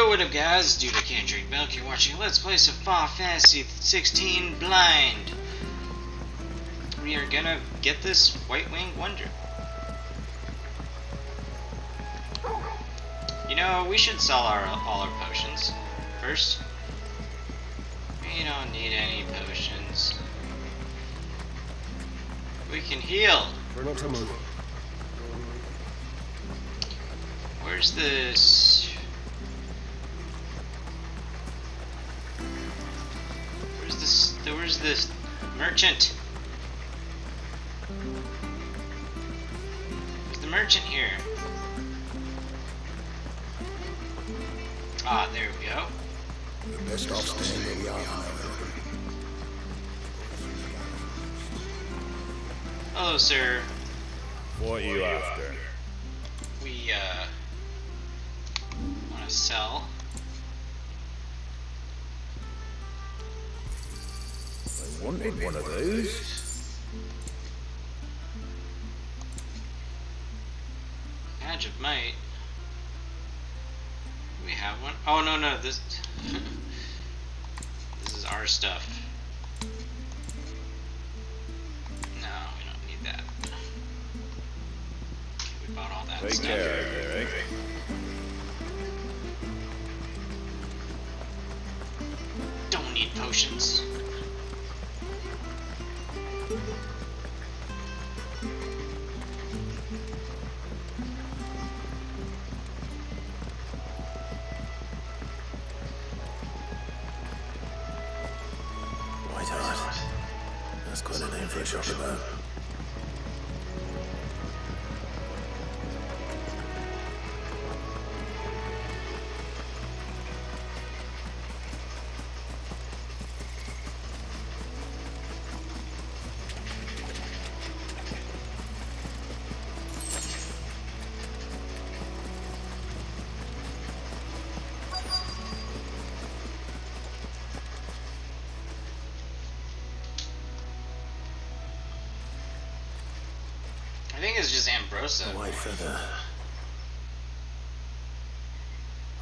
what up guys, dude I can't drink milk, you're watching Let's Play some Final Fantasy 16 Blind. We are gonna get this White Winged Wonder. You know, we should sell all our potions first. We don't need any potions. We can heal. Where's this? Where's this merchant? Where's the merchant here? Ah, there we go. The best off standing we are. Hello, sir. What are you after? We want to sell. I wanted one of those. Badge of Might. We have one. Oh no, this this is our stuff. No, we don't need that. We bought all that Take stuff. care of it, Eric. Don't need potions. White Heart. That's quite a name for a shop about. I think it's just Ambrosia. White Feather.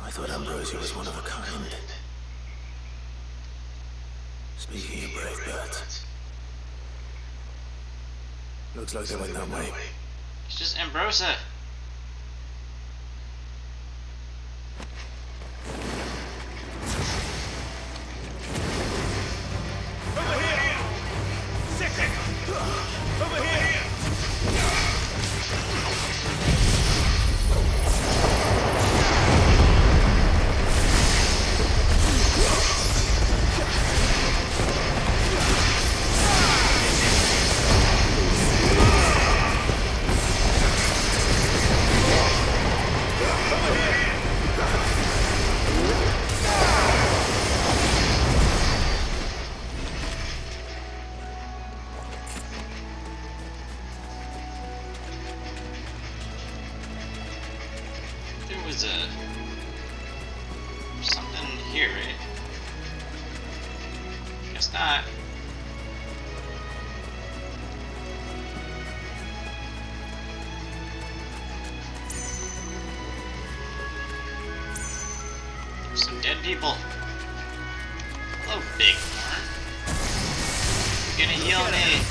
I thought Ambrosia was one of a kind. Speaking of brave birds. Looks like they went that way. It's just Ambrosia. Over here! Second! Over here! There was something here, right? Guess not. There's some dead people. Hello, Big Horn. You're gonna heal me.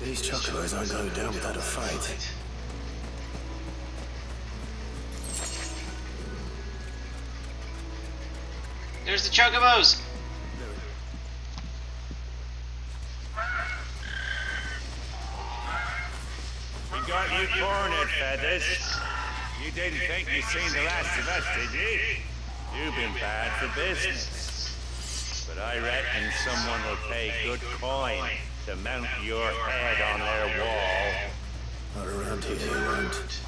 These chocobos aren't going down without a fight. There's the chocobos! We got you cornered, Feathers. You didn't think you'd seen the last of us, did you? You've been bad for business. But I reckon someone will pay good coin to mount your head on their wall. Not around here, they won't.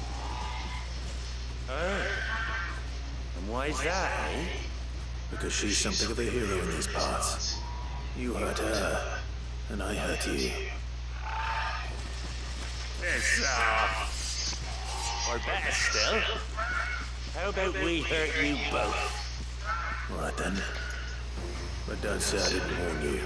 Oh. And why's that, eh? Because she's something of a hero in these parts. You hurt her, and I hurt you. Piss off. Or better still, how about we hurt you both? All right then. But don't say I didn't warn you.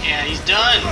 Yeah, he's done!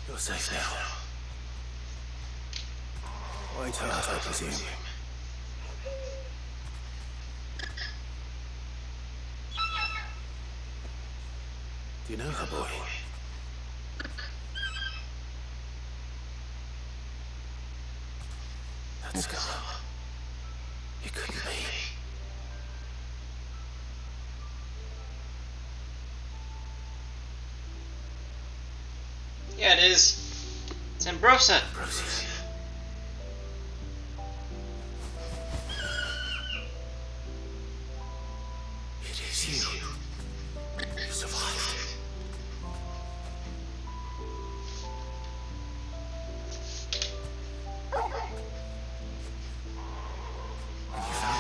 You're safe now. White Heart, I presume. Do you know her, boy? That scar. It couldn't be. Yeah, it is. It's Ambrosia. Rosie.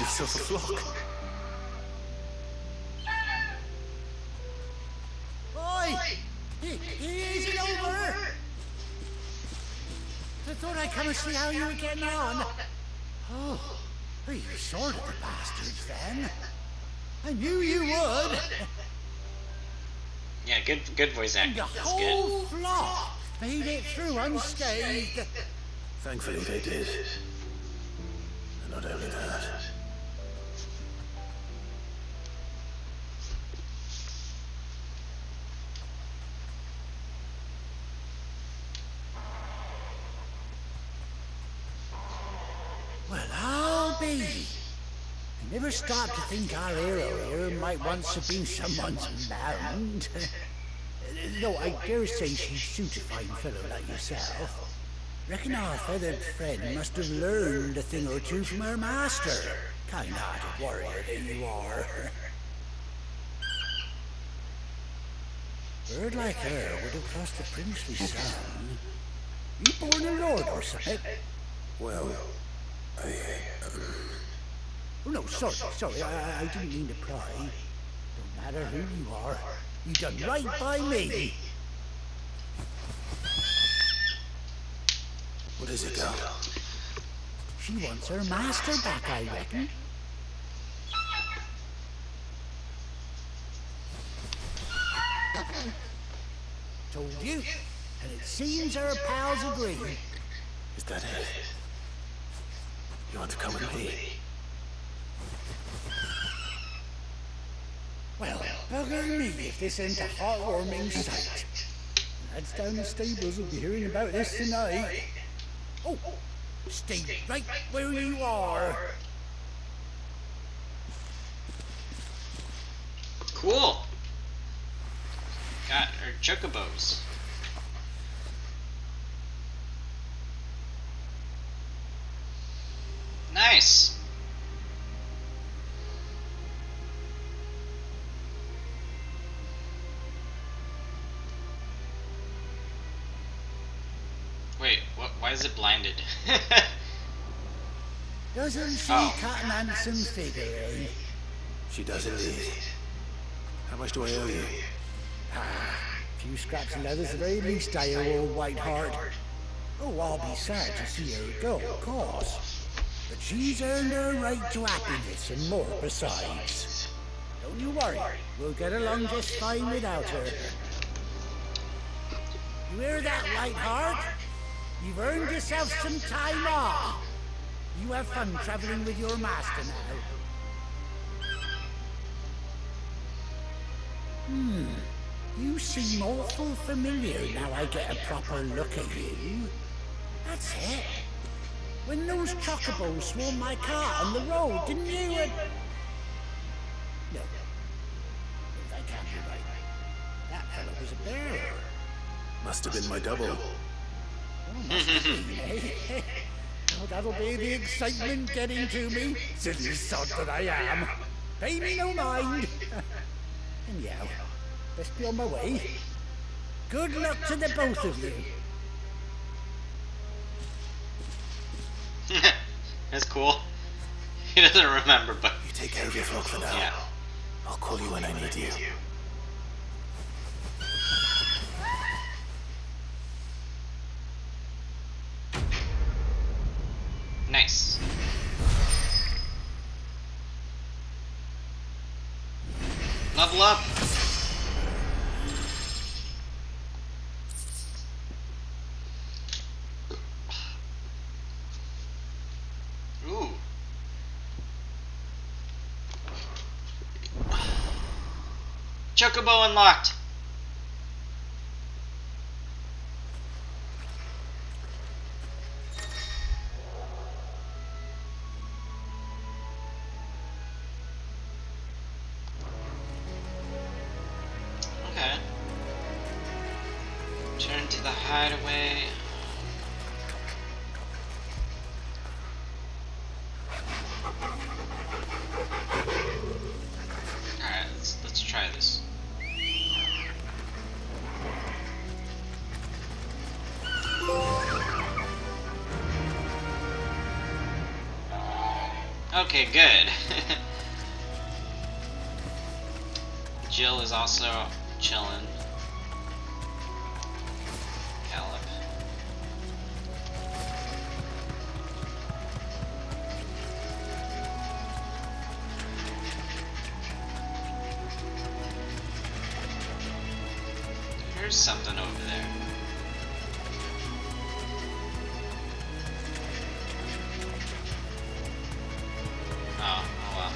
yourself a flock. Oi! He isn't over! I thought I'd come and see how you were getting on. Oh, you sorted the bastards then. I knew you would. Yeah, good voice acting. The That's whole good. flock made it through unscathed. Thankfully they did. And not only that. Well, I'll be. I never stopped to think our hero here might once have been someone's mound. Though I dare say she'd suit a fine fellow like yourself. Reckon our feathered friend must have learned a thing or two from her master. Kind-hearted warrior that you are. A bird like her would have cost a princely son. You born a lord or something? Well, Oh, no, sorry, I didn't mean to pry. Don't matter who you are, you done right by me. what is it, girl? She wants her master back, I reckon. Told you, and it seems our pals agree. Is that it? You want to come with me? Well, bugger me if this ain't a heartwarming sight. Lads down the stables will be hearing about this tonight. Oh, stay right where you are. Cool. Got our chocobos. Nice. Wait, why is it blinded? Doesn't she Oh. cut an handsome figure, eh? She does indeed. How much do I owe you? A few scraps of leather's the very least I owe old Whiteheart. Oh, I'll be sad to see her go, of course. But she's earned her right to happiness and more besides. Don't you worry, we'll get along just fine without her. You hear that, Whiteheart? You've earned yourself some time off. You have fun traveling with your master now. You seem awful familiar now I get a proper look at you. That's it. When those chocobos swarmed my car on the road, didn't you? No, that can't be right. That fellow was a bearer. Must have been my double. Oh, must have been, eh? Oh, that'll be the excitement getting to me. Silly sod that I am. Pay me no mind. Anyhow, best be on my way. Good luck to the both of you. That's cool. He doesn't remember, but You take care of your flock for now. yeah. I'll call you when I need you. Nice. Level up. Ooh. Chocobo unlocked. Okay. Turn to the hideaway. Alright, let's try this. Okay, good. Jill is also chilling. Caleb. There's something over there. Oh well.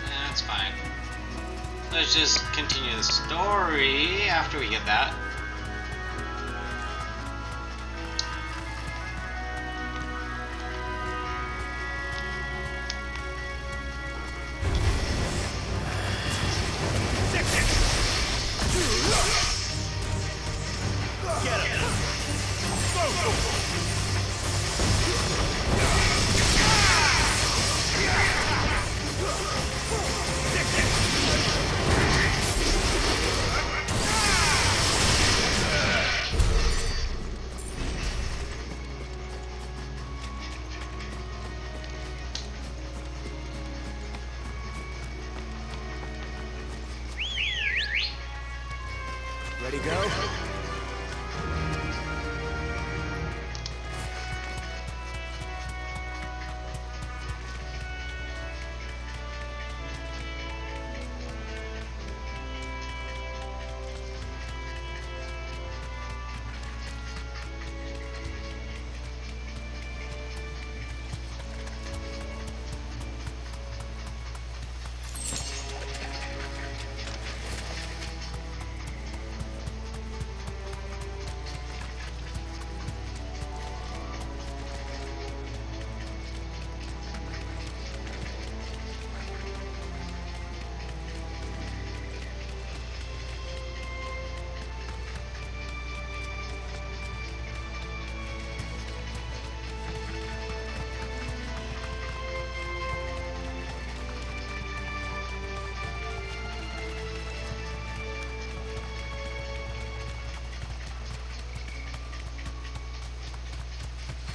That's fine. Let's just continue the story after we get that. Ready, go?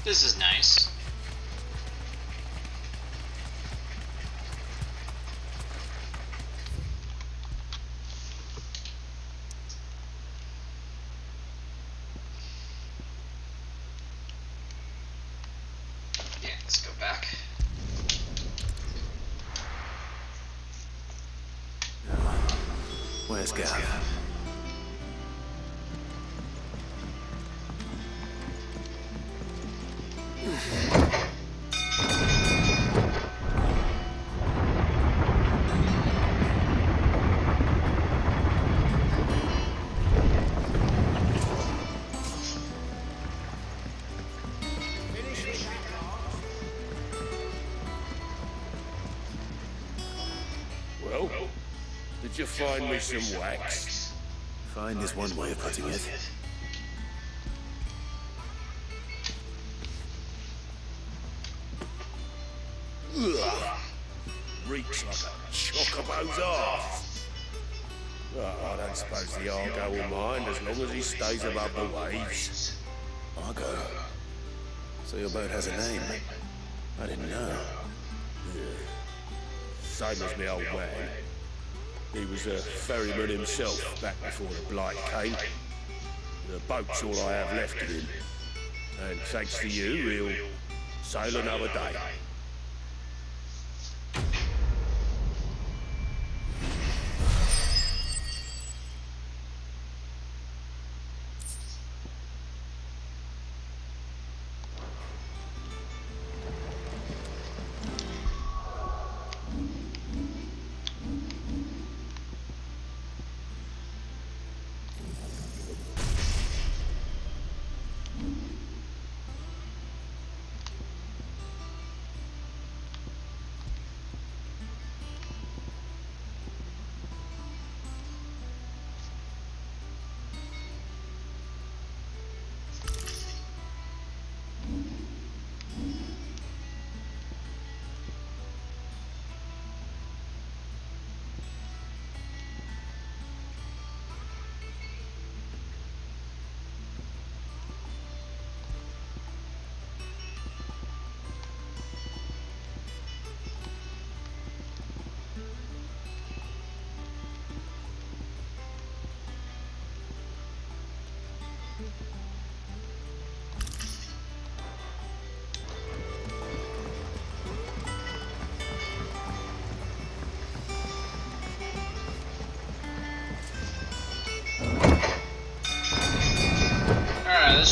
This is nice. Yeah, let's go back. Where's Gav? Well, did you find me some wax? Find is one way of putting it. Ugh. Reeks like a chocobo's arse. Oh, I don't suppose the Argo will mind as long as he stays above the waves. Argo. So your boat has a name? I didn't know. Same as my old man. He was a ferryman himself back before the Blight came. The boat's all I have left of him. And thanks to you, he'll sail another day.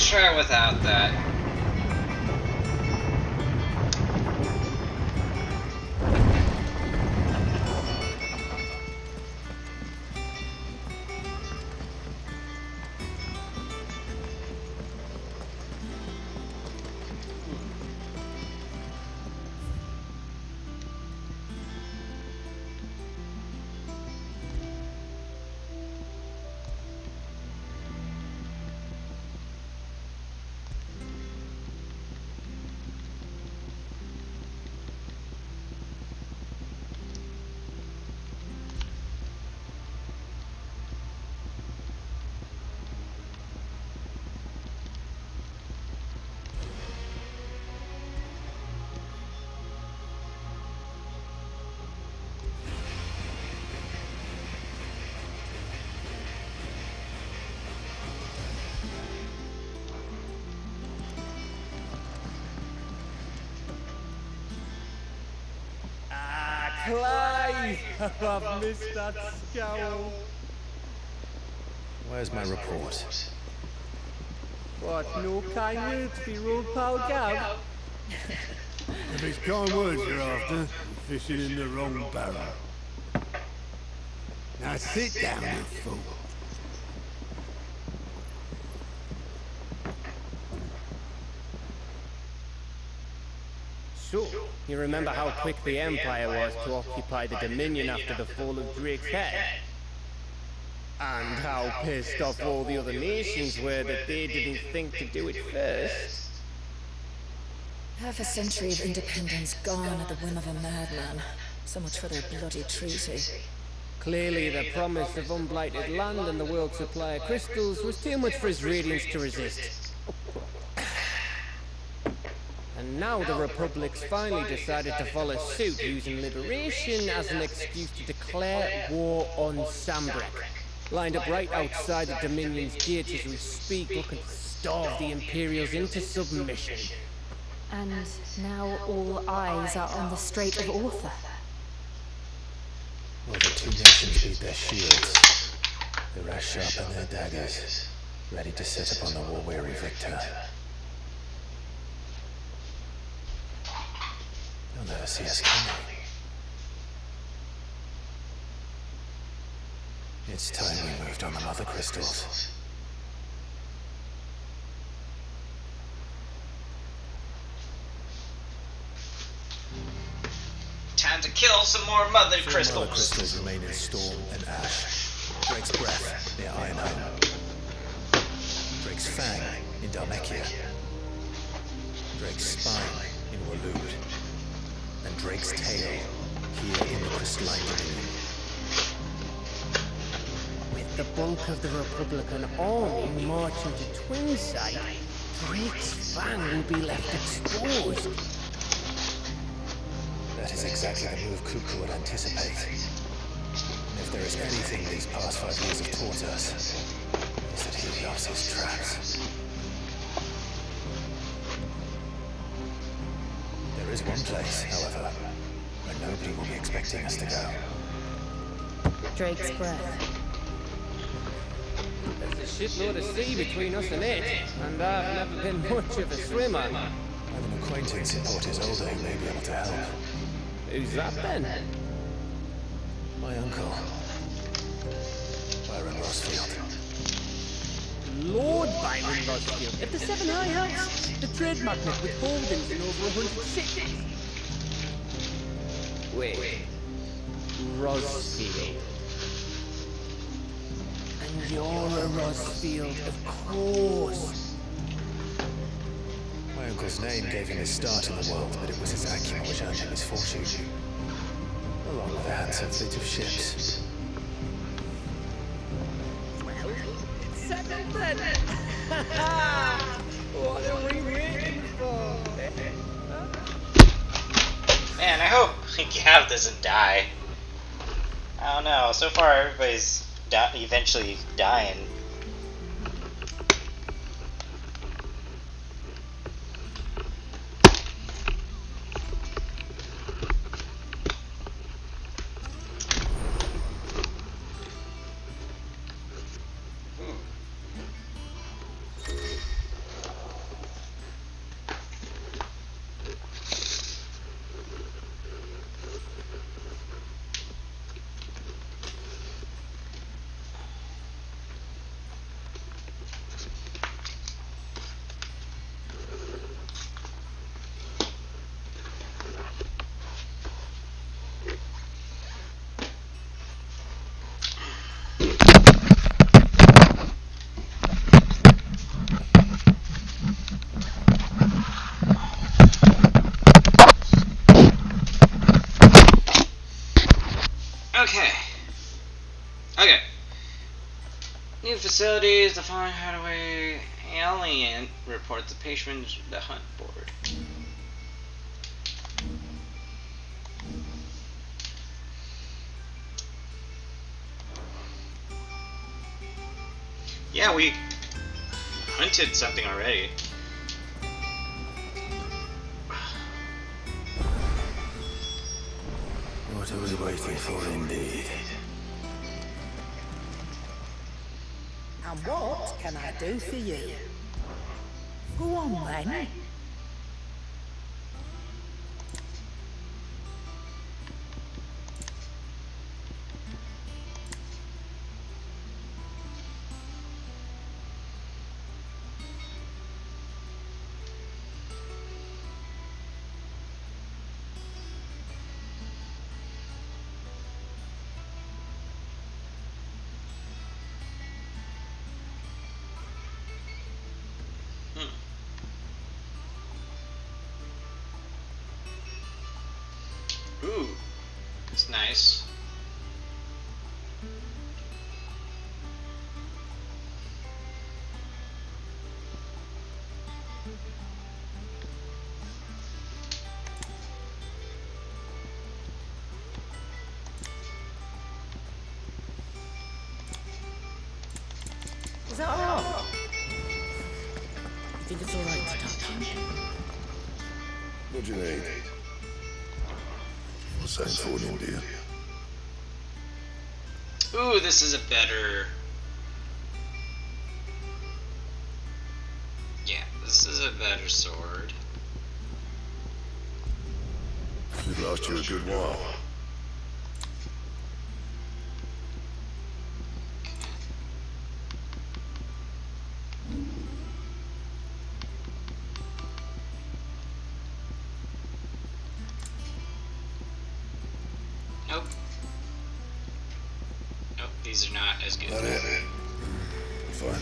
try without that. Clive! I've missed that scowl. Where's my report? What, no kind words for your old pal Gav? If it's kind words you're after, you're fishing in the wrong barrel. Now sit down, you fool. So, you remember how quick the Empire was to occupy the Dominion after the fall of Drake's head? And how pissed off all the other nations were that they didn't think to do it first? Half a century of independence gone at the whim of a madman. So much for their bloody treaty. Clearly, the promise of unblighted land and the world's supply of crystals was too much for his radiance to resist. And now the Republic's finally decided to follow suit, using liberation as an excuse to declare war on Sambrek. Lined up right outside the Dominion's gates as we speak, looking to starve the Imperials into submission. And now all eyes are on the Strait of Ortha. While the two nations beat their shields, the rest sharpen their daggers, ready to set upon the war-weary victor. You'll never see us coming. It's time we moved on the mother crystals. Time to kill some more mother Four crystals. mother crystals remain in Storm and Ash. Drake's Breath near Ionine. Drake's Fang in Dhalmekia. Drake's Spine in Waloed. And Drake's Tail here in the Crystalline Dominion. With the bulk of the Republican army marching to Twinside, Drake's Fang will be left exposed. That is exactly the move Kuku would anticipate. And if there is anything these past 5 years have taught us, it's that he loves his traps. There is one place, however, where nobody will be expecting us to go. Drake's Breath. There's a shitload of sea between us and it, and I've never been much of a swimmer. I have an acquaintance in Port Isolde who may be able to help. Who's that then? My uncle, Byron Rosfield. Lord Byron Rosfield of the Seven High House, the trade magnate with holdings in over 100 cities. Wait, Rosfield. And you're a Rosfield, of course. My uncle's name gave him his start in the world, but it was his acumen which earned him his fortune, along with a handsome fleet of ships. Well, it's settled then. What are we waiting for? Man, I hope Gav doesn't die. I don't know. So far, everybody's eventually dying. Okay. Okay. New facilities. The following hideaway alien reports the patron's the hunt board. Yeah, we hunted something already. What are we waiting for, indeed? And what can I do for you? Go on, then. Ooh, it's nice. Is that all? You think it's all right to touch? What do you need? What's that for, India? Ooh, this is a better... Yeah, this is a better sword. It'd last you a good while. Nope. Nope, these are not as good. Not it. Fine.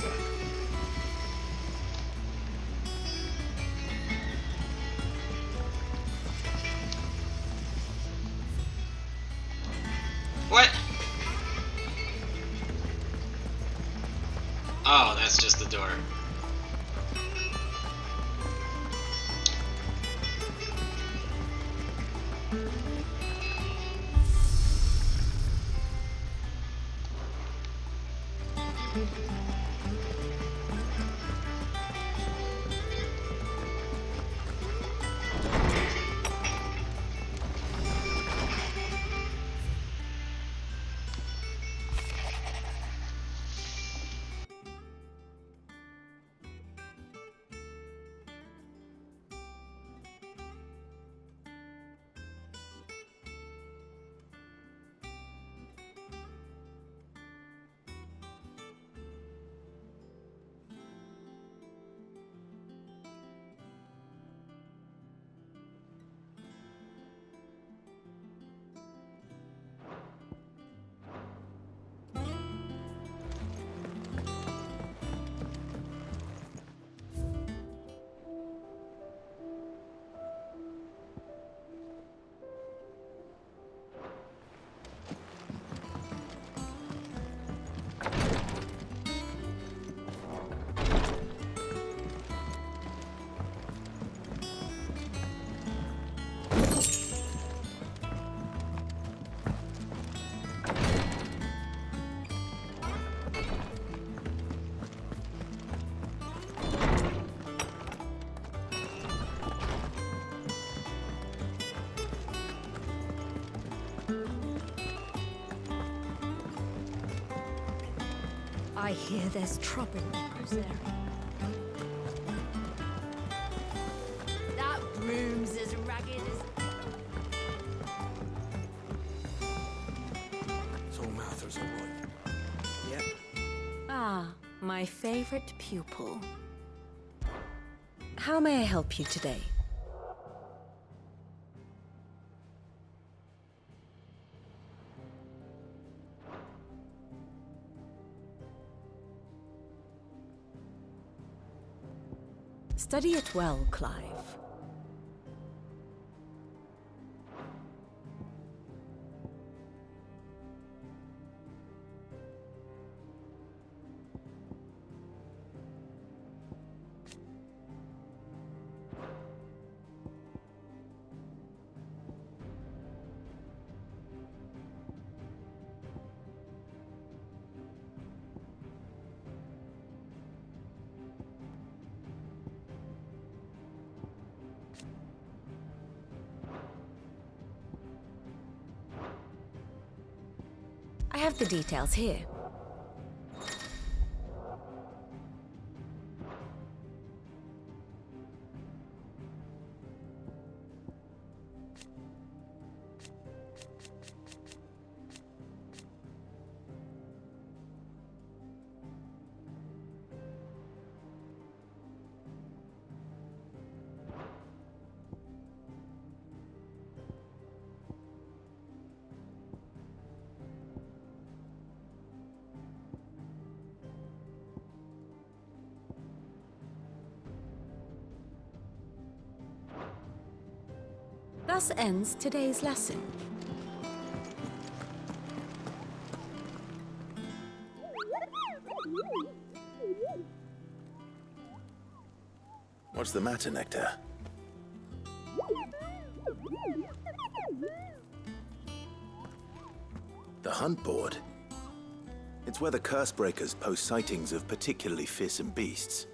What? Oh, that's just the door. I hear there's trouble, Rosaria. That room's as ragged as... So Mather's all right. Yep. Ah, my favorite pupil. How may I help you today? Study it well, Clive. I have the details here. Thus ends today's lesson. What's the matter, Nectar? The hunt board? It's where the Cursebreakers post sightings of particularly fearsome beasts.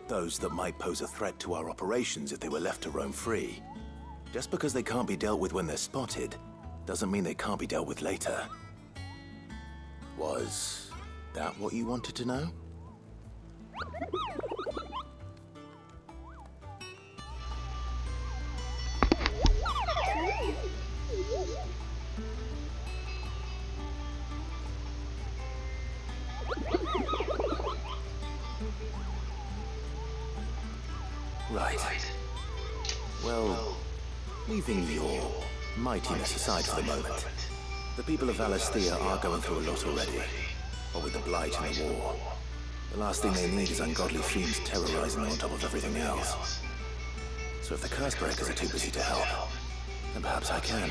Those that might pose a threat to our operations if they were left to roam free. Just because they can't be dealt with when they're spotted, doesn't mean they can't be dealt with later. Was that what you wanted to know? Right. Well, leaving your mightiness aside for the moment, the people of Valisthea are going through a lot already. What with the Blight and the war, the last thing they need is ungodly fiends terrorizing them on top of everything else. So if the Cursebreakers are too busy to help, then perhaps I can.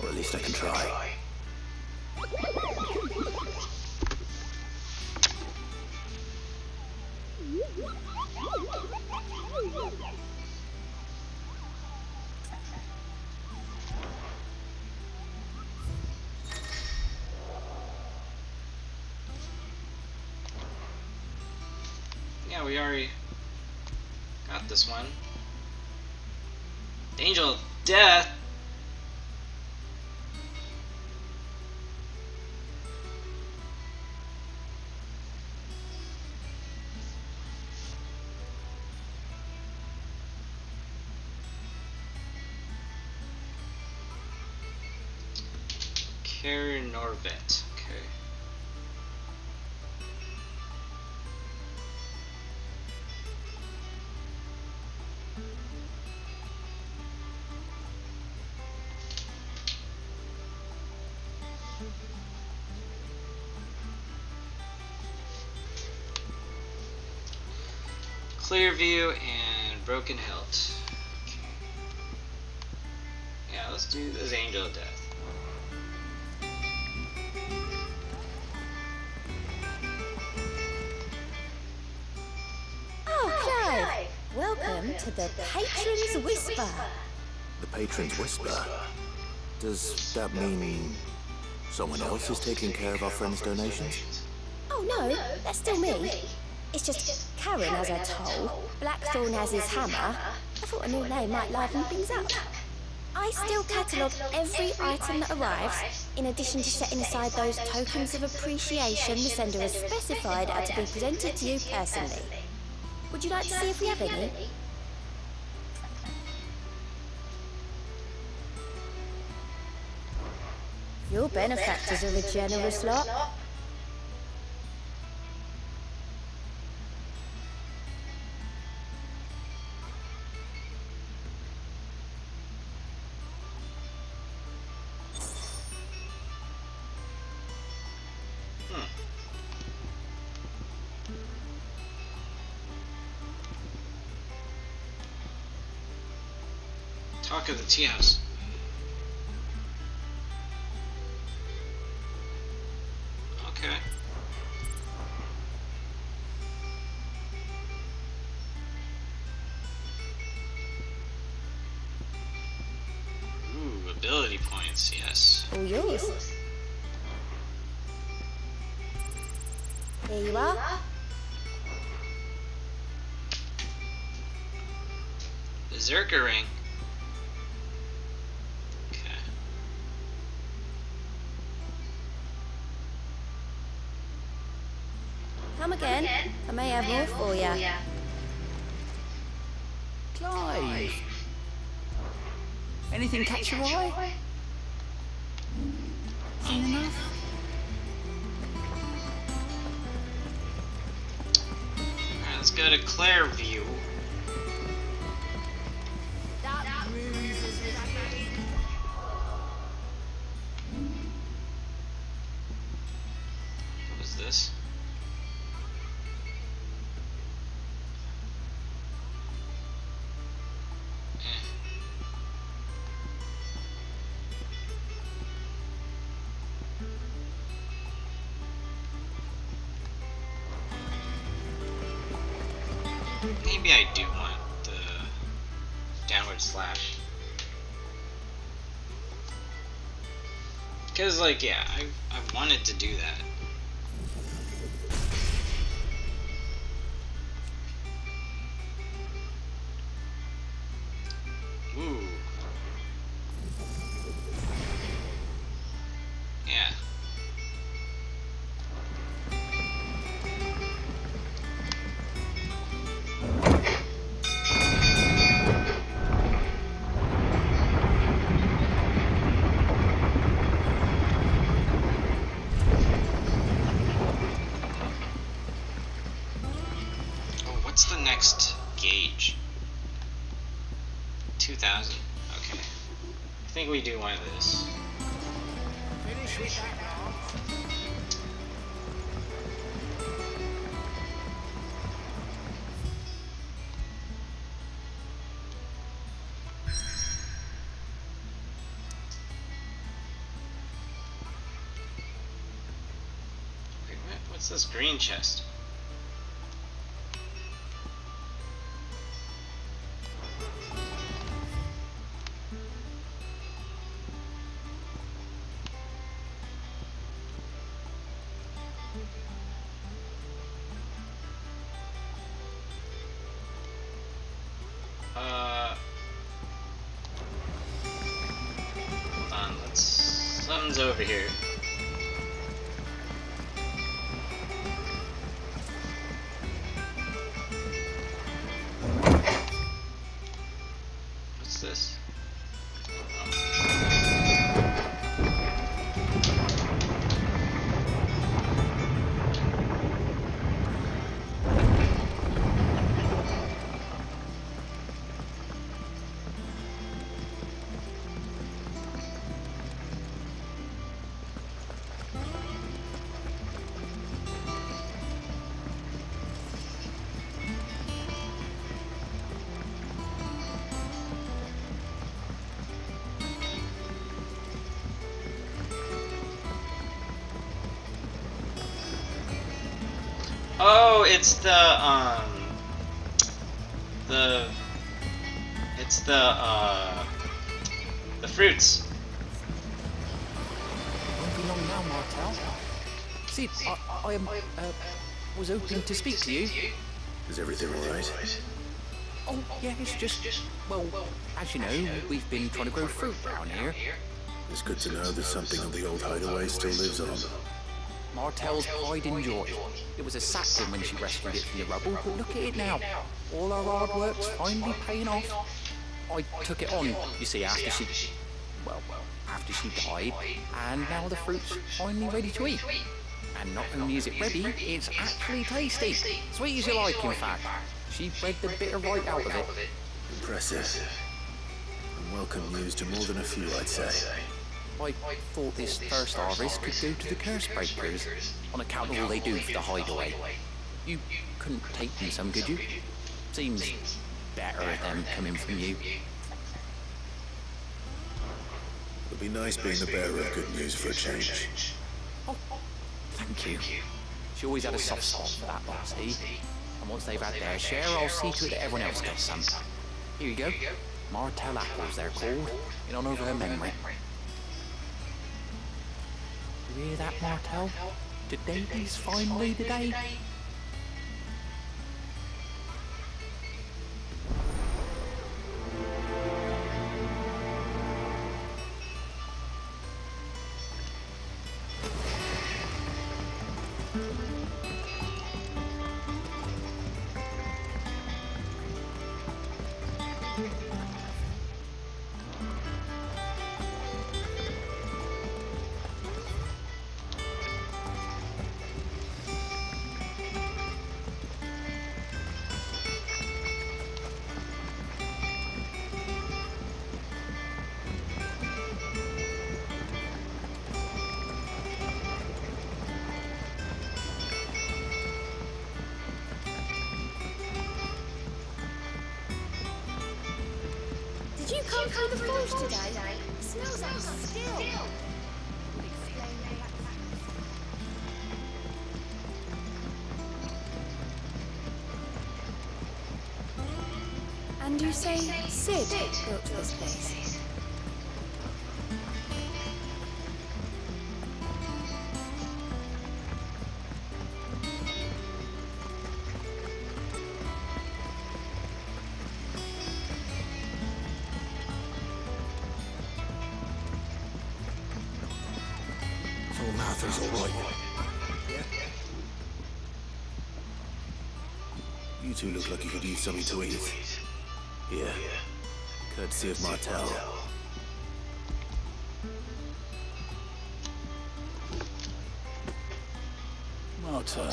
Or at least I can try. Yeah, we already got this one. The Angel of Death. Karen Norvet. Okay. Clearview and Broken Hilt. Okay. Yeah, let's do this Angel of Death. Oh, Clive! Welcome to the Patron's Whisper. The Patron's Whisper? Does that mean someone else is taking care of our friends' donations? Oh no, that's still me. It's just Karen has her toll, Blackthorn has his hammer. I thought a new name might liven things up. I still catalogue every item that arrives, in addition to setting aside those tokens of appreciation the sender has specified are to be presented to you personally. Would you like to see if we have any? Your benefactors are a generous lot. Talk of the Tea House. Okay. Ooh, ability points, yes. All yours. Here you are. Berserker Ring. Come again. I may have more for you. Clive. Anything catch your eye? Seen enough? Alright, let's go to Clairview. What is this? Maybe I do want the downward slash. Because, like, yeah, I wanted to do that. Ooh. Yeah. What's the next gauge? 2,000. Okay. I think we do want this. Wait, what's this green chest? Hold on, something's over here. What's this? Oh, it's the fruits. Won't be long now, Martel. See, I was hoping to speak to you. Is everything all right? Oh, yeah, it's just, well, as you know, we've been trying to grow fruit down here. It's good to know that something of the old hideaway still lives on. Martel's pride and joy. It was a satin when she rescued it from the rubble, but look at it now. All our hard work's finally paying off. I took it on, you see, after she died, and now the fruit's finally ready to eat. And not only is it ready, it's actually tasty. Sweet as you like, in fact. She bred the bitter right out of it. Impressive. And welcome news to more than a few, I'd say. I thought this first harvest could go to the curse breakers, on account of all they do for the hideaway. You couldn't take them some, could you? Seems better them coming from you. It'll be nice being the bearer of good news for a change. Oh, thank you. She always had a soft spot for that lot, see? And once they've had their share, I'll see to it that everyone else gets some. Here you go. Martel apples, they're called, in honour of her memory. You hear that, Martel? Today's finally the day. come through the forge today? It smells like steel. And you say Sid built this place? So Martha's all right. You two look like you could use something to eat. Here, courtesy of Martel. Martel.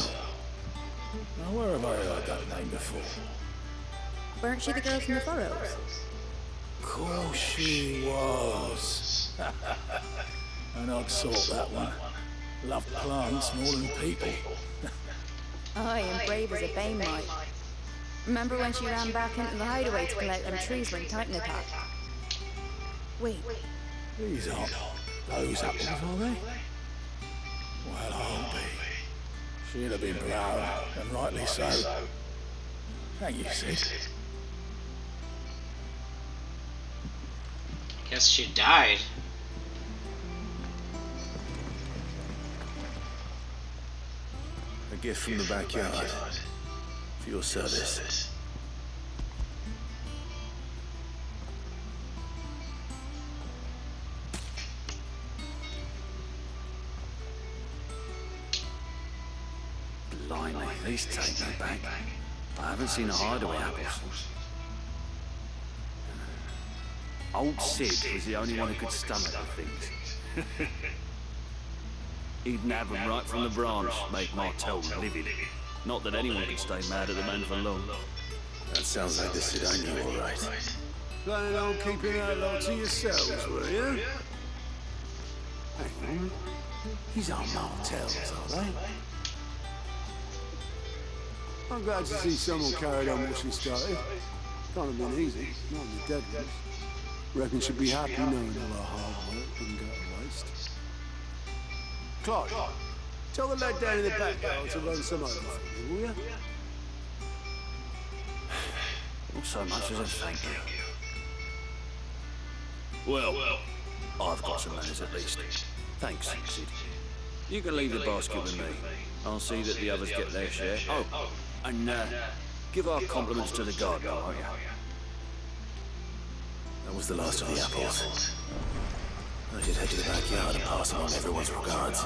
Now, where have I heard that name before? Weren't she the girl from the Furrows? Of course she was. And I'd sort that one. Love plants more than people. Aye, and brave as a bane might. Remember when she ran back into the hideaway to collect them trees when Titan attacked? Wait. These aren't those apples, are they? Well, I'll be. She'd have been proud, and rightly so. Thank you, Sid. Guess she died. A gift from the backyard. For your service. Blimey, these take me back. I haven't seen a hideaway apples. Old Sid was the only one who could stomach the things. He'd nab them right from the branch, make Martel livid. Not that anyone could stay mad at the man for long. That sounds like the Sid I knew, all right. Planning on keeping that lot to yourselves, were you? Hang on. These aren't Martels, are they? I'm glad to see someone carried on what she started. Can't have been easy, not in the dead ones. Reckon she'd be happy knowing all our hard work didn't go to waste. Clive, tell the lad down in the backyard to run some over for me, will you? Not so much as a thank you. Well, I've got some manners at least. Thanks, Sid. You can leave the basket with me. I'll see that the others get their share. Oh, and give our compliments to the gardener, won't you? That was the last of the apples. I should head to the backyard and pass along everyone's regards.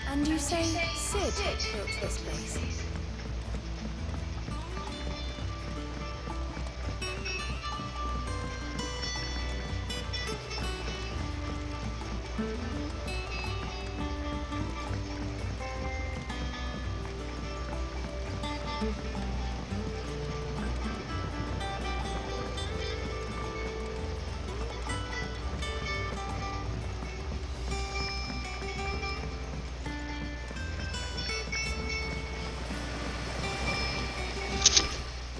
And you say Sid built this place?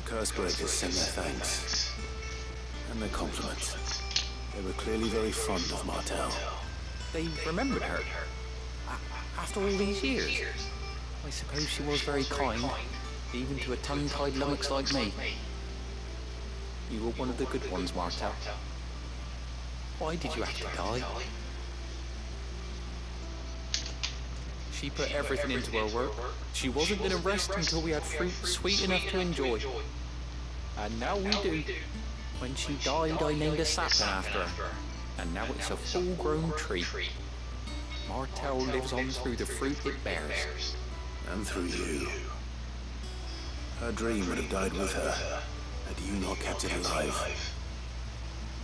Cursebreakers send their thanks. And their compliments. They were clearly very fond of Martel. They remembered her. After all these years. I suppose she was very kind, even to a tongue-tied lummox like me. You were one of the good ones, Martel. Why did you have to die? She put everything into her work. She wasn't going to rest until we had fruit sweet enough to enjoy. And now we do. When she died, I named a sapling after her. And now it's a full-grown tree. Martel lives on through the fruit it bears. And through you. Her dream would have died with her, had you not kept it alive.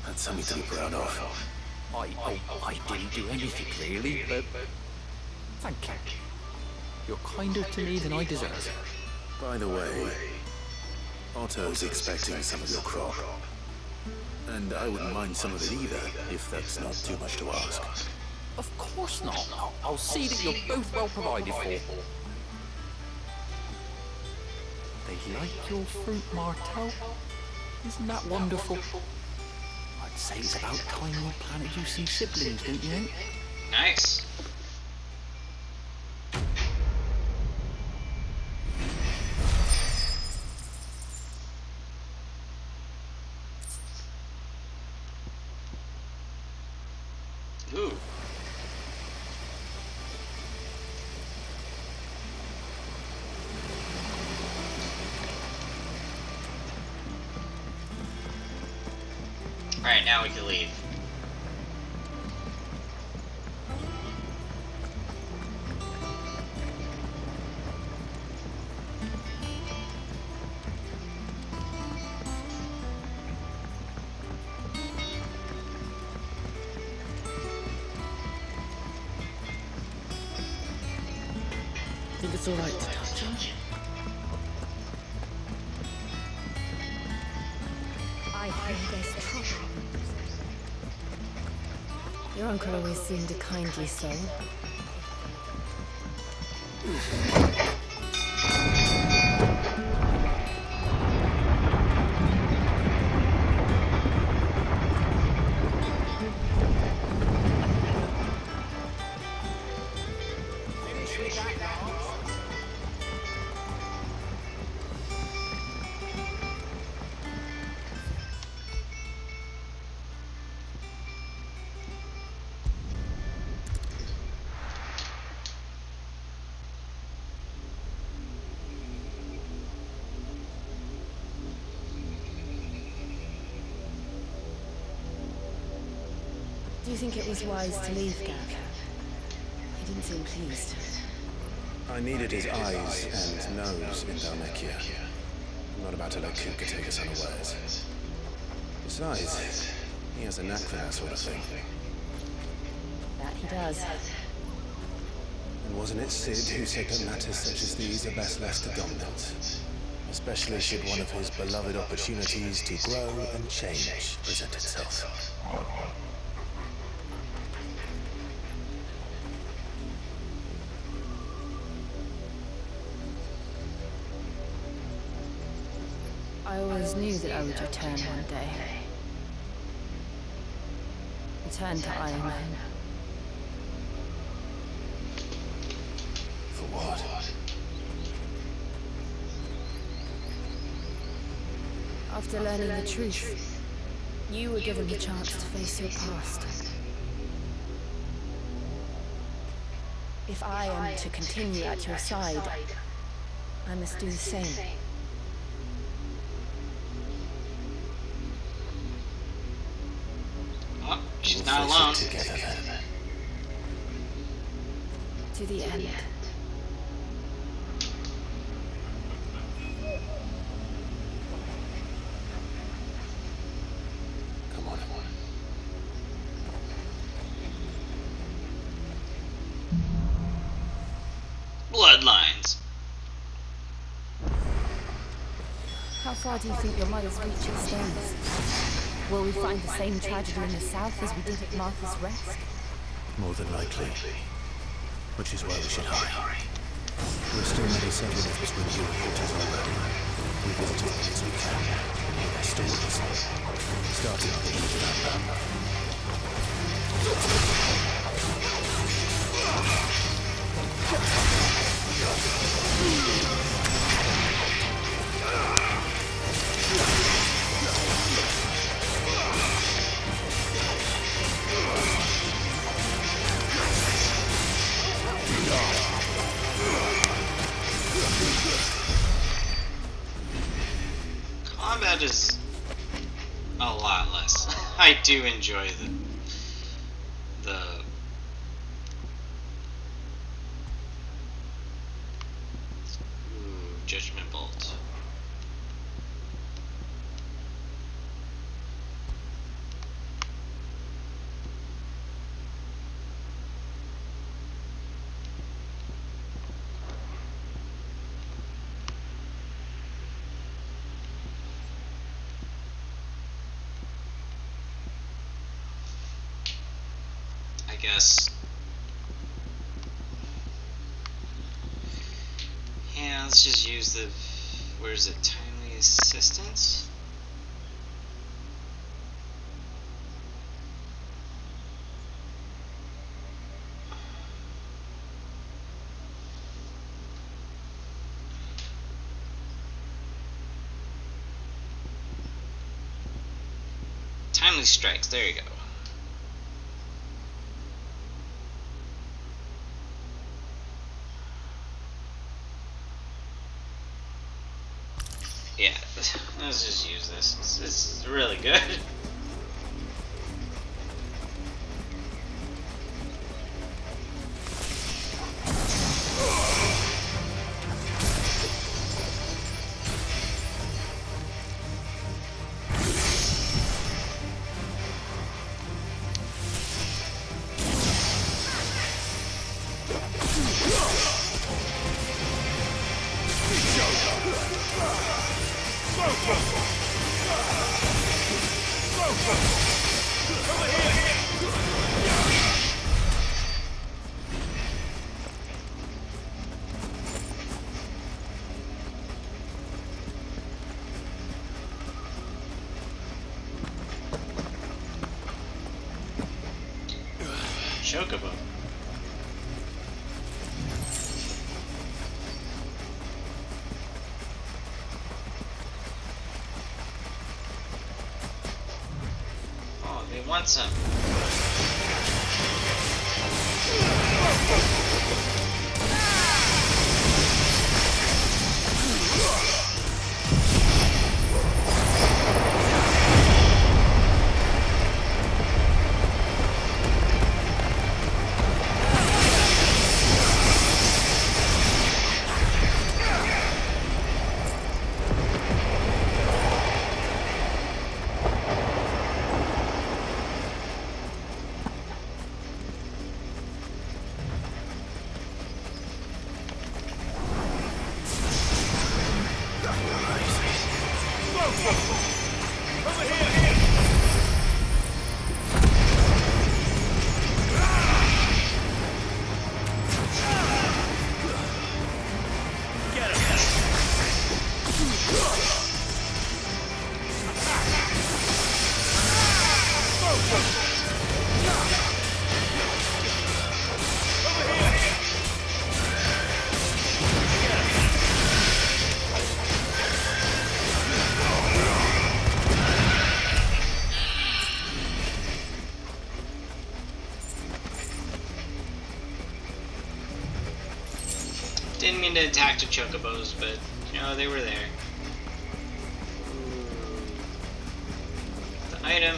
That's something to be proud of. I didn't do anything really, but thank you. You're kinder to me than I deserve. By the way, Otto's expecting some of your crop. And I wouldn't mind some of it either, if that's not too much to ask. Of course not. I'll see that you're both well provided for. They like your fruit, Martel. Isn't that wonderful? I'd say it's about time we planted you some siblings, don't you think? Nice. Ooh. Alright, now we can leave. Think it's alright to touch him? I hear there's trouble. Your uncle always seemed a kindly soul. Do you think it was wise to leave, Gav? He didn't seem pleased. I needed his eyes and nose in Dhalmekia. I'm not about to let Kuka take us unawares. Besides, he has a knack for that sort of thing. That he does. And wasn't it Sid who said that matters such as these are best left to dominance? Especially should one of his beloved opportunities to grow and change present itself. I always knew that I would return one day. Return to Iron Man. For what? After learning the truth, you were given the chance to face your past. If I am to continue at your side, I must do the same. Oh, she's not alone. Together then. To the end. Come on. Bloodlines. How far do you think your mother's reach extends? Will we find the same tragedy in the south as we did at Martha's Rest? More than likely. Which is why we should hurry. There are still many settlements between you and Porters already. We visit as many as we can and hear their stories. Starting with the Combat is a lot less. I do enjoy the Judgment Bolt. guess. Yeah, let's just use the... Where is it? Timely assistance? Timely strikes, there you go. Yeah, let's just use this. This is really good. Chocobo. Oh, they want some. Didn't mean to attack the chocobos, but, you know, they were there. The item.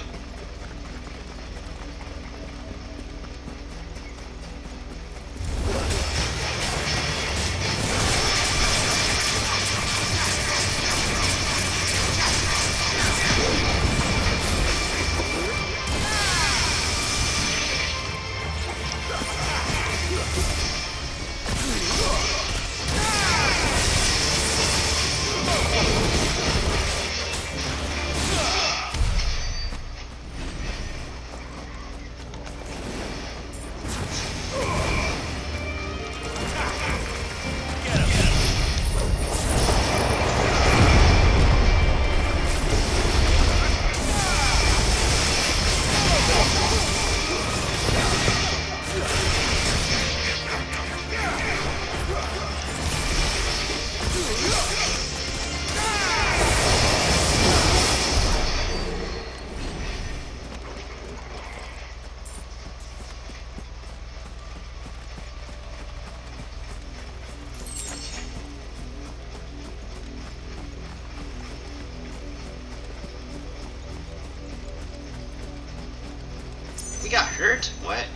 We got hurt? What?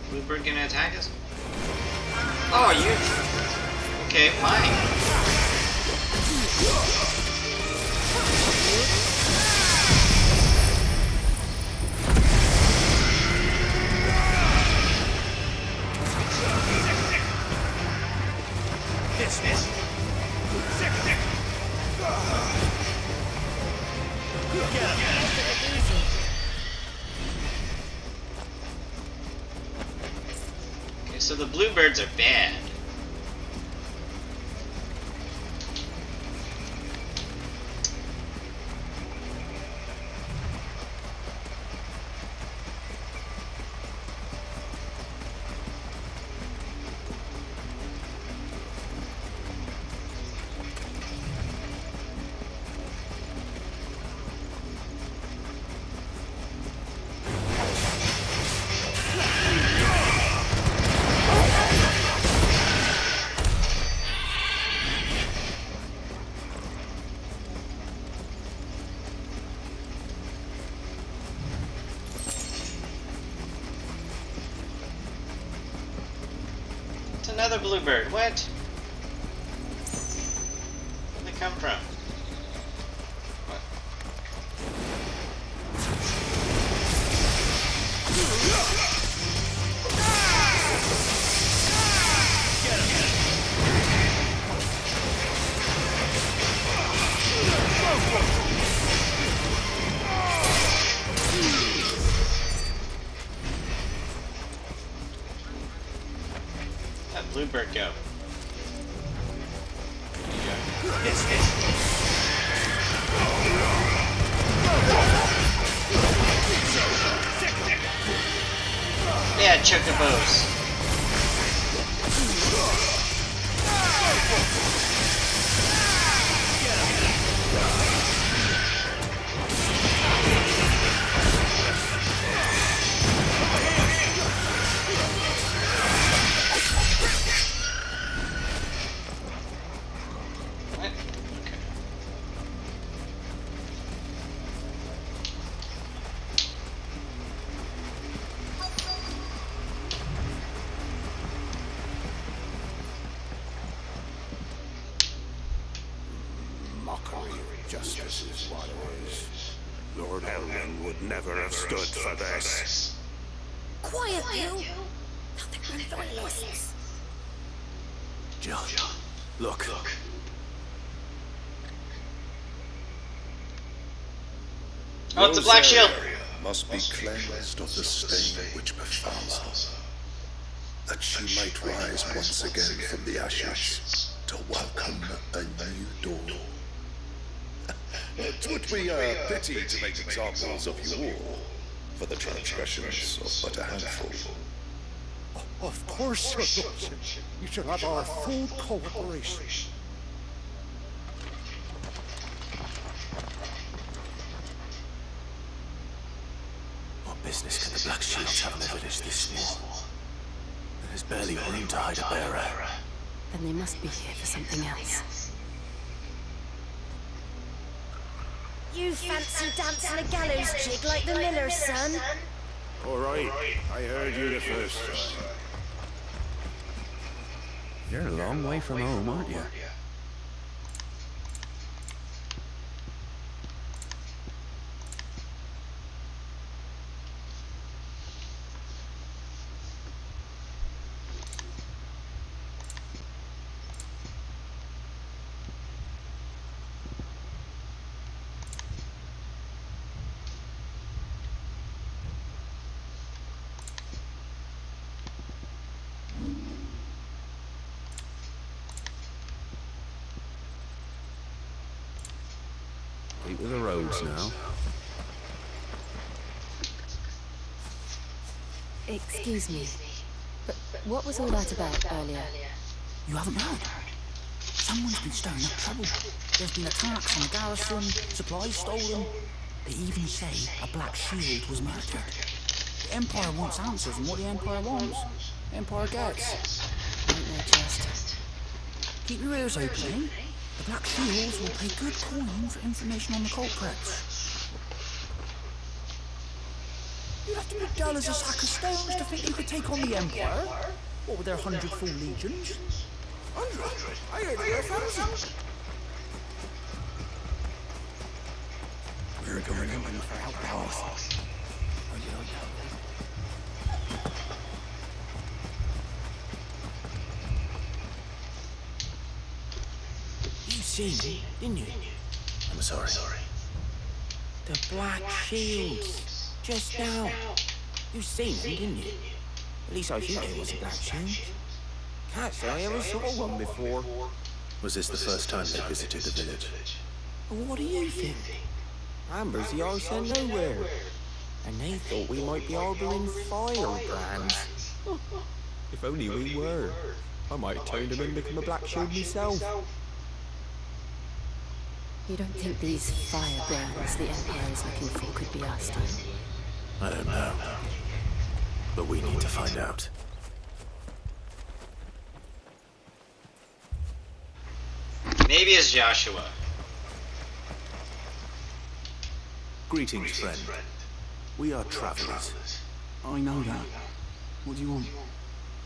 Bluebird gonna attack us? Oh, you... Okay, fine. This. Easy. So the bluebirds are bad. Another bluebird. What? Where'd they come from? What? That bluebird go? Yeah, chocobos. Justice is what it is. Lord Elwyn would never have stood for this. Quiet, you! Nothing but loyalists. Jill, look. Oh, it's a black shield. Must be cleansed of the stain which befalls her, that she might rise once again from the ashes to welcome a new dawn. It would be a pity to make examples of you all for the transgressions of but a handful. Of course, Sir Lordship. You shall have our full cooperation. What business can the Black Shields have in a village this small? There's barely room to hide a bearer. Then they must be here for something else. You fancy dancing a gallows jig like the miller's son? All right, I heard you the first time. You're a long way from home, aren't you? Keep with the roads now. Excuse me, but what was all that about earlier? You haven't heard? Someone's been stirring up trouble. There's been attacks on the garrison, supplies stolen. They even say a Black Shield was murdered. The Empire wants answers, and what the Empire wants, the Empire gets. Ain't there just? Keep your ears open, eh? The Black Shields will pay good coin for information on the culprits. You'd have to be dull as a sack of stones to think you could take on the Empire. What with their 100 full legions? 100? I heard they were 1,000. We're going in for outlaws. You seen it, didn't you? I'm sorry. The Black Shields. Just now. You seen them, didn't you? At least I think there was a black shield. Can't say I ever saw one before. Was this the first time they visited the village? What do you think? Amber's the arse end nowhere. And they thought we might be harbouring firebrands. If only we were. I might have turned him and become a black shield myself. You don't think these firebrands the Empire is looking for could be us, do you? I don't know. But we need to find out. Maybe it's Joshua. Greetings, friend. We are travelers. I know that. What do you want?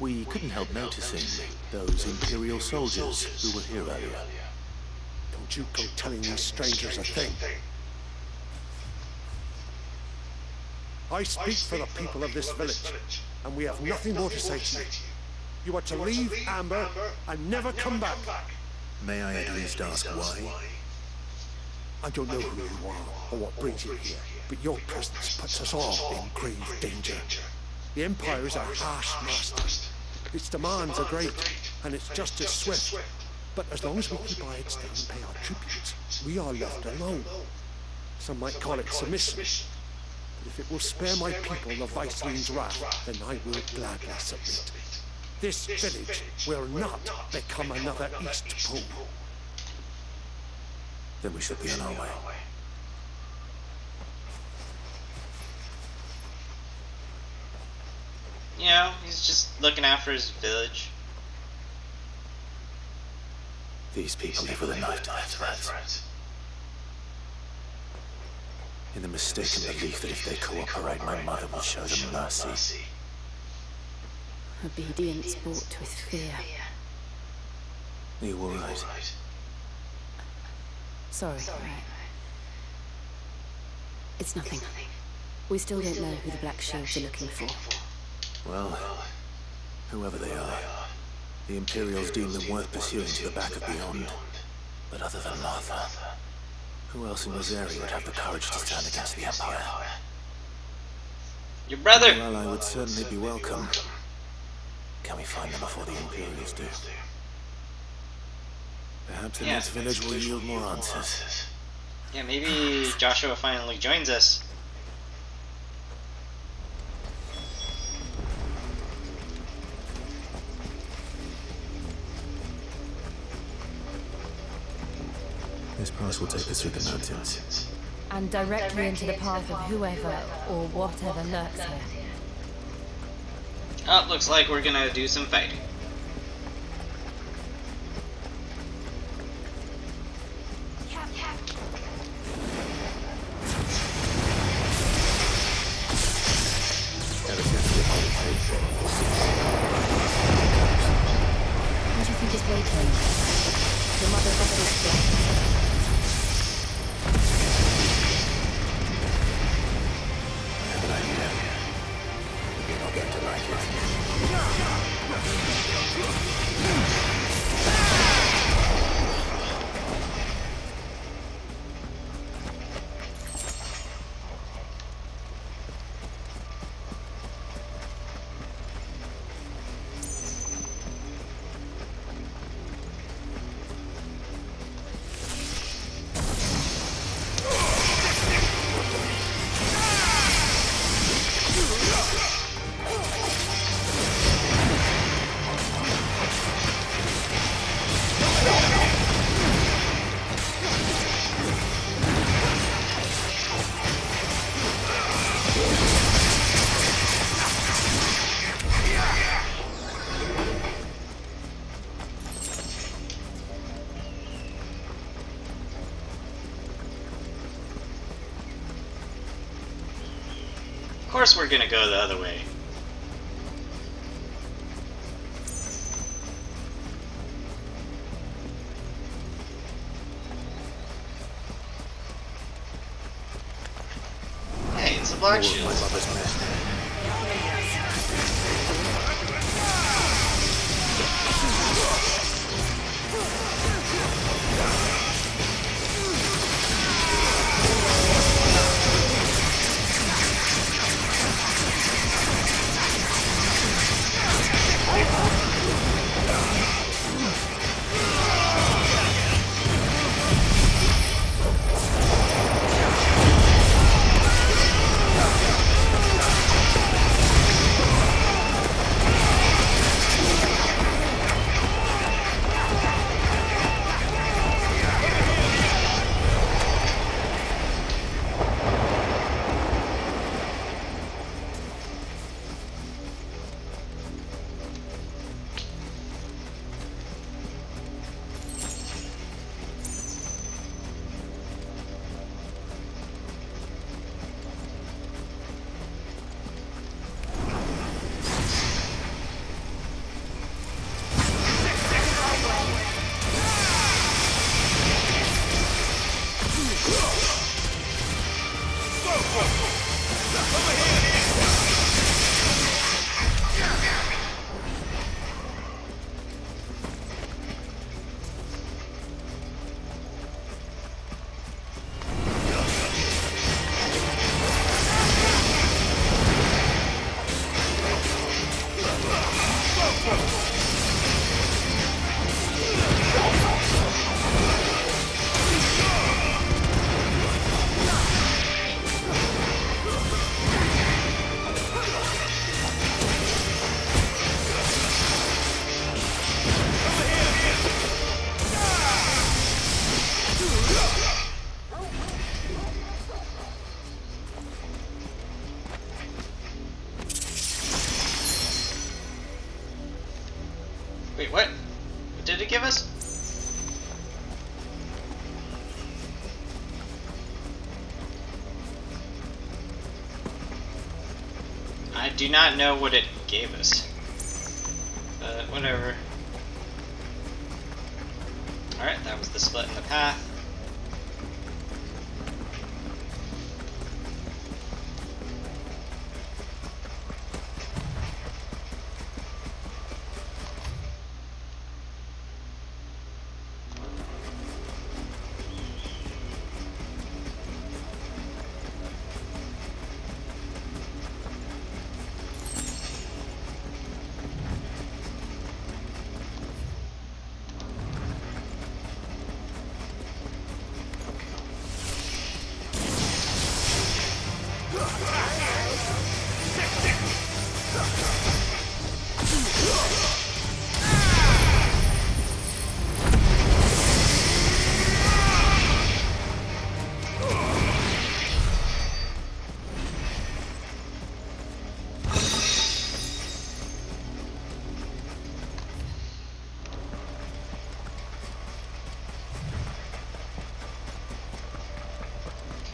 We couldn't help noticing those Imperial soldiers who were here earlier. Don't you go telling these strangers a thing. I speak for the people of this village, and we have nothing more to say to you. You are to leave Amber and never come back. May I at least ask why? I don't know who you are or what brings you here, but your presence puts us all in grave danger. The Empire is a harsh master. Its demands are great, and its justice swift. But as long as we keep our heads down and pay our tributes, we are left alone. Some might call it submission. But if it will spare my people the Viceling's wrath, then I will gladly submit. This village will not become another East Pool. Then we should be on our way. You know, he's just looking after his village. These people live with a knife to their throats. In the mistaken belief that if they cooperate, my mother will show them mercy. Obedience bought with fear. Are you all right? Sorry. It's nothing. We still don't know who the Black Shields are looking for. Well, whoever they are, the Imperials deem them worth pursuing to the back of beyond. But other than Martha, who else in Rosaria would have the courage to stand against the Empire? Your brother! Well, I would certainly be welcome. Can we find them before the Imperials do? Perhaps the next village will yield more answers. Yeah, maybe Joshua finally joins us. This pass will take us through the mountains. And directly into the path of whoever or whatever lurks here. Oh, looks like we're gonna do some fighting. What do you think is waiting? Your mother's offered death. Of course we're gonna go the other way. Hey, it's the Black Shields. do not know what it gave us. But whatever. Alright, that was the split in the path.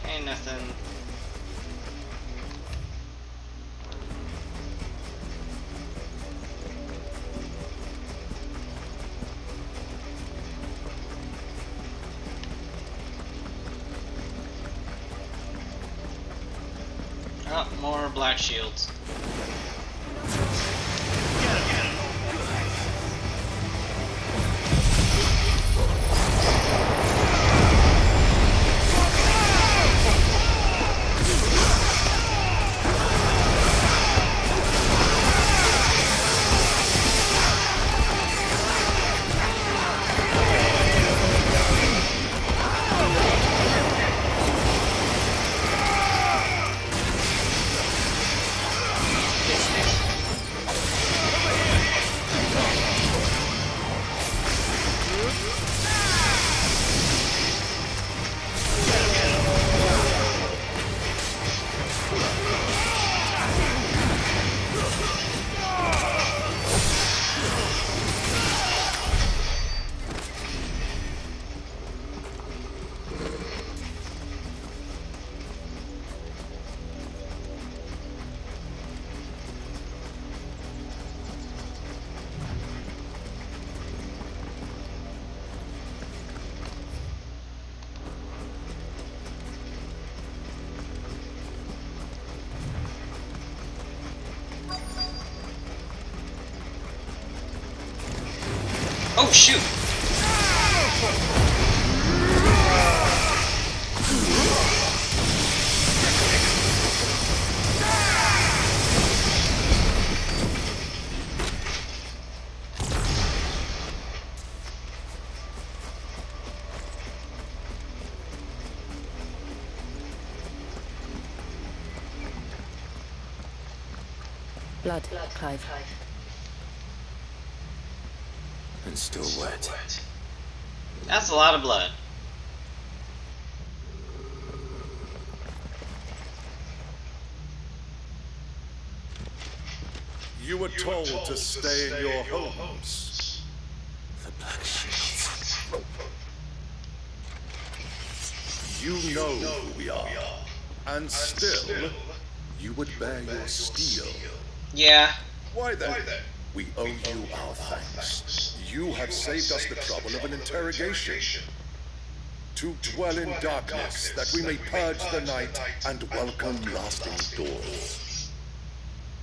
Okay, nothing. Oh, more black shields. Oh shoot! Blood, Clive. And still wet. That's a lot of blood. You were told to stay in your homes. The Black Shields. You know who we are. And still, you would bear your steel. Yeah. Why then? We owe you our thanks. You have saved us the trouble of an interrogation. To dwell in darkness, that we may purge the night and welcome lasting dawn.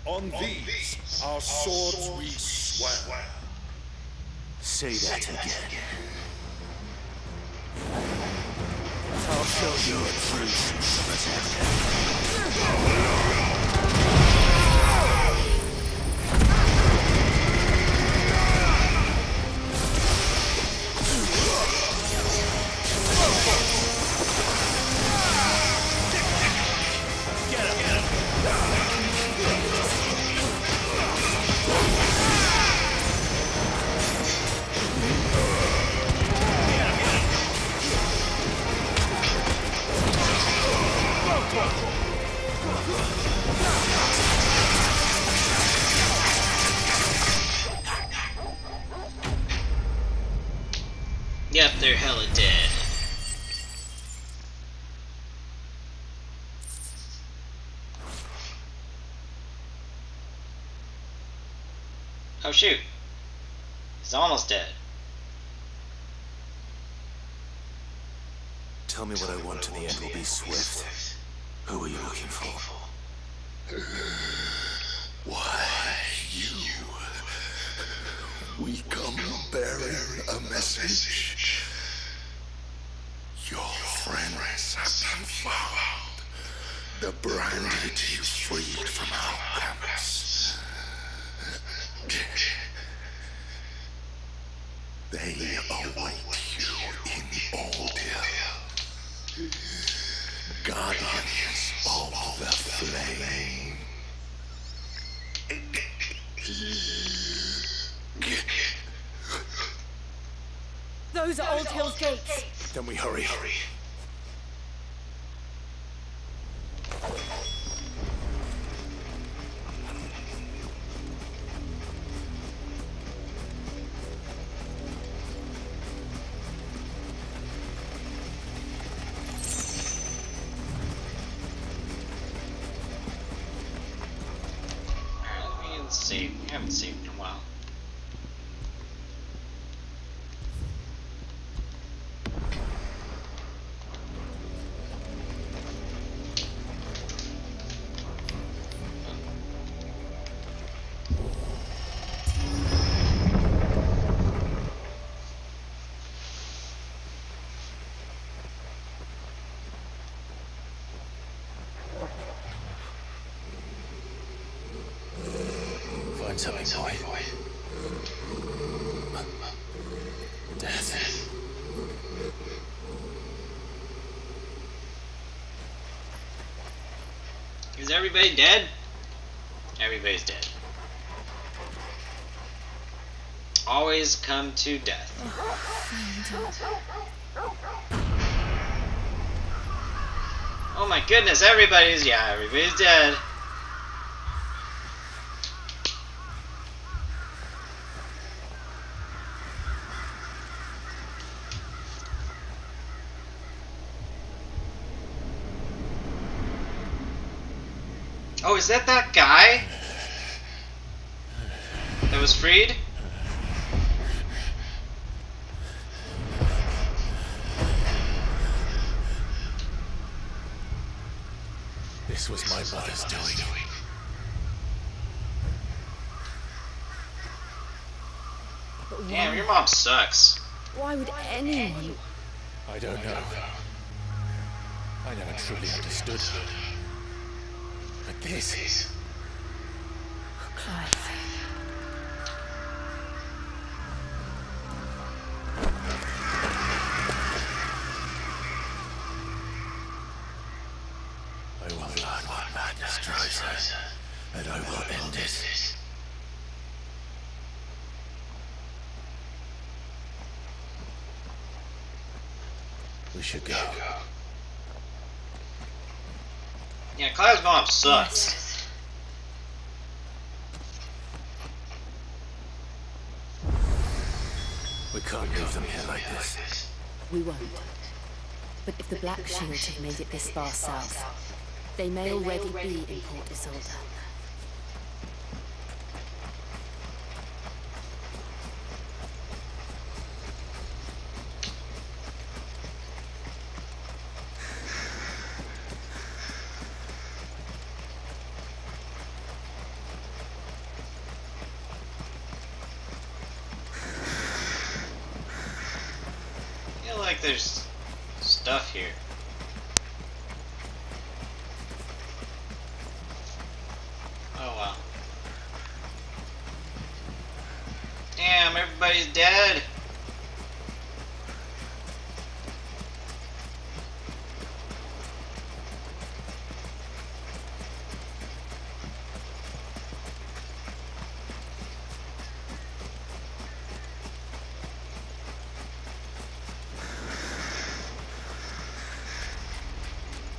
On these, our swords we swear. Say that again. I'll show you a truth. Yep, they're hella dead. Oh shoot. He's almost dead. Tell me what I want and the end will be swift. Who are you looking for? Why, you? We come bearing a message. Your friends have been found. The branded you freed from our camps. They await you in Aldil. Guardians of the Flame. Those are Old Hill's gates. Then we hurry. Save. We haven't saved in a while. Something, boy. Death. Is everybody dead? Everybody's dead. Always come to death. Oh my goodness, everybody's dead. Oh, is that guy that was freed? This was my mother's doing. Damn, your mom sucks. Why would anyone? I don't know. I never truly understood her. But this... Clive. I will learn what madness drives her, and I will end it. We should go. Yeah, Clive's mom sucks. We can't leave them here like this. We won't. But if the Black Shield have made it this far south, they may already be in Port Isolde. I feel like there's stuff here. Oh wow. Damn, everybody's dead.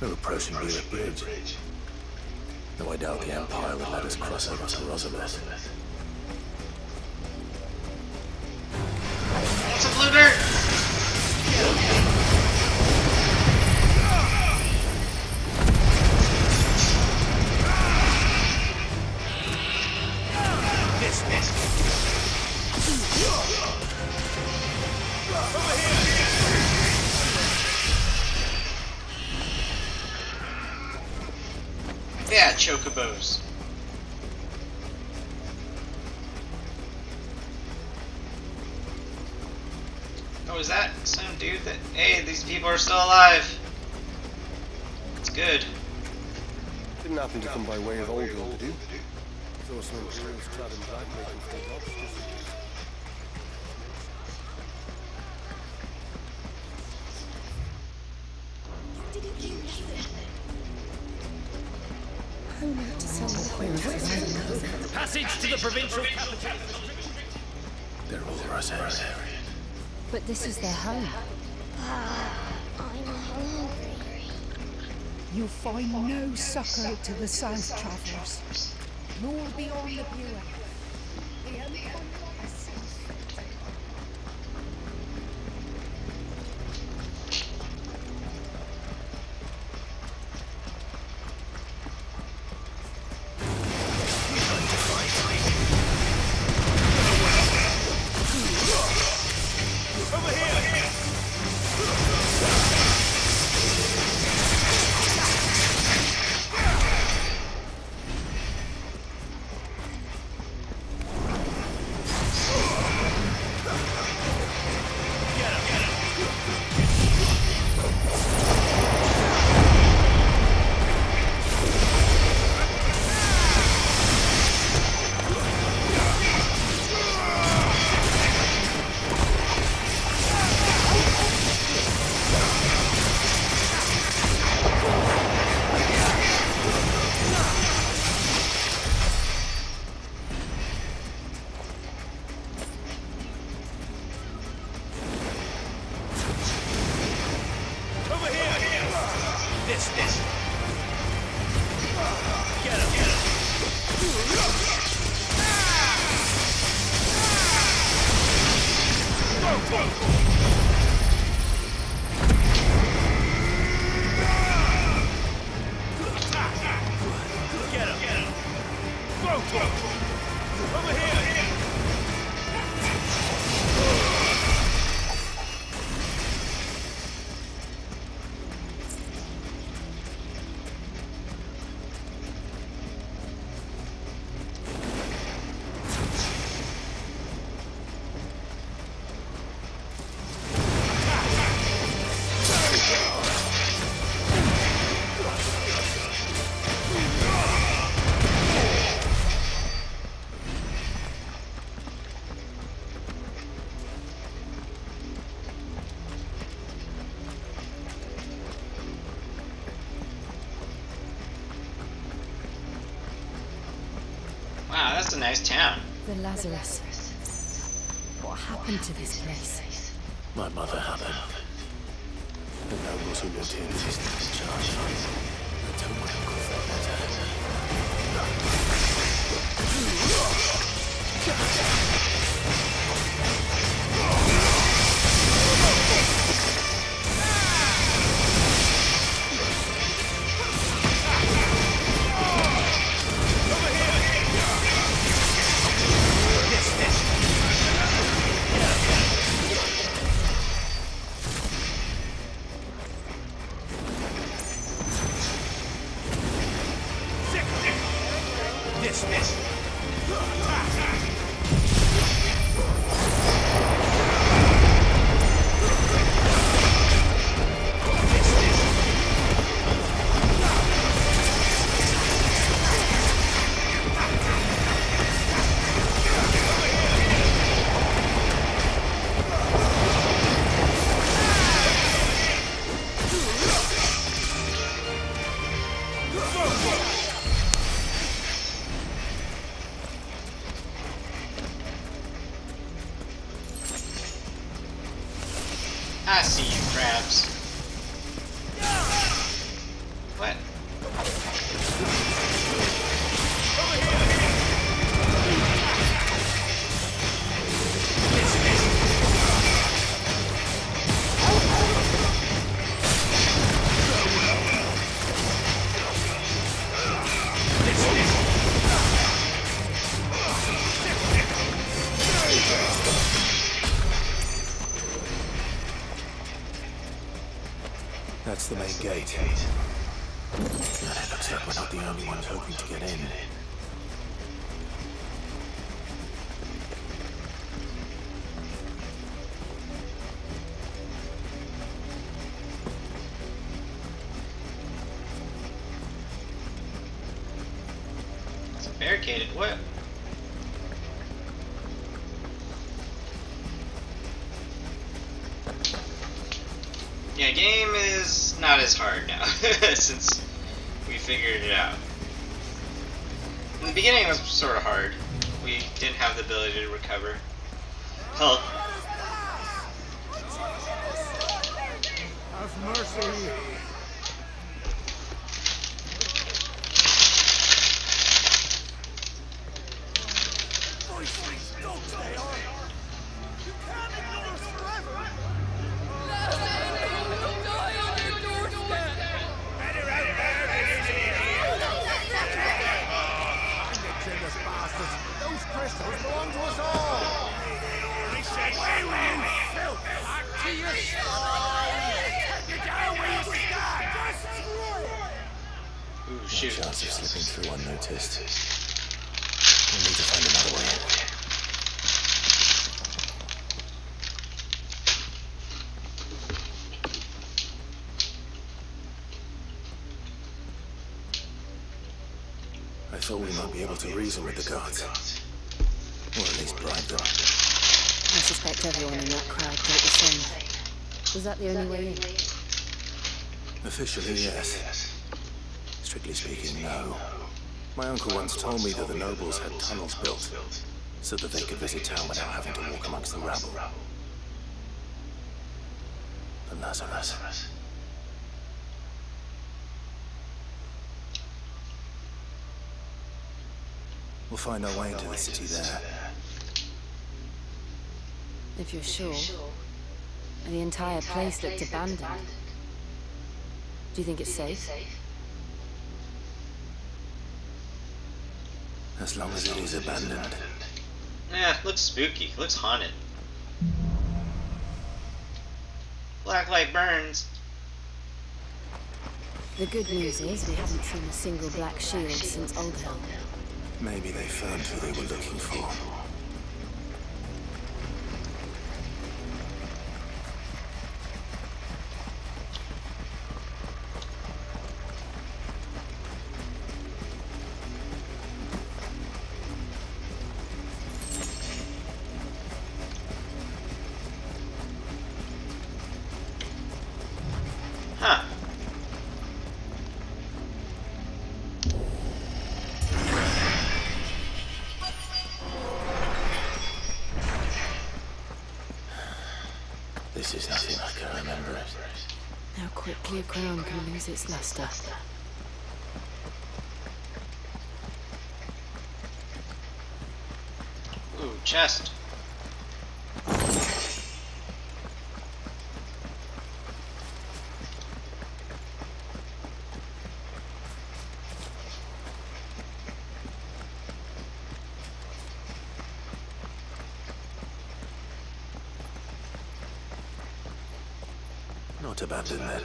We're approaching Blue Bridge. Though I doubt the Empire would let us cross over to Rosalith. Want some blue dirt? This. chocobos. Oh, is that some dude that... Hey, these people are still alive. It's good. Didn't happen to come by way of Oldville, did you? Saw some Imperials clad in black making for lobsters. Passage to the provincial capital. They're all Rosarian. But this is their home. I'm hungry. You find no succor to the South Travellers, nor beyond the Bureau. The Empire has ceased. Wow, that's a nice town. The Lazarus. What happened to this place? My mother had it. The nobles who lived here resisted the charge. I told my uncle that I see you, crabs. What? That's the main gate. It looks like we're not the only ones hoping to get in. It's barricaded. What? Yeah, game is not as hard now since we figured it out. In the beginning it was sort of hard. We didn't have the ability to recover health. Have mercy. Ooh, shoot. No chance of slipping through unnoticed. We'll need to find another way in. I thought we might be able to reason with the guards. Or at least bribe them. I suspect everyone in that crowd thought the same. Was that the only way in? Officially, yes. Strictly speaking, no. My uncle once told me that the nobles had tunnels built so that they could visit town without having to walk amongst the rabble. The Lazarus. We'll find our way into the city there. If you're sure. And the entire place looked abandoned. Do you think it's safe? As long as it is abandoned. Yeah, looks spooky. Looks haunted. Blacklight burns. The good news is we haven't seen a single black shield since Old Hill. Maybe they found who they were looking for. Huh. This is nothing like I remember it. How quickly a crown can lose its luster. Ooh, chest. Not abandoned then.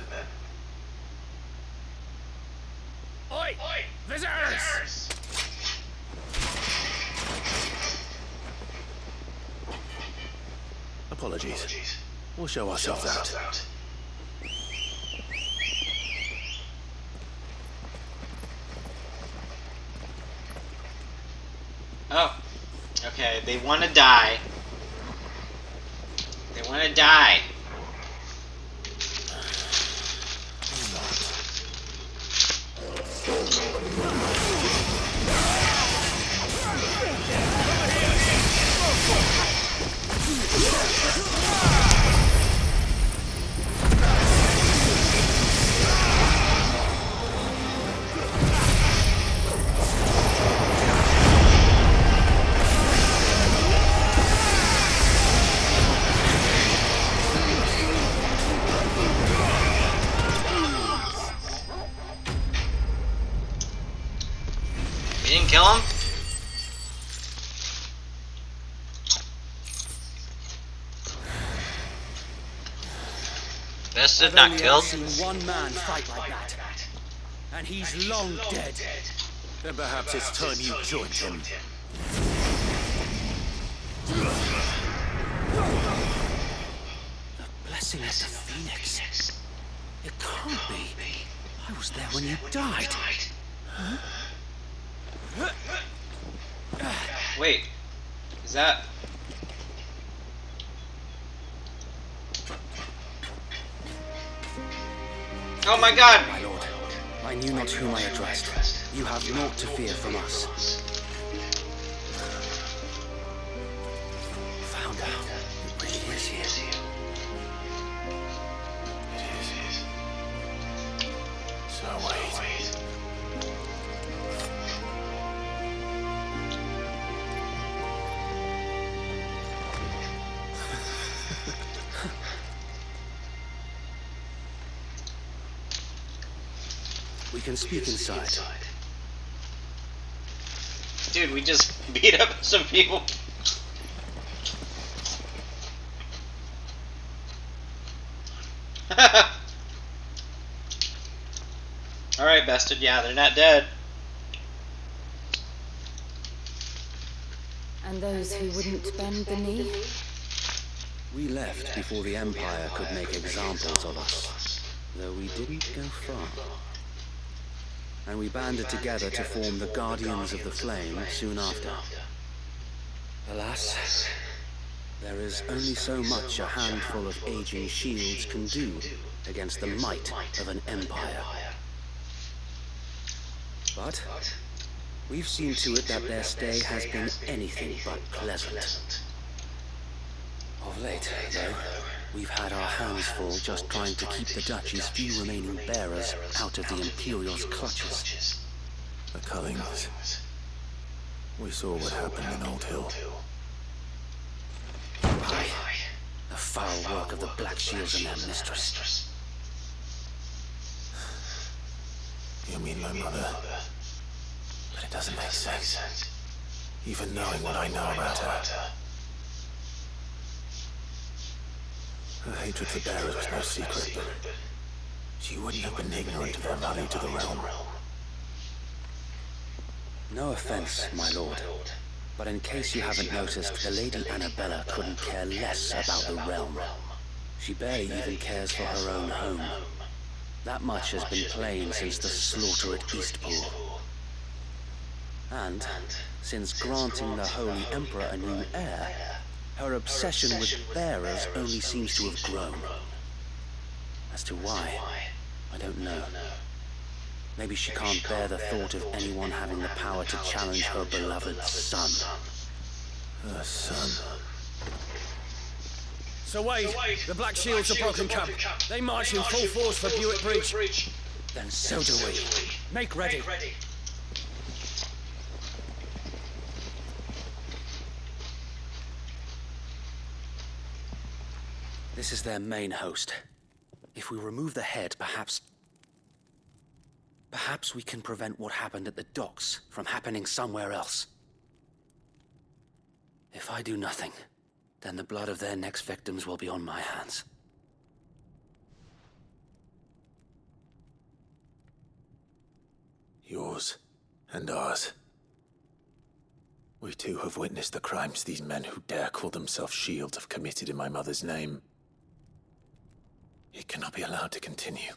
Oi! Visitors! Apologies. We'll show ourselves out. Oh. Okay, they want to die. They want to die. We didn't kill him? Bested, not killed? I've only ever seen one man fight like that. and he's long dead. Then perhaps it's time you joined him. The blessing of the Phoenix. It can't be. I was there when you died. Huh? Wait, is that... Oh my god! My lord, I knew not whom I addressed. You have naught to fear from us. Found out. It really is here. It is. So wait. We can speak inside. Dude, we just beat up some people. Alright, Bested, yeah, they're not dead. And those who wouldn't bend the knee? We left before the Empire could make examples of us, though we didn't go far. And we banded together to form the Guardians of the Flame soon after. Alas, there is only so much a handful of aging shields can do against the might of an empire. But we've seen to it that their stay has been anything but pleasant. Of late, though, we've had our hands full just trying to keep the Duchy's few remaining bearers out of the Imperial's clutches. The Cullings. We saw what happened in Old Hill. Aye, the foul work of the Black Shields and their mistress. You mean my mother? But it doesn't make sense. Even knowing what I know about her. Her hatred for bearers was no secret, but she wouldn't have been ignorant of their value to the realm. No offense, my lord, but in case you haven't noticed, the Lady Annabella couldn't care less about the realm. She barely even cares for her own home. That much has been plain since the slaughter at Eastpool. And, since granting the Holy Emperor a new heir, her obsession with bearers only seems to have grown. As to why, I don't know. Maybe she can't bear the thought of anyone having the power to challenge her beloved son. Her son. Sir Wade, the Black Shields are broken camp. They march in full force for Buick Breach. Then so do we. Make ready. This is their main host. If we remove the head, perhaps we can prevent what happened at the docks from happening somewhere else. If I do nothing, then the blood of their next victims will be on my hands. Yours and ours. We too have witnessed the crimes these men who dare call themselves Shields have committed in my mother's name. It cannot be allowed to continue.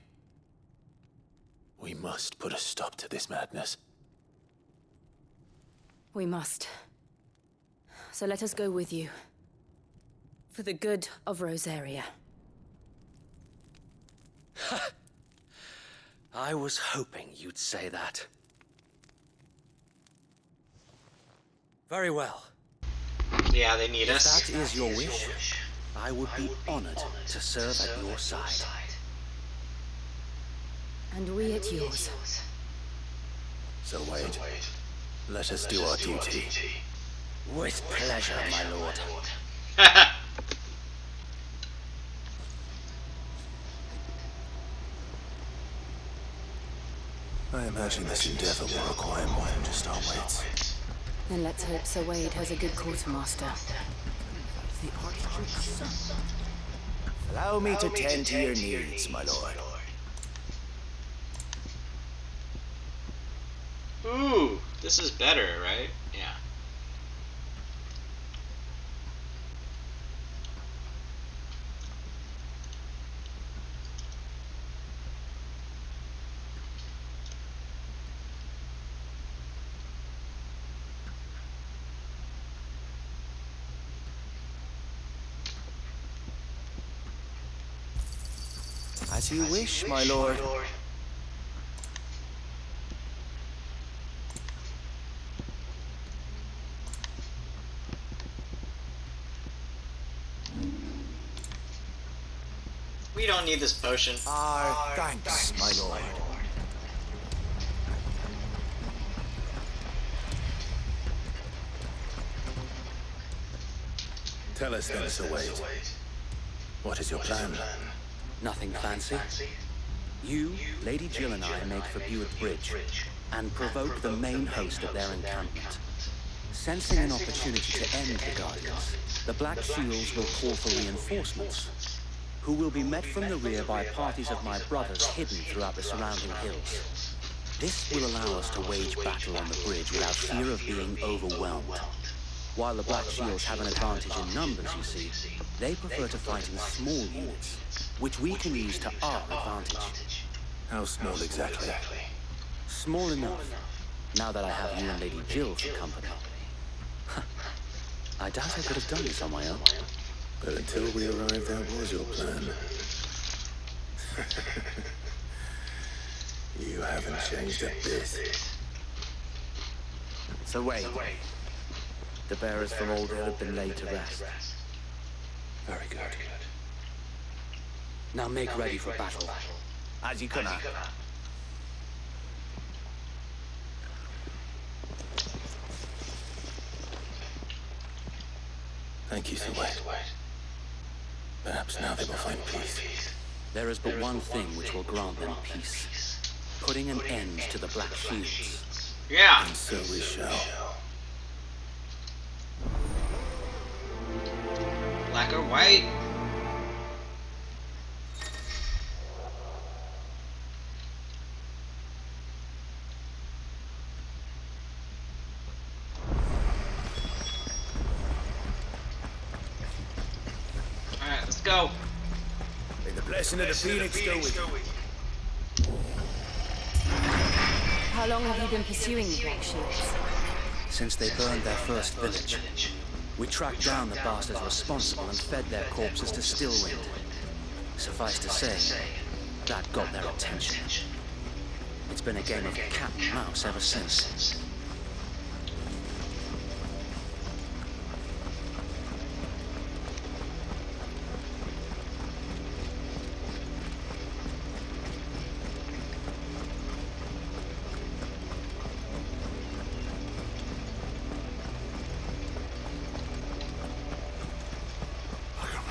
We must put a stop to this madness. We must. So let us go with you. For the good of Rosaria. I was hoping you'd say that. Very well. Yeah, they need us. If that is your wish, I would be honored to serve at your side. And we at yours. So Wade, let us do our duty. With pleasure, my lord. I imagine this endeavor will require more than just our wits. Then let's hope Sir Wade has a good quartermaster. The Archduke's son. Allow me to tend to your needs, my lord. This is better, right? Yeah. As you wish, my lord. We don't need this potion. Thanks, my lord. Tell us then, Sir Wade. What is your plan? Nothing fancy. You, Lady Jill and I make for Buick Bridge and provoke the main host at their encampment. Sensing an opportunity to end the Guardians, the Black Shields will call for reinforcements, who will be met from the rear by parties of my brothers hidden throughout the surrounding hills. This will allow us to wage battle on the bridge without fear of being overwhelmed. While the Black Shields have an advantage in numbers, you see, they prefer to fight in small units, which we can use to our advantage. How small exactly? Small enough, now that I have you and Lady Jill for company. I doubt I could have done this on my own. But until we arrived, that was your plan. You haven't changed a bit. So wait. The bearers from Aldale have been laid to rest. Very good. Now make ready for battle. As you can. Thank you, Sir Wade. Perhaps now they will find peace. There is but one thing which will grant them peace. Putting an end to the Black Shields. Yeah. And so we shall. Black or white? Alright, let's go. May the blessing of the Phoenix go with you. How long have you been pursuing the Black Shields? Since they burned their first village, we tracked down the bastards responsible and fed their corpses to Stillwind. Suffice to say, that got their attention. It's been a game of cat and mouse ever since.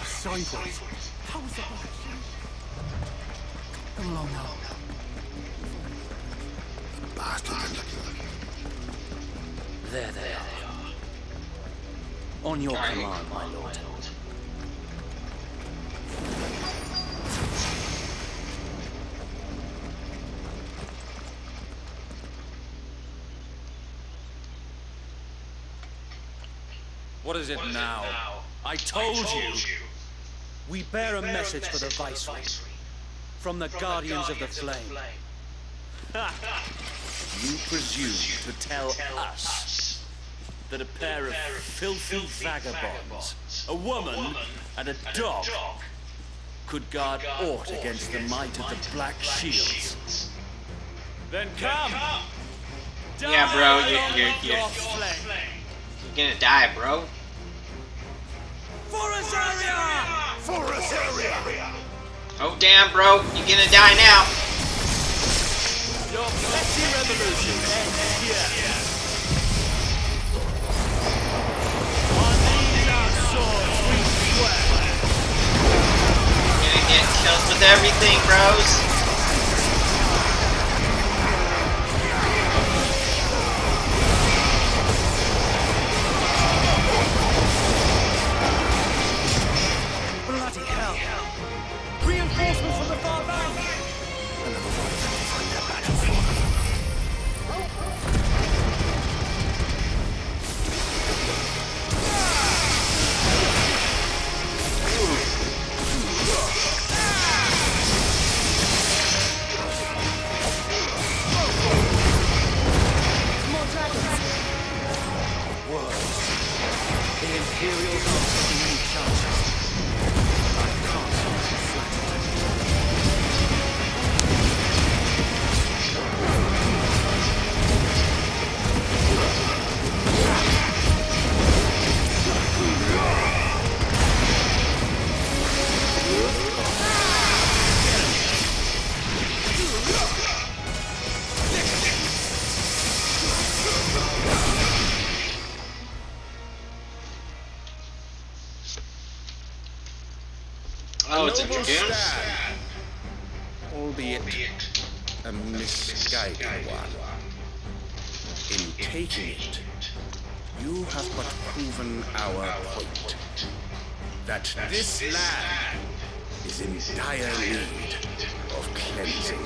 Sideways. How's the Black Shield? Come along now. There they are. On your command, my lord. What is it now? I told you. We bear a message for the Viceroy, from the Guardians of the Flame. You presume to tell us that a pair of filthy vagabonds, a woman and a dog, could guard aught against the might of the Black Shields? Then come! Yeah, bro, you're gonna die, bro. For Azaria! For Azaria! Oh damn, bro, you're gonna die now. Your petty revolution ends here. On these our swords we swear. You're gonna get killed with everything, bros. Bloody hell! Reinforcements from the far bank! What's it, noble Dragoon? stand, albeit a misguided one. In taking it, you have but proven our point, that this land is in dire need of cleansing.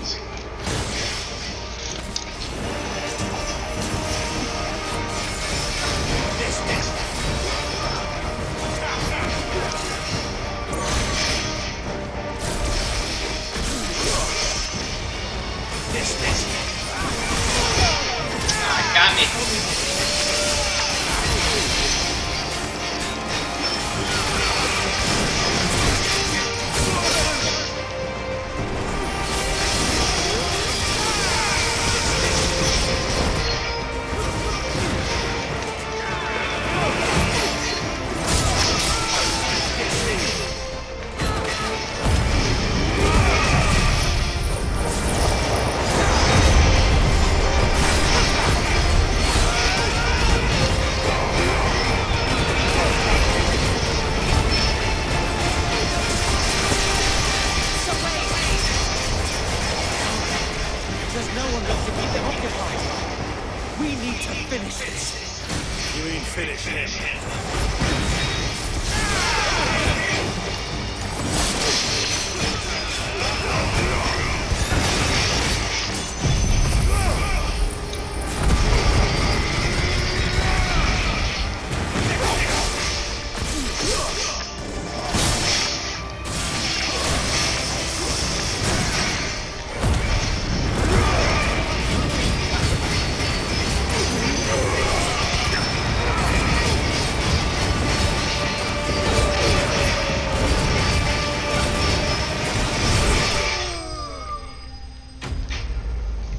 Got me. There's no one left to keep them occupied. We need to finish this. You mean finish him?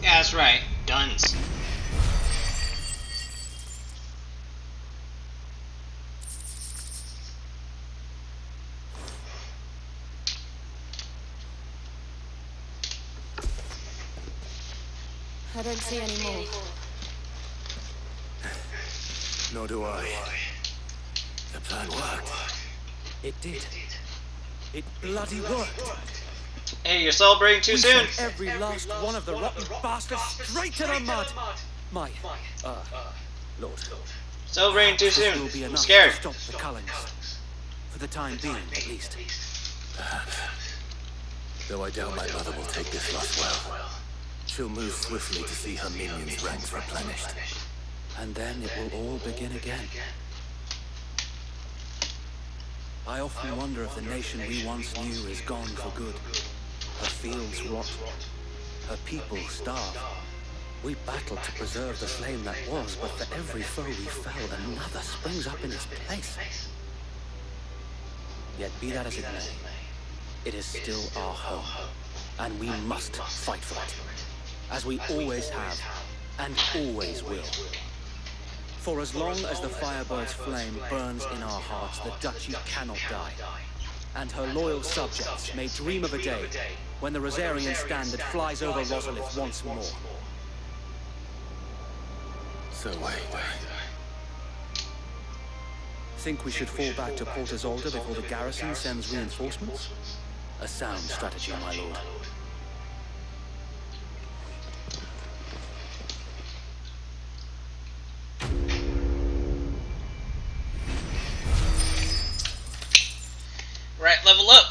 Yeah, that's right. Guns. I don't see any more. Nor do I. The plan worked. It did. It bloody worked. Hey, you're celebrating too We soon. sent every last one of the rotten bastards straight to the mud. My, Lord. Celebrating too This soon. will be I'm enough scared. to stop the Cullens. For the time being, at least. Perhaps. Though I doubt my mother will take this loss well. She'll move swiftly to see her minions' ranks replenished. And then it will all begin again. I often wonder if the nation we once knew is gone for good. Her fields rot, her people starve. We battled to preserve the flame that was, but for every foe we fell, another springs up in its place. Yet be that as it may, it is still our home, and we must fight for it, as we always have, and always will. For as long as the Firebird's flame burns in our hearts, the Duchy cannot die. And her loyal subjects may dream of a day when the Rosarian standard flies over Rosalith once more. So wait. Think we should fall back to Port Isolde before the garrison sends reinforcements? A sound strategy, my lord. Right, level up.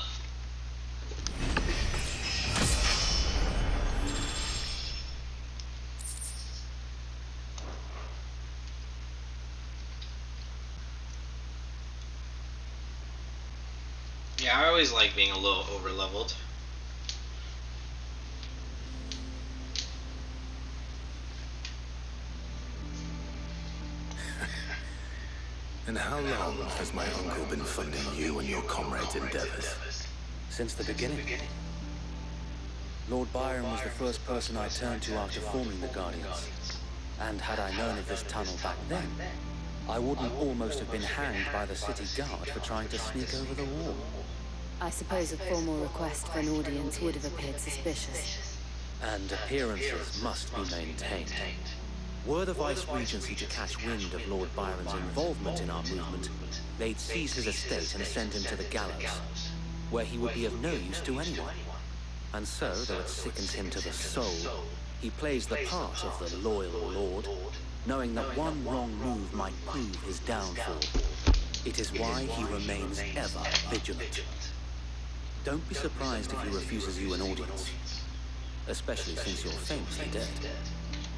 Yeah, I always like being a little over-leveled. And how long has my uncle been funding you and your comrades' endeavors? Since the beginning. Lord Byron was the first person I turned to after forming the Guardians. And had I known of this tunnel back then, I wouldn't almost have been hanged by the city guard for trying to sneak over the wall. I suppose a formal request for an audience would have appeared suspicious. And appearances must be maintained. Were the Vice-Regency to catch wind of Lord Byron's involvement in our movement, they'd seize his estate and send him to the gallows. where he would be of no use to anyone. And so, though it sickens him to the soul, he plays the part of the loyal lord, knowing that one wrong move might prove his downfall. It is why he remains ever vigilant. Don't be surprised if he refuses you an audience, especially since you're famously dead.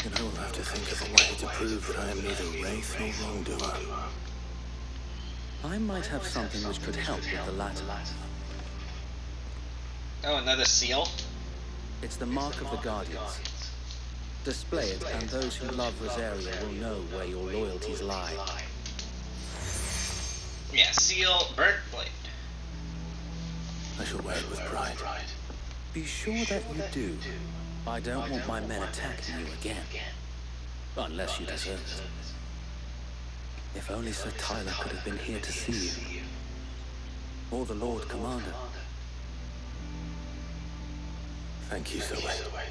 Then I will have to think of a way to prove that I am neither wraith nor wrongdoer. I might have something which could help with the latter. Oh, another seal? It's the mark of the Guardians. Display it, and those who love Rosaria will know where your loyalties lie. Yeah, seal, burnt blade. I shall wear it with pride. Be sure that you do. I don't want my men attacking you again. Unless you deserve it. If only Sir Tyler could have been here to see you. Or the Lord Commander. Thank you, Sir Wayne.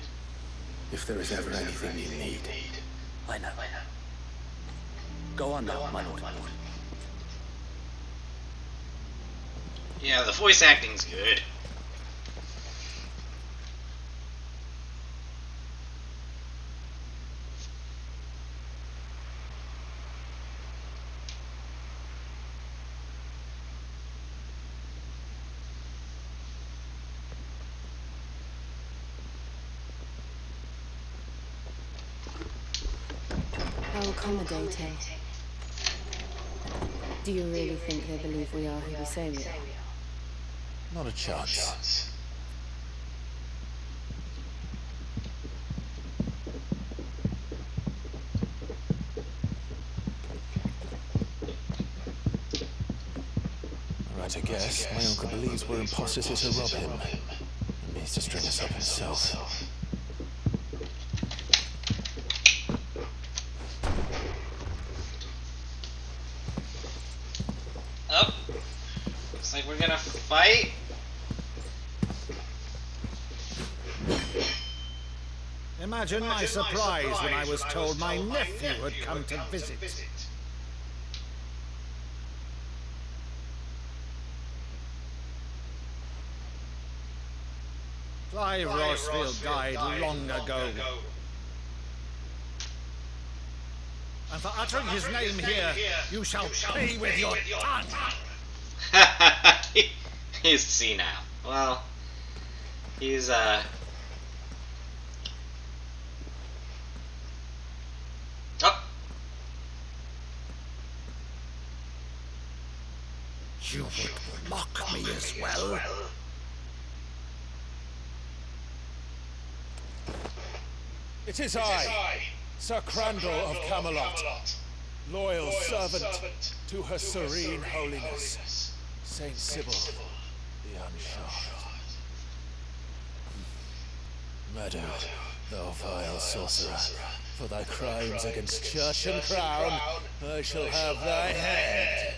If there is ever anything you need. I know. Go on now, my lord. Yeah, the voice acting's good. How accommodating. Do you really think they believe we are who we say we are? Not a chance. Right, I guess. My uncle believes we're imposters here to rob him. He needs to string us up himself. Oh. Looks like we're gonna fight. Imagine my surprise when I was told my nephew had come to visit. Clive Rossfield died long ago. And for uttering his name here, you shall pay with your tongue. He's senile. Well, he's Oh. You would mock me as well. It is I, Sir Crandall of Camelot, loyal servant to Her Serene Holiness, Saint Sybil the Unshod. Murder, thou vile sorcerer, for thy crimes against church and crown, I shall have thy head.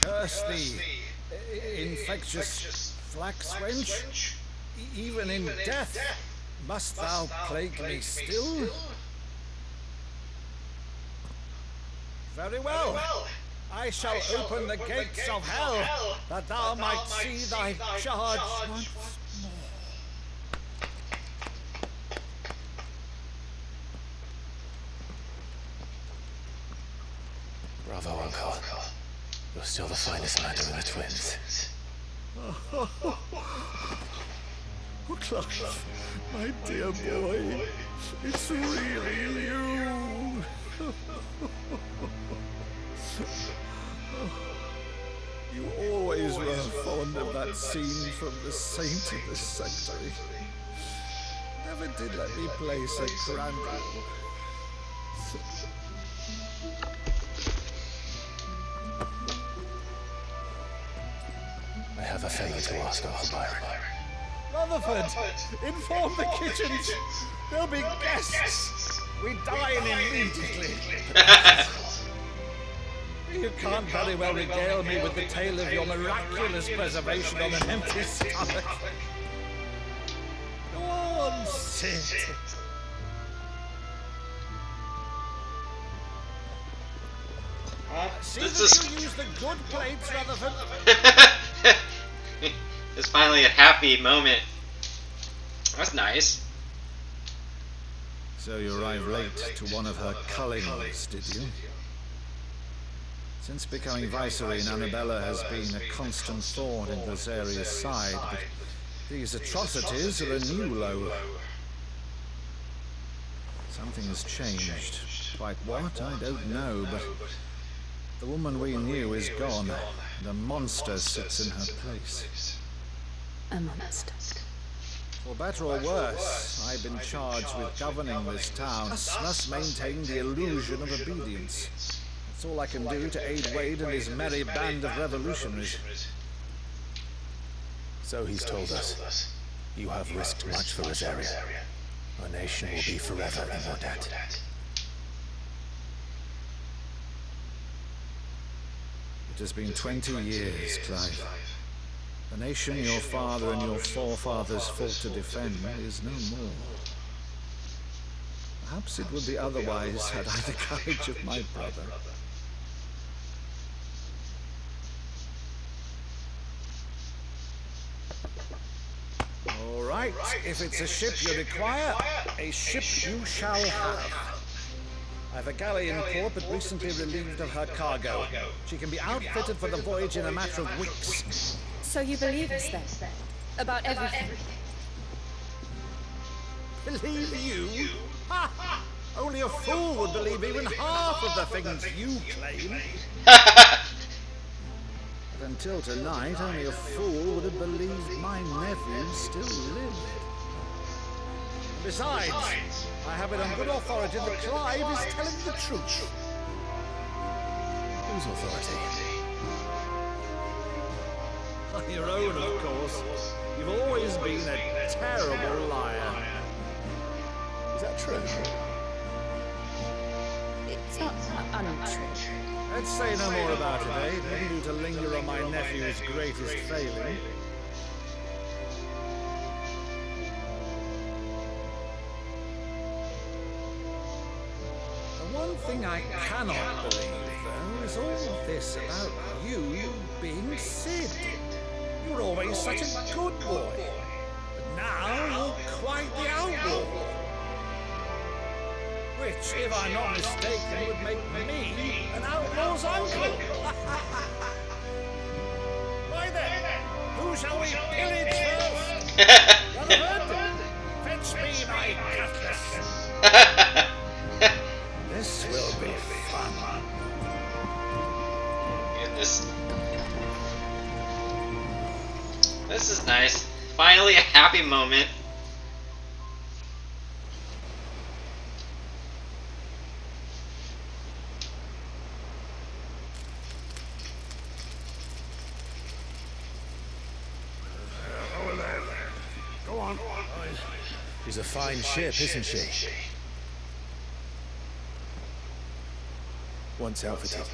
Curse thee, infectious flax wench. Even in death, must thou plague me still? Very well. I shall open the gates of hell, that thou might see thy charge once more. Bravo, Uncle. You're still the finest man of the twins. Oh, Clive, my dear boy, it's really you. You always were fond of that scene from The Saint of the Sanctuary. Never did let me play Sir Crandall. I have a favor to ask, Uncle Byron. Rutherford, inform the kitchens. There'll be guests. We dine immediately. You can't very well regale me with the tale of your miraculous preservation on an empty stomach. on, Sid. See This that is you use the good plates, Rutherford. it's finally a happy moment. That's nice. So you arrived late to one of her cullings, did you? Since becoming Viceroy, Annabella has been a constant thorn in Rosaria's side, but these atrocities are a new low. Something has changed. Quite what, I don't know, but the woman we knew is gone, and a monster sits in her place. A monster. For better or worse, I've been charged with governing this town, must maintain the illusion of obedience. That's all I can do to aid Wade and his merry band of revolutionaries. So he's told us. You have risked much for Rosaria. Our nation will be forever in your debt. It has been 20 years, Clive. The nation your father and your forefathers fought to defend is no more. Perhaps it would be otherwise had I the courage of my brother. All right, if it's a ship you require, a ship you shall have. I've a galley in port, but recently relieved of her cargo. She can be outfitted for the voyage in a matter of weeks. So you believe us then? About everything? Believe you? Ha! Only a fool would believe even half of the things you claim. But until tonight, only a fool would have believed my nephew still lived. Besides, I have it on good authority that Clive is telling the truth. Whose authority? On your own, of course. You've always been a terrible liar. Is that true? It's not untrue. Let's say no more about it, eh? It wouldn't do to linger on my nephew's greatest failing. The one thing I cannot believe, though, is all this about you being Sid. You were always such a good boy, but now you're quite the outlaw. Which, if I'm not mistaken, would make me an outlaw's uncle. Why then, who shall we pillage first? Rutherford, fetch me my cutlass. This will be fun. Goodness. This is nice. Finally a happy moment. Go on. She's a fine ship, isn't she? Once outfitted,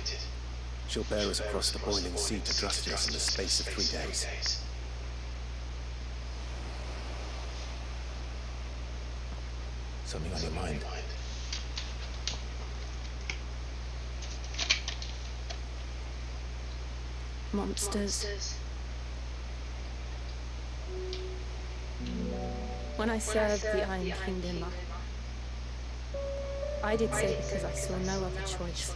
she'll bear us across the boiling sea to Drustius in the space of 3 days. Something on your mind? Monsters. When I served the Iron Kingdom, I did so because I saw no other choice.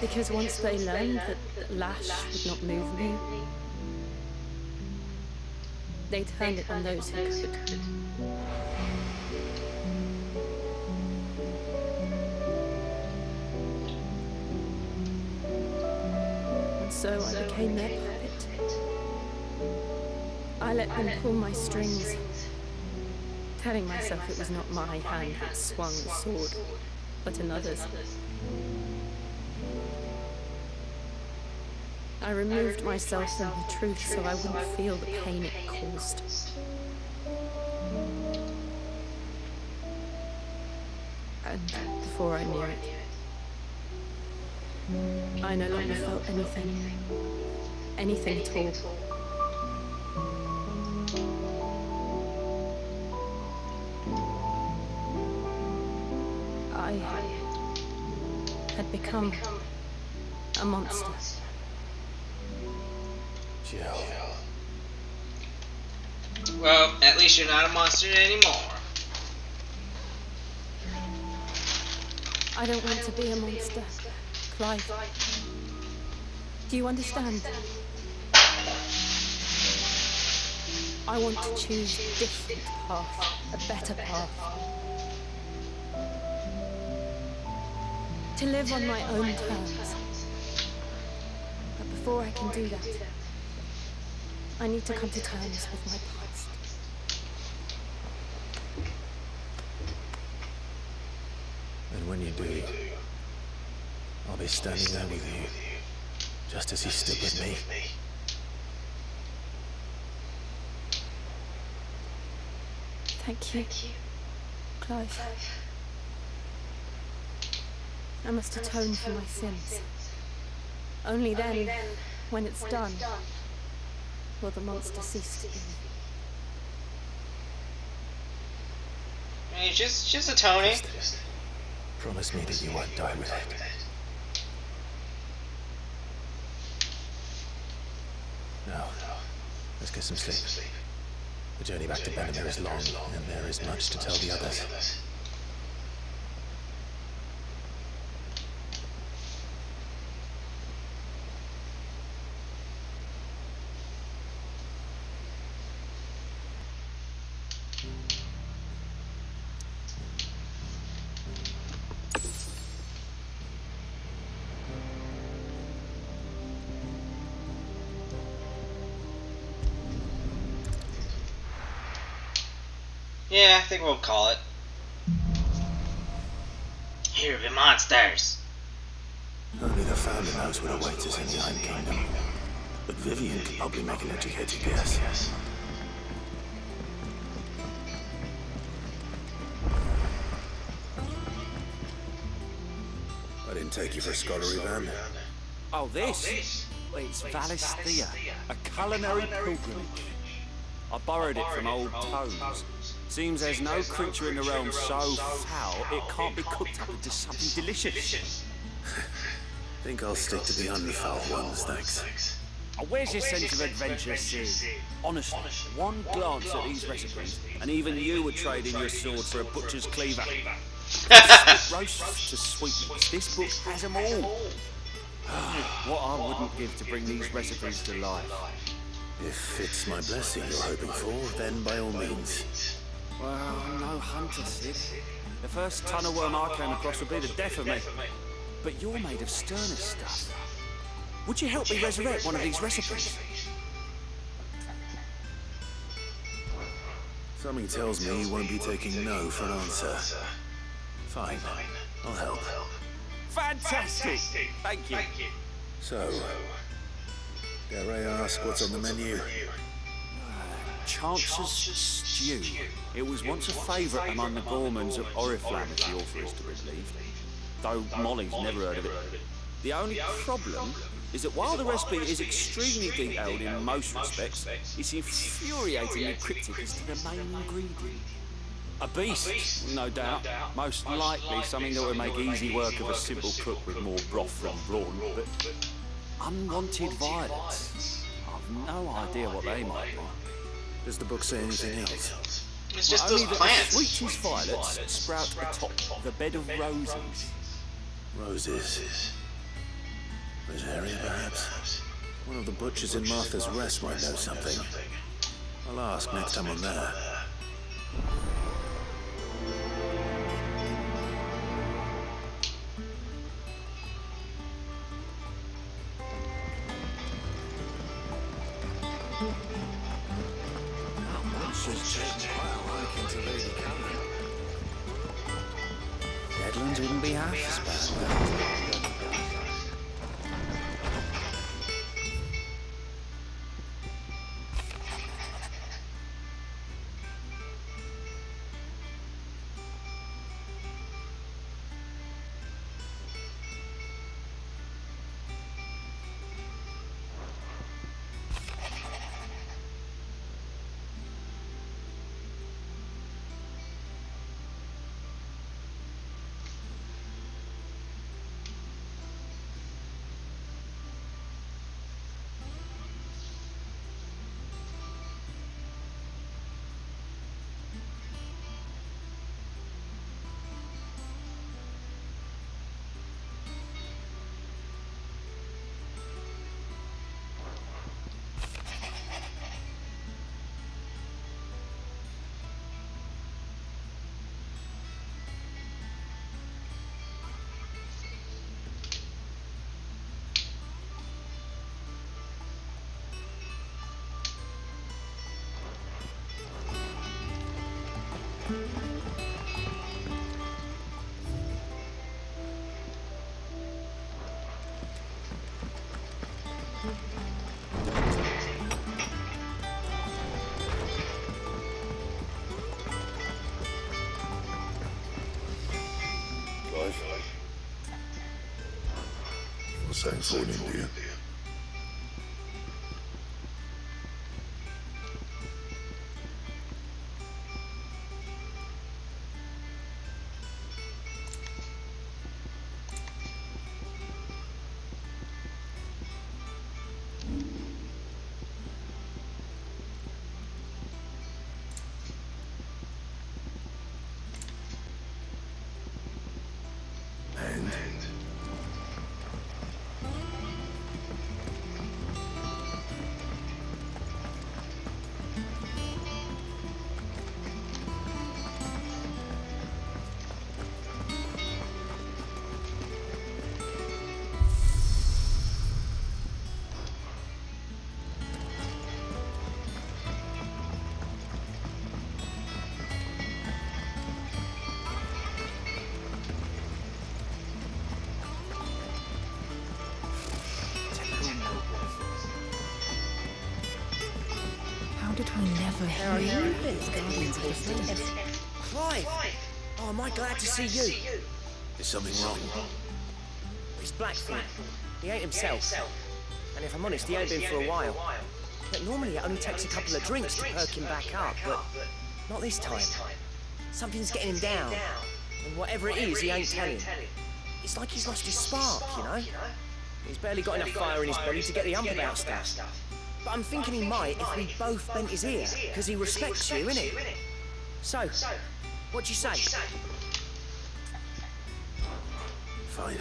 Because once they learned that Lash would not move me, they turned it on those who could. And so I became their puppet. I let them pull my strings, telling myself it was not my hand that swung the sword, but another's. I removed myself from the truth so I wouldn't feel the pain it caused. And before I knew it, I no longer felt anything. Anything at all. I had become a monster. Jill. Well, at least you're not a monster anymore. I don't want to be a monster, Clive. Do you understand? I want to choose a different path, a better path. To live on my own terms. But before I can do that, I need to come to terms with my past. And when you do, I'll be standing there with you, just as you stood with me. Thank you, Clive. I must atone for my sins. Only then, when it's done, will the monster cease to be. I mean, just atoning. Promise me that you won't die with it. Now, let's get some sleep. The journey back to Benamir is long, and there is much to tell the others. Yeah, I think we'll call it. Here be monsters. Only the founder knows what awaits us in the Iron Kingdom. But Vivian could probably make an educated guess. I didn't take you for scholarly, Van. Oh, this? It's Valisthea, a culinary pilgrimage. I borrowed it from old tomes. Seems there's no creature in the realm so foul it can't be cooked up into something delicious. Think I'll stick to the unfouled ones, thanks. Oh, where's your sense of adventure, Sid? Honestly, one glance at these recipes, and even you would trade in your sword for a butcher's cleaver. Roasts to sweetmeats, this book has them all. What I wouldn't give to bring these recipes to life. If it's my blessing you're hoping for, then by all means. Well, I'm no hunter, Sid. The first ton of worm I came across would be the death of me. But you're made of sterner stuff. Would you help me resurrect one of these recipes? Something tells me you won't be taking no for an answer. Fine, I'll help. Fantastic! Thank you. So, dare I ask what's on the menu? Chance's Stew. It was once a favourite among the gourmands of Oriflamme, as the author is to be believed. Though Molly's never heard of it. The only problem is that while the recipe is extremely detailed in most respects, it's infuriatingly cryptic as to the main ingredient. A beast, no doubt. Most likely something that would make easy work of a simple cook with more broth than brawn, but unwanted violets. I've no idea what they might be. Does the book say anything else? It's just only those that plants. the sweetest violets sprout atop the bed of roses. Roses. Rosaria, perhaps? One of the butchers in Martha's Rest might know something. I'll ask next time I'm there. Deadlands wouldn't be half as bad. Same phone in India. How did we never hear these Guardians of the Fleet? Clive! Oh, am I glad to see you? Is something wrong? It's Blackthorn. He ain't himself. And if I'm honest, he ain't been for a while. But normally it only takes a couple of drinks to perk him back up, but not this time. Something's getting him down. And whatever it is, he ain't telling. It's like he's lost his spark, you know? He's barely got enough fire in his belly to get the ump about stuff. But I'm thinking he might if we both bent his ear, because he respects you, innit? So, what do you say? Fine.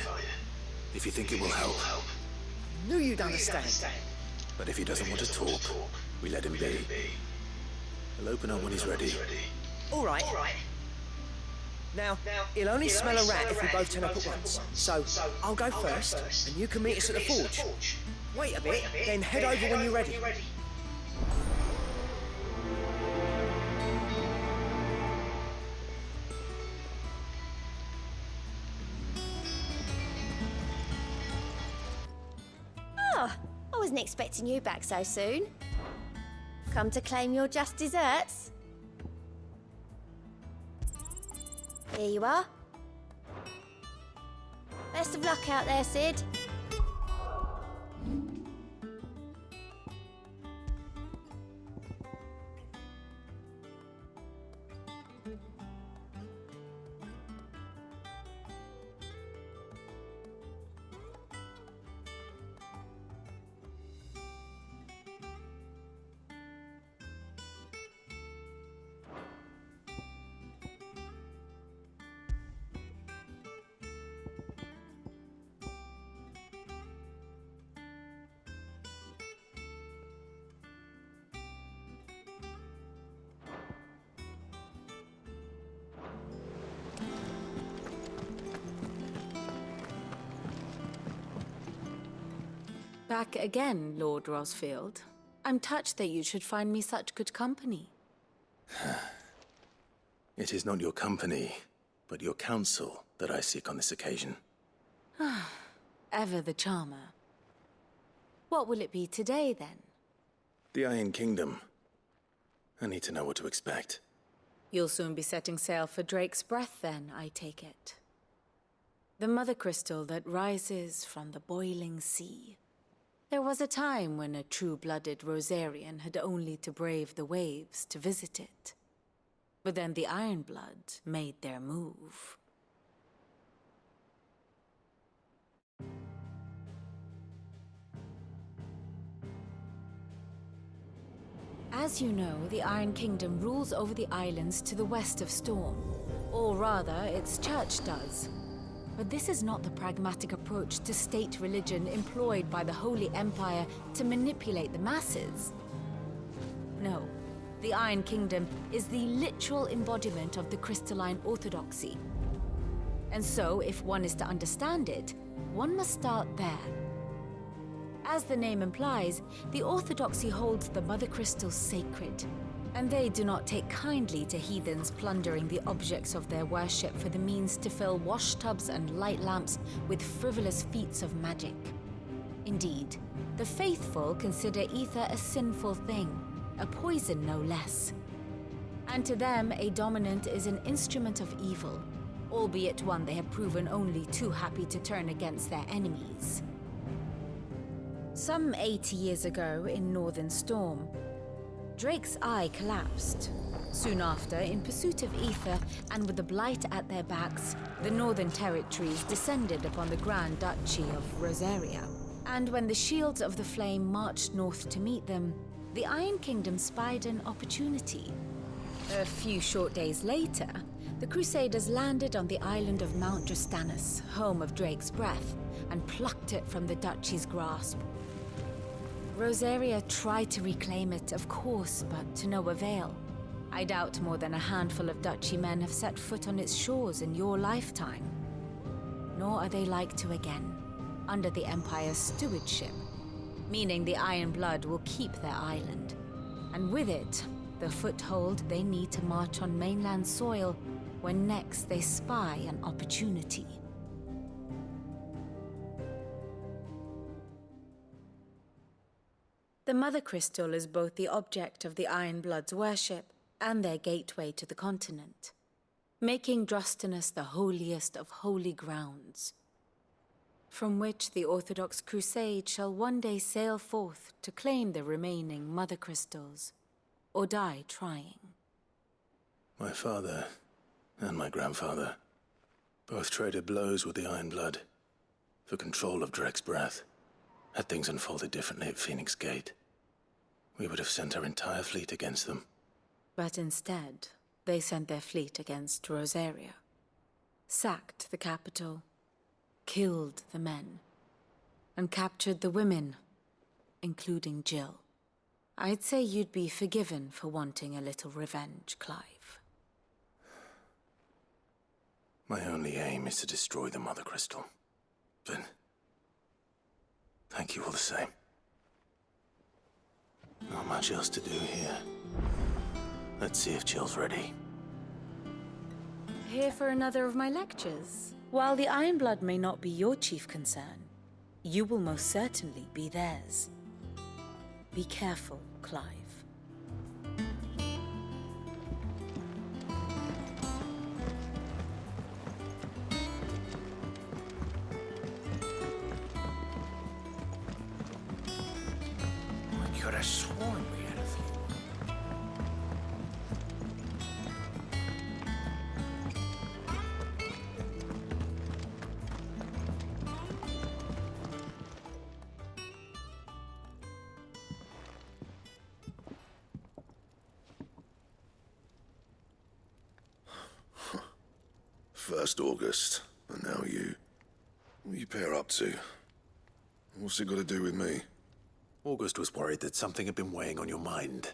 If you think it will help. Knew you'd understand. But if he doesn't want to talk, we let him be. He'll open up when he's ready. All right. Now, he'll only smell a rat if we both turn up at once. So, I'll go first, and you can meet us at the forge. Wait a bit, then head over when you're ready. Oh, I wasn't expecting you back so soon. Come to claim your just desserts? Here you are. Best of luck out there, Sid. Back again, Lord Rosfield. I'm touched that you should find me such good company. It is not your company, but your counsel that I seek on this occasion. Ever the charmer. What will it be today, then? The Iron Kingdom. I need to know what to expect. You'll soon be setting sail for Drake's Breath, then, I take it. The mother crystal that rises from the boiling sea. There was a time when a true-blooded Rosarian had only to brave the waves to visit it. But then the Ironblood made their move. As you know, the Iron Kingdom rules over the islands to the west of Storm. Or rather, its church does. But this is not the pragmatic approach to state religion employed by the Holy Empire to manipulate the masses. No, the Iron Kingdom is the literal embodiment of the crystalline orthodoxy. And so, if one is to understand it, one must start there. As the name implies, the orthodoxy holds the Mother Crystals sacred, and they do not take kindly to heathens plundering the objects of their worship for the means to fill washtubs and light lamps with frivolous feats of magic. Indeed, the faithful consider ether a sinful thing, a poison no less. And to them, a dominant is an instrument of evil, albeit one they have proven only too happy to turn against their enemies. Some 80 years ago in Northern Storm, Drake's eye collapsed. Soon after, in pursuit of ether and with the Blight at their backs, the Northern Territories descended upon the Grand Duchy of Rosaria. And when the Shields of the Flame marched north to meet them, the Iron Kingdom spied an opportunity. A few short days later, the Crusaders landed on the island of Mount Drastanus, home of Drake's breath, and plucked it from the duchy's grasp. Rosaria tried to reclaim it, of course, but to no avail. I doubt more than a handful of duchy men have set foot on its shores in your lifetime. Nor are they like to again, under the Empire's stewardship, meaning the Iron Blood will keep their island. And with it, the foothold they need to march on mainland soil when next they spy an opportunity. The Mother Crystal is both the object of the Iron Blood's worship and their gateway to the continent, making Drastanus the holiest of holy grounds, from which the Orthodox Crusade shall one day sail forth to claim the remaining Mother Crystals, or die trying. My father and my grandfather both traded blows with the Iron Blood for control of Drake's breath. Had things unfolded differently at Phoenix Gate, we would have sent our entire fleet against them. But instead, they sent their fleet against Rosaria, sacked the capital, killed the men, and captured the women, including Jill. I'd say you'd be forgiven for wanting a little revenge, Clive. My only aim is to destroy the Mother Crystal. But thank you all the same. Not much else to do here. Let's see if Jill's ready. Here for another of my lectures? While the Iron Blood may not be your chief concern, you will most certainly be theirs. Be careful, Clive. I could have sworn we had a few. First August, and now you. What are you pair up to? What's it got to do with me? August was worried that something had been weighing on your mind.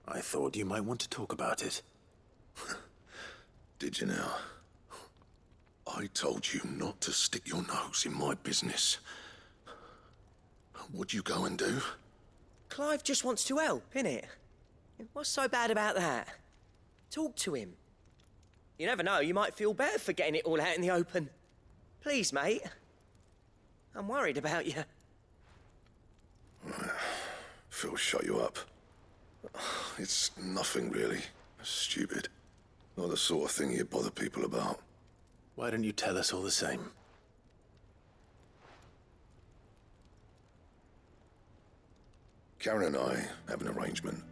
I thought you might want to talk about it. Did you now? I told you not to stick your nose in my business. What'd you go and do? Clive just wants to help, innit? What's so bad about that? Talk to him. You never know, you might feel better for getting it all out in the open. Please, mate. I'm worried about you. Phil shut you up. It's nothing really. Stupid. Not the sort of thing you bother people about. Why don't you tell us all the same? Karen and I have an arrangement.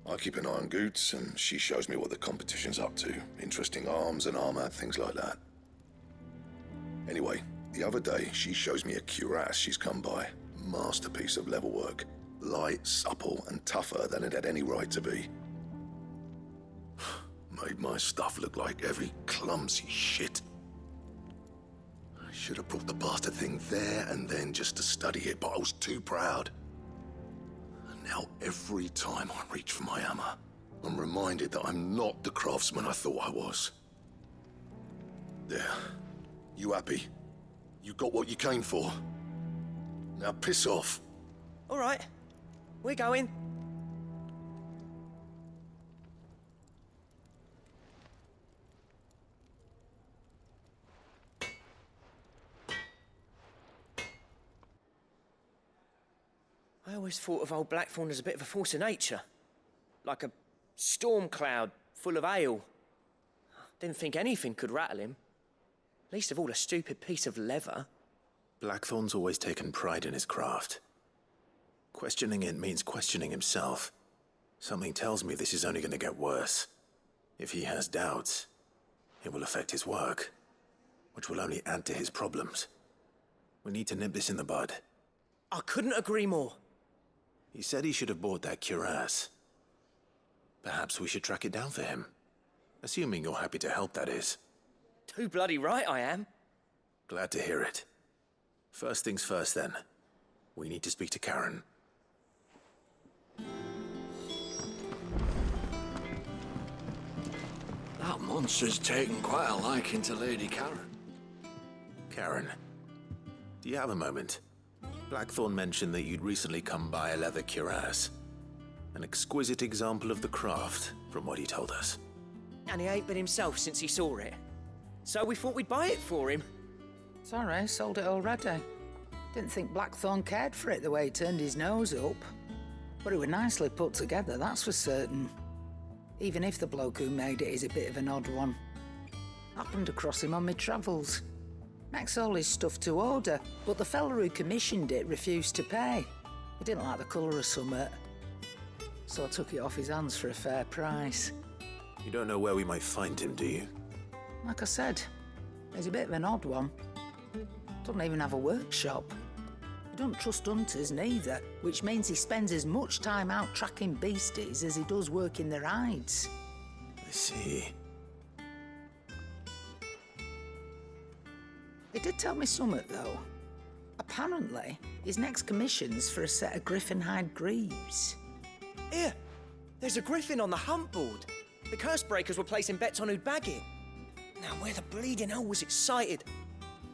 I keep an eye on Goots, and she shows me what the competition's up to. Interesting arms and armor, things like that. Anyway, the other day, she shows me a cuirass she's come by. Masterpiece of level work. Light, supple, and tougher than it had any right to be. Made my stuff look like heavy, clumsy shit. I should have brought the bastard thing there and then just to study it, but I was too proud. And now every time I reach for my hammer, I'm reminded that I'm not the craftsman I thought I was. There. You happy? You got what you came for? Now piss off. All right. We're going. I always thought of old Blackthorn as a bit of a force of nature. Like a storm cloud full of ale. Didn't think anything could rattle him. Least of all a stupid piece of leather. Blackthorn's always taken pride in his craft. Questioning it means questioning himself. Something tells me this is only going to get worse. If he has doubts, it will affect his work, which will only add to his problems. We need to nip this in the bud. I couldn't agree more. He said he should have bought that cuirass. Perhaps we should track it down for him. Assuming you're happy to help, that is. Too bloody right I am. Glad to hear it. First things first, then. We need to speak to Karen. That monster's taken quite a liking to Lady Karen. Karen, do you have a moment? Blackthorn mentioned that you'd recently come by a leather cuirass. An exquisite example of the craft, from what he told us. And he ain't been himself since he saw it. So we thought we'd buy it for him. Sorry, sold it already. Didn't think Blackthorn cared for it the way he turned his nose up. But it was nicely put together, that's for certain. Even if the bloke who made it is a bit of an odd one. Happened across him on my travels. Makes all his stuff to order, but the fella who commissioned it refused to pay. He didn't like the colour of summit. So I took it off his hands for a fair price. You don't know where we might find him, do you? Like I said, he's a bit of an odd one. Doesn't even have a workshop. He doesn't trust hunters neither, which means he spends as much time out tracking beasties as he does working their hides. I see. He did tell me something, though. Apparently, his next commission's for a set of griffin hide greaves. Here, there's a griffin on the hunt board. The curse breakers were placing bets on who'd bag it. Now, where the bleeding hell was it sighted?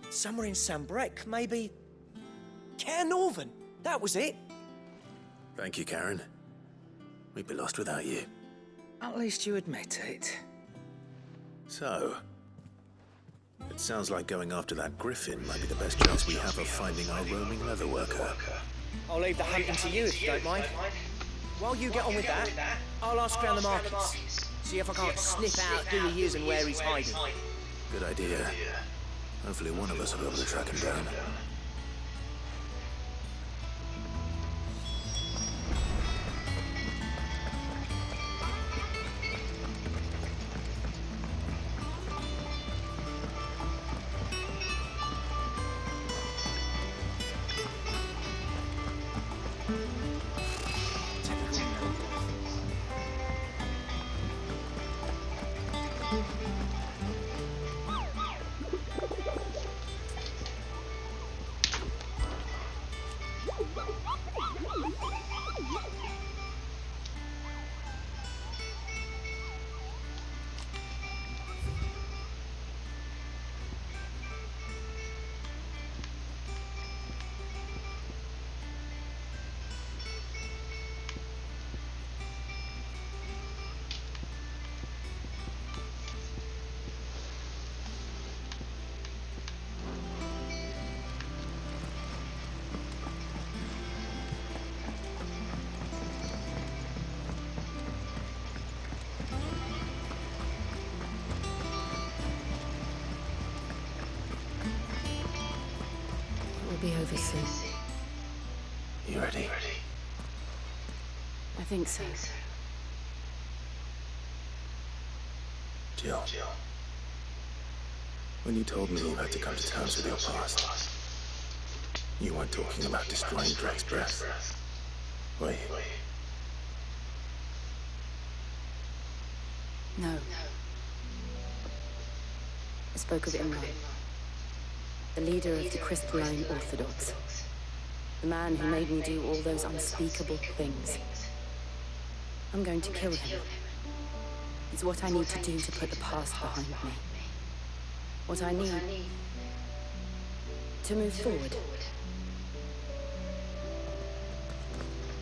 Somewhere in Sambrec, maybe. Caer Northern, that was it. Thank you, Karen. We'd be lost without you. At least you admit it. So, it sounds like going after that griffin might be the best chance we have of finding our roaming leather worker. I'll leave the hunting to you if you don't mind. While you get on with that, I'll ask around the markets. See if I can't sniff out who he is and where he's hiding. Good idea. Hopefully one of us will be able to track him down. We'll be over soon. You ready? I think so. Jill. When you told me you had to come to terms with your past, you weren't talking about destroying Drake's breath, were you? No. I spoke of Imran, the leader of the Crystalline Orthodox. The man who made me do all those unspeakable things. I'm going to kill him. It's what I need to do to put the past behind me. What I need to move forward.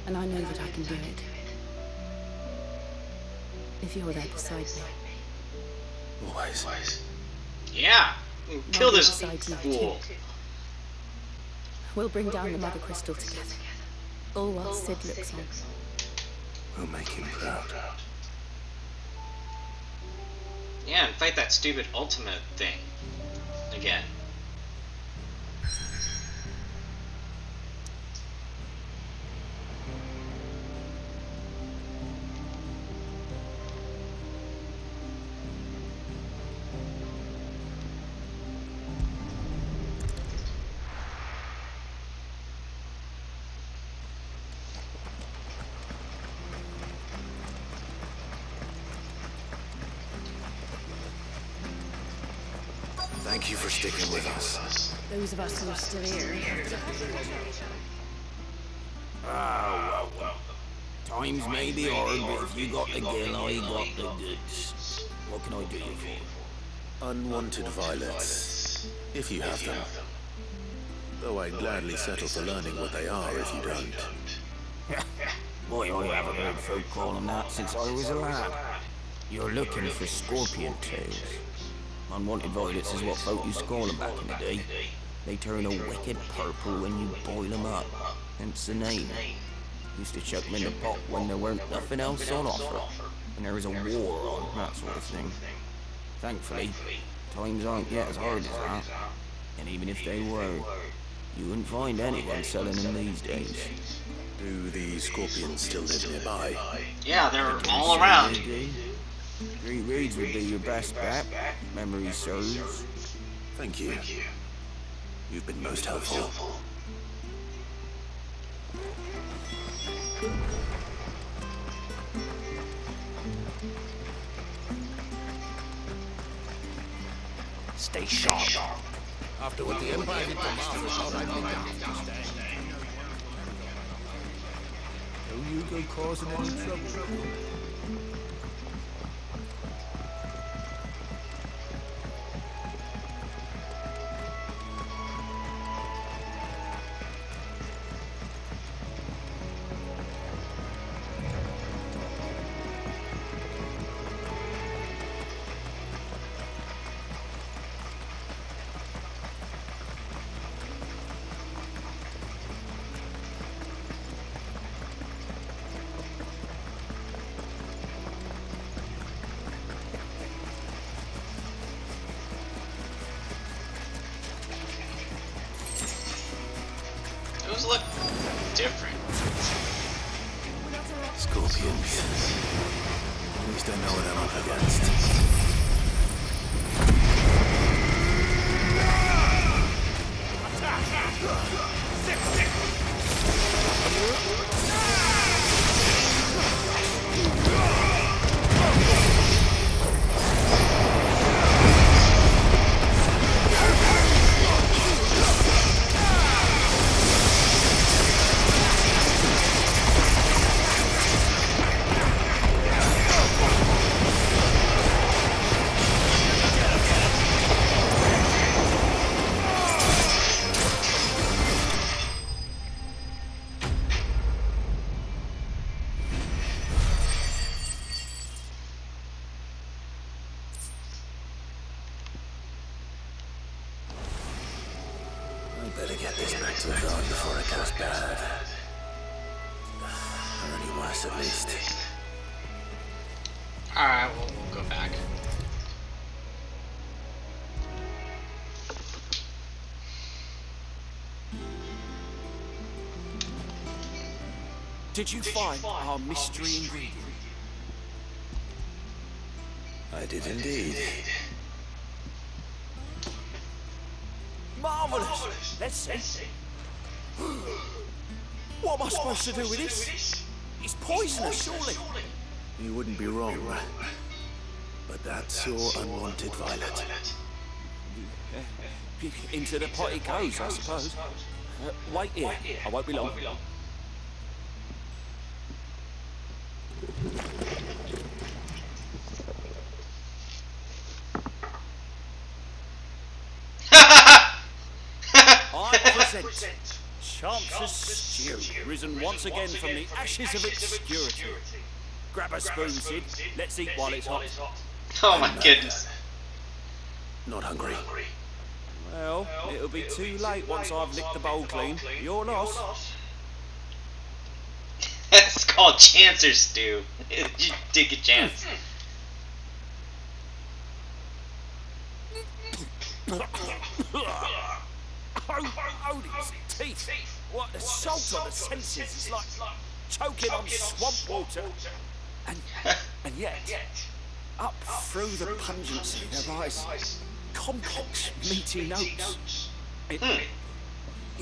And I know that I can do it. If you're there beside me. Always. Yeah! Kill this fool. We'll bring down the Mother Crystal together. All while Sid looks on. We'll make him proud. Yeah, and fight that stupid ultimate thing. Again. Thank you for sticking with us. Those of us who are still here. Ah, well. Times may be hard, but if you got the gill, I got the goods. What can I do you for? Unwanted violets, if you have them. Though I'd gladly settle for learning what they are if you don't. Boy, I haven't heard folk call them that since I was a lad. You're looking for scorpion tails. Unwanted violets is what folk used to call them back in the day. They turn a wicked purple when you boil them up, hence the name. Used to chuck them in the pot when there weren't nothing else on offer, when there was a war on, that sort of thing. Thankfully, times aren't yet as hard as that, and even if they were, you wouldn't find anyone selling them these days. Do the scorpions still live nearby? Yeah, they're all around. 3 reeds would be your best bet, memory serves. Thank you. You've been most helpful. Stay sharp. After what the Empire did to Marvel, I'd be down. Don't you go causing any trouble. Those look different. Scorpions. At least I know what I'm up against. Better get this back to the guard before it goes bad. Or any worse, at least. Alright, we'll go back. Did you find our mystery ingredient? I did indeed. Marvelous! Let's see. What am I supposed to do with this? It's poisonous, surely. You wouldn't be wrong. But that's your unwanted violet. Into the pot it goes, I suppose. Wait here. I won't be long. I present Chance's stew, risen once again from the ashes of obscurity. Grab a spoon, Sid. Let's eat while it's hot. Oh my goodness. Not hungry. Well, it'll be too late once I've licked the bowl clean. Your loss. It's called Chancer Stew. You take a chance. Oh, these teeth. What the salt on the senses is like choking on swamp water. And yet, up through the pungency there rise complex, meaty notes. It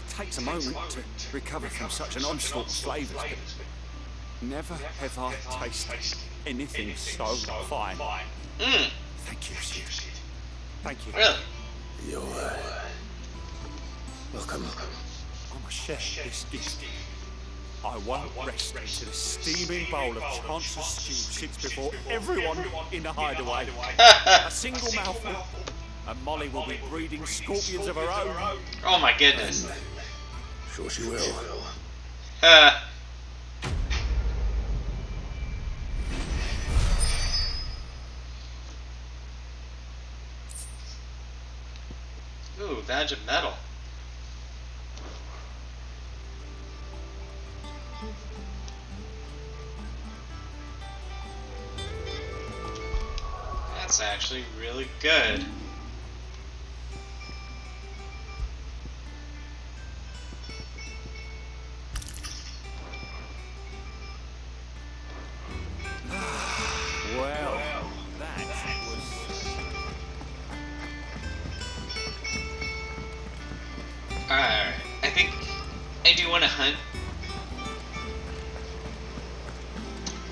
takes a moment to recover from such an onslaught of flavours, but never have I tasted anything so fine. Thank you, Sid. Thank you. Really? You're welcome. I'm a chef, this is. I won't rest until a steaming bowl of Chancellor's stew sits before everyone in the hideaway. A single mouthful, and Molly will be breeding scorpions of her own. Oh my goodness. Sure she will. Ooh, badge of metal. That's actually really good. Well, that was... Alright, I think I do want to hunt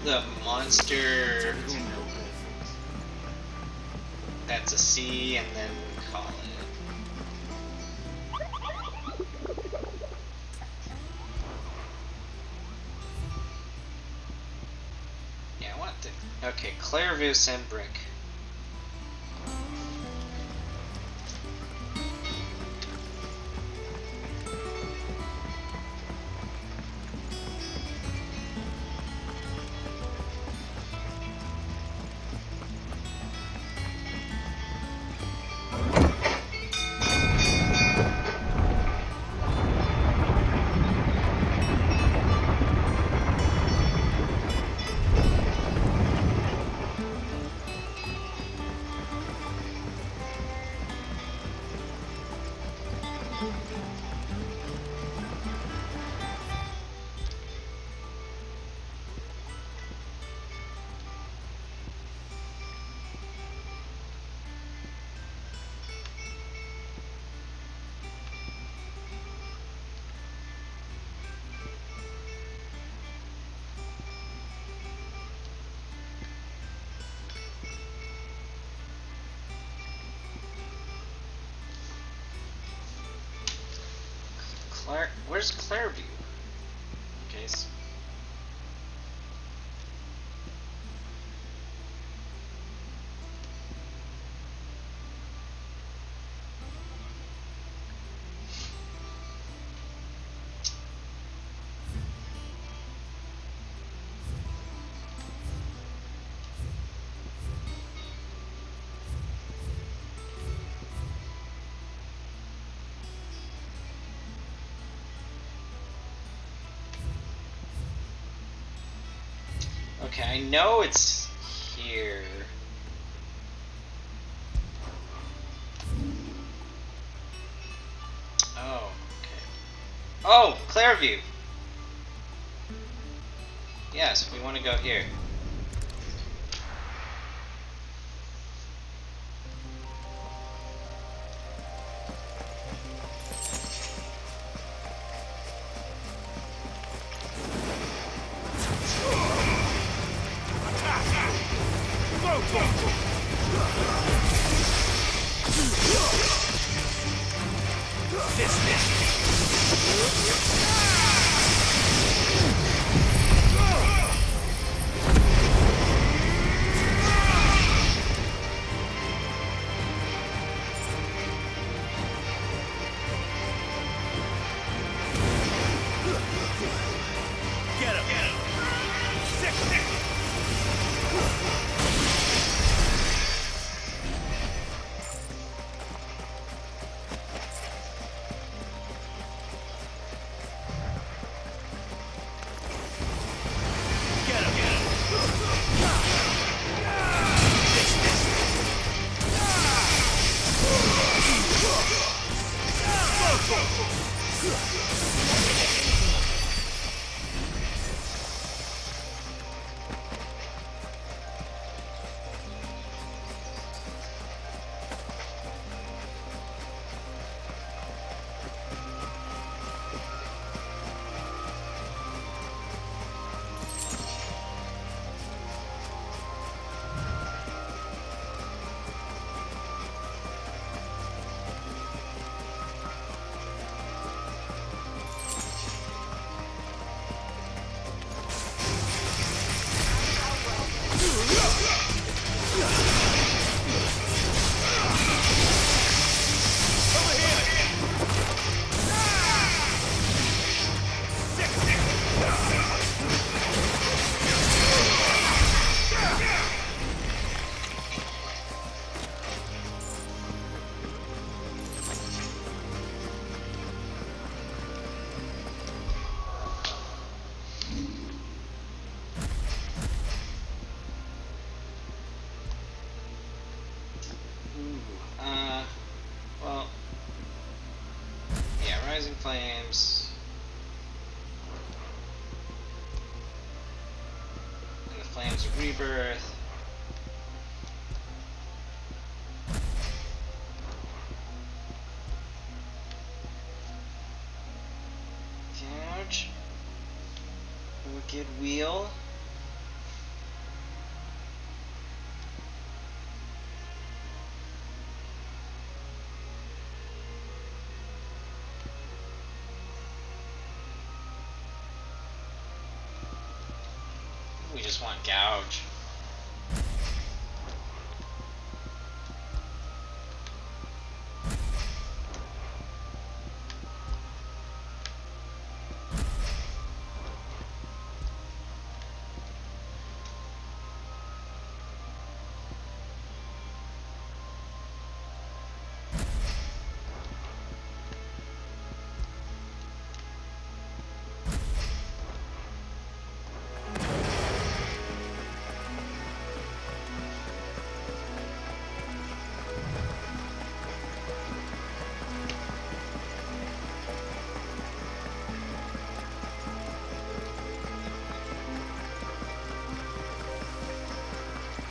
the monster that's a C and then call it. Yeah, I want the... Okay, Clairvaux Sembrick. Where's Clairvaux? Okay. Okay, I know it's here. Oh, okay. Oh, Clairvaux! Yes, we want to go here. flames. And the flames of rebirth. Gouge. Wicked wheel. We just want gouge.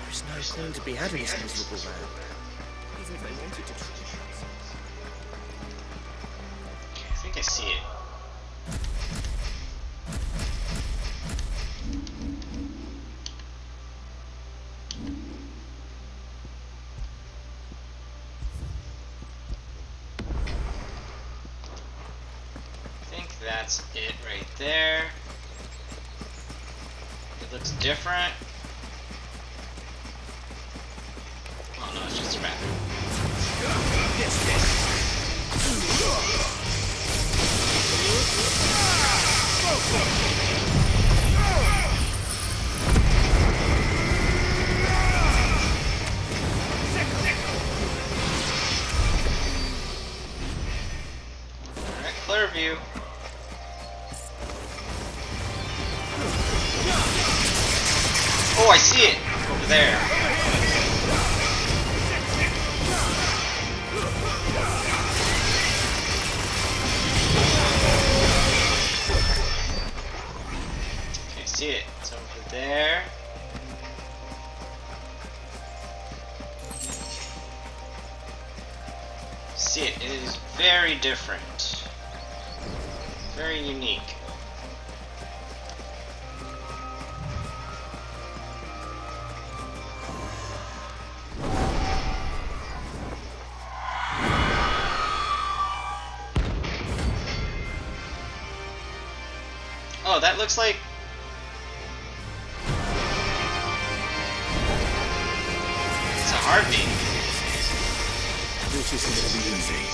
There's no soon to be had in this miserable land. Even if they wanted to treat us. I think I see it. I think that's it right there. It looks different. Oh no, it's just a bathroom. Alright, clear view. Oh, I see it! Over there. Okay, I see it. It's over there. See it. It is very different. Very unique. Oh, that looks like... It's a heartbeat. This isn't gonna be easy.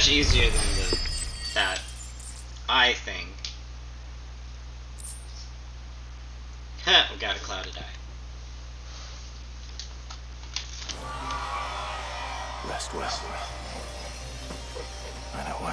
much easier than that eye thing. We got a clouded eye. Rest well. And I will.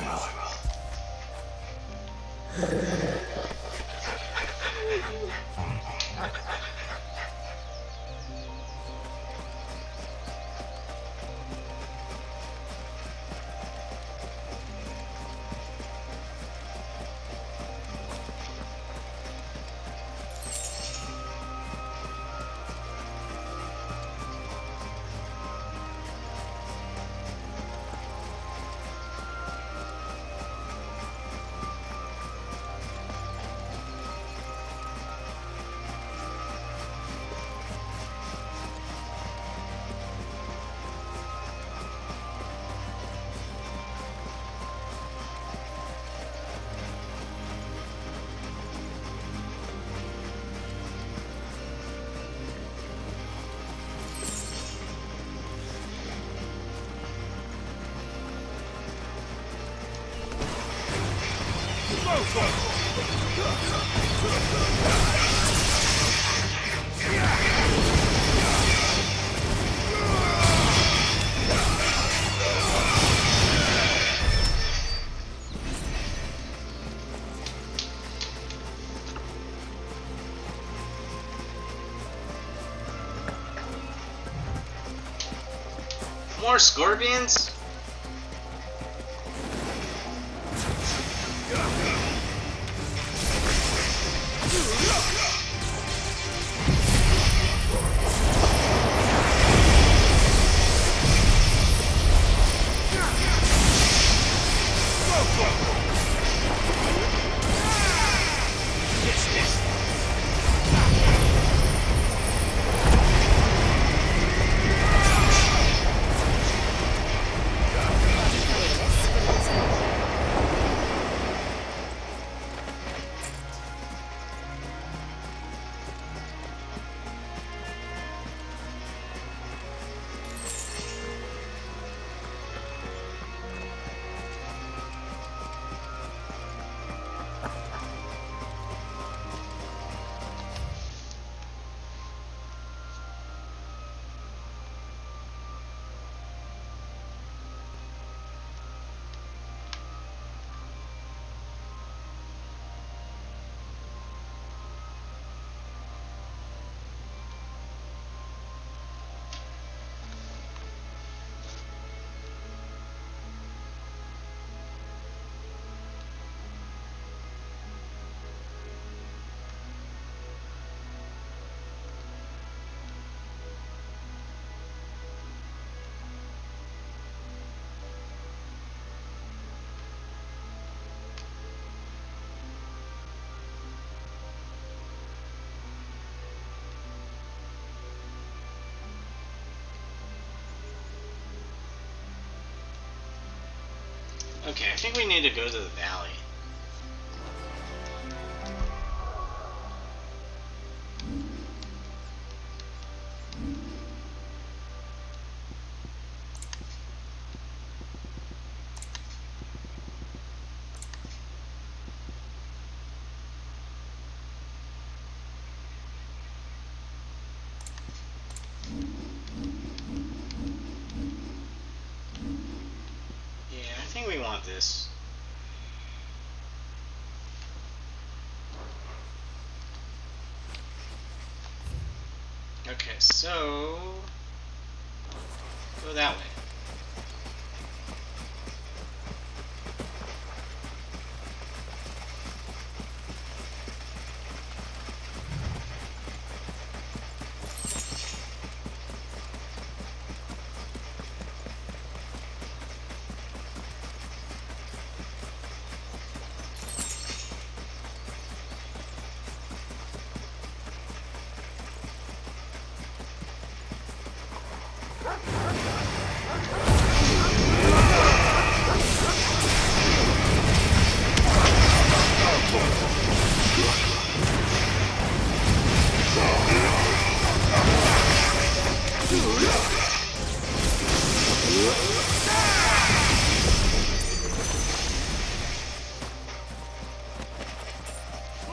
More scorpions? Okay, I think we need to go to the valley. I think we want this. Okay, so go that way.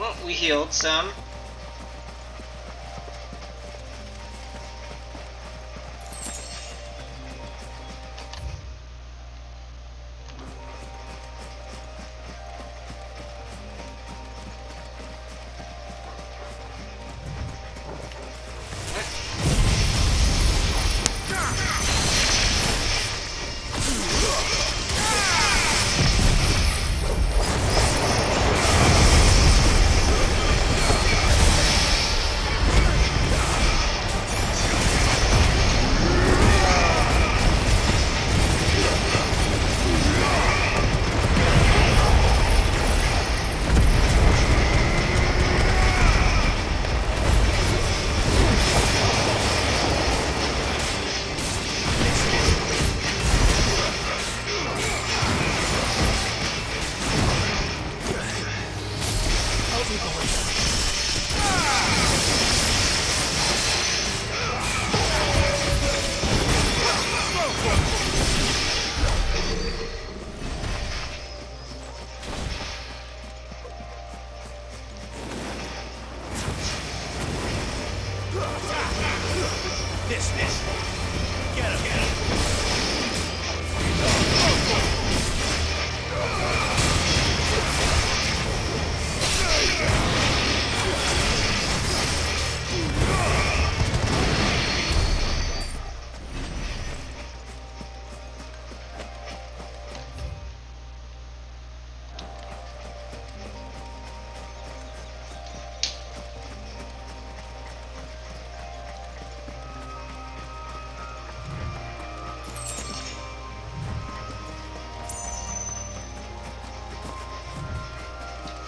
Well, we healed some.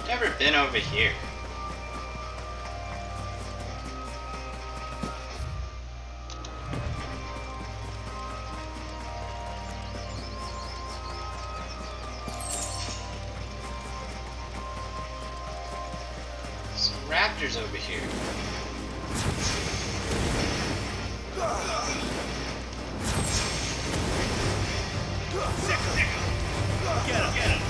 Never been over here. Some raptors over here. Get him! Get him!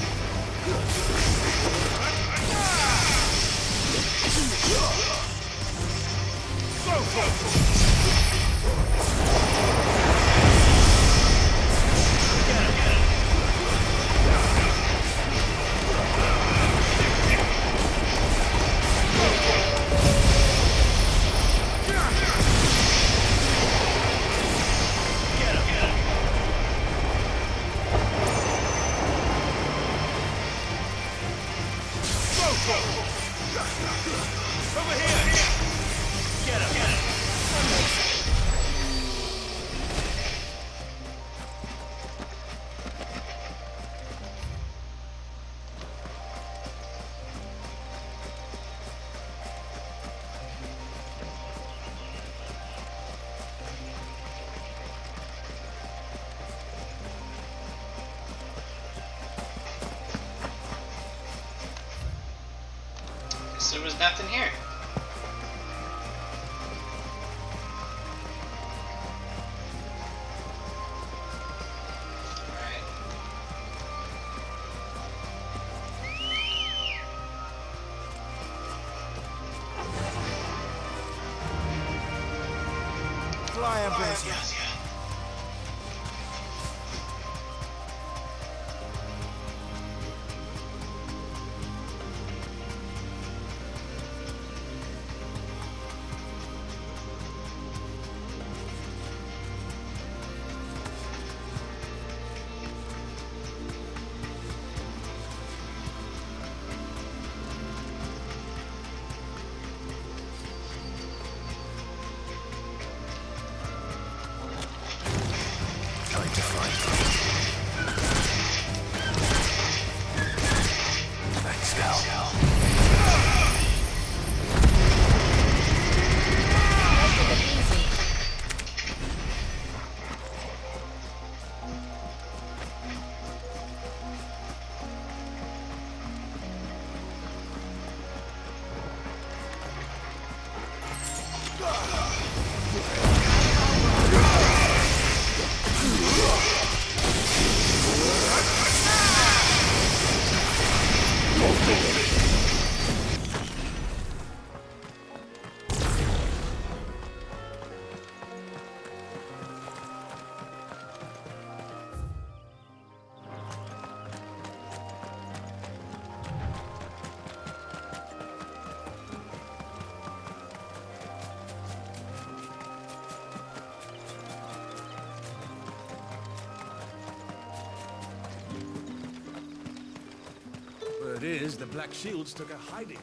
Over here! Get him! Get him! There was nothing here. Fly, Ambrosia. it is, the Black Shields took a hiding.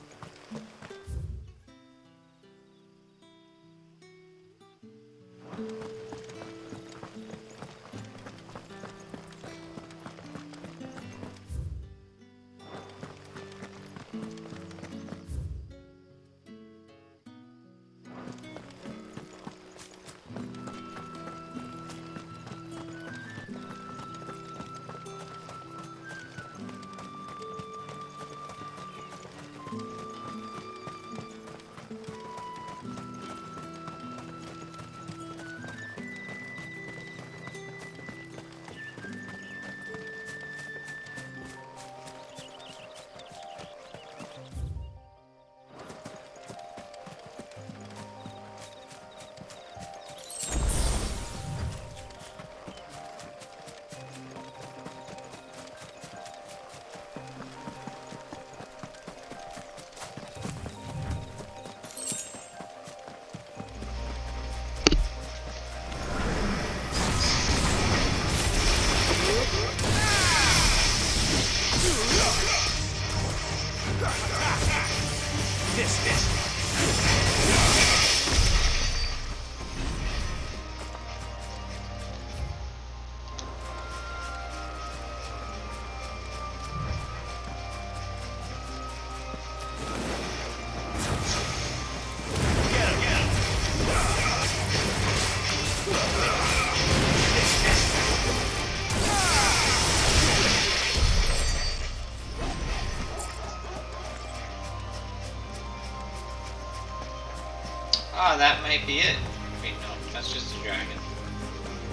Ah, that might be it. Wait, no, that's just a dragon.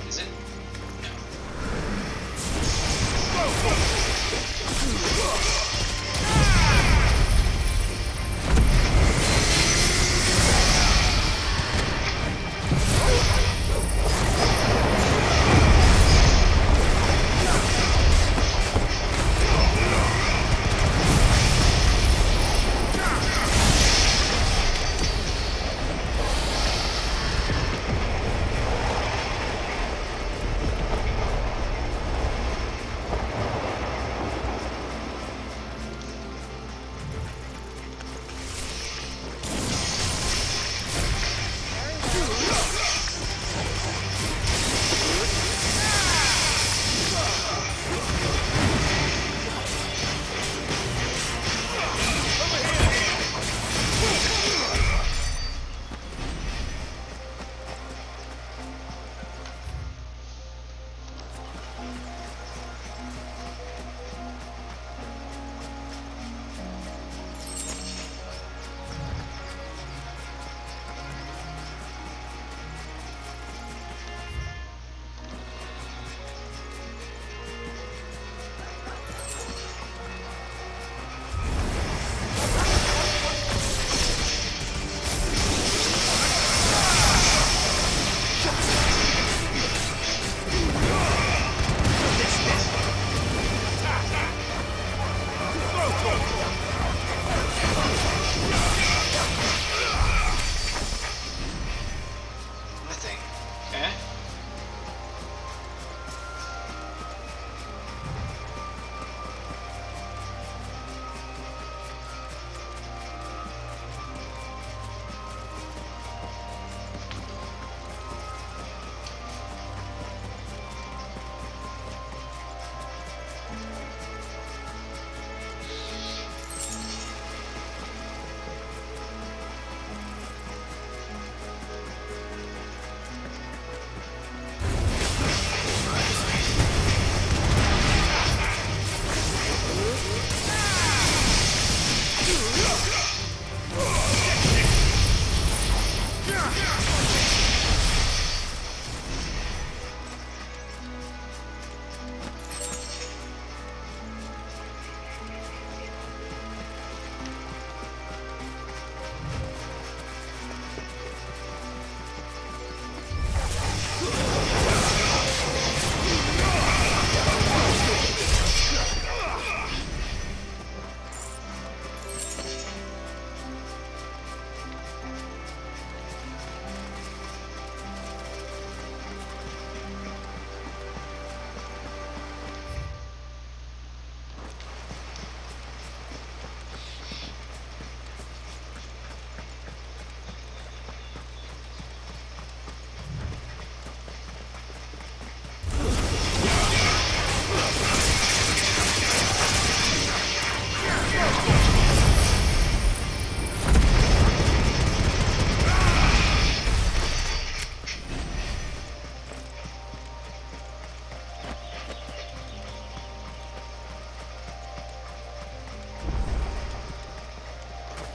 Is it?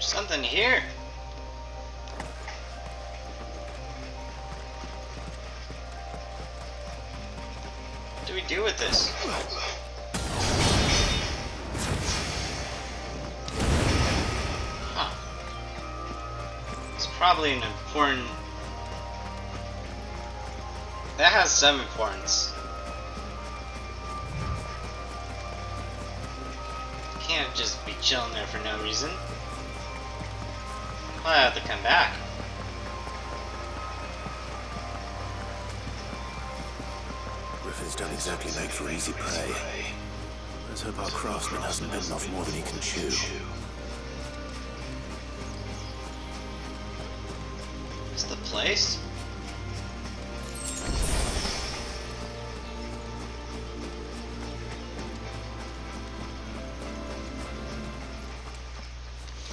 Something here. What do we do with this? Huh. It's probably an important... That has some importance. Can't just be chilling there for no reason. I'll have to come back. Griffin's don't exactly make for easy prey. Let's hope our craftsman hasn't bitten off more than he can chew. Is the place?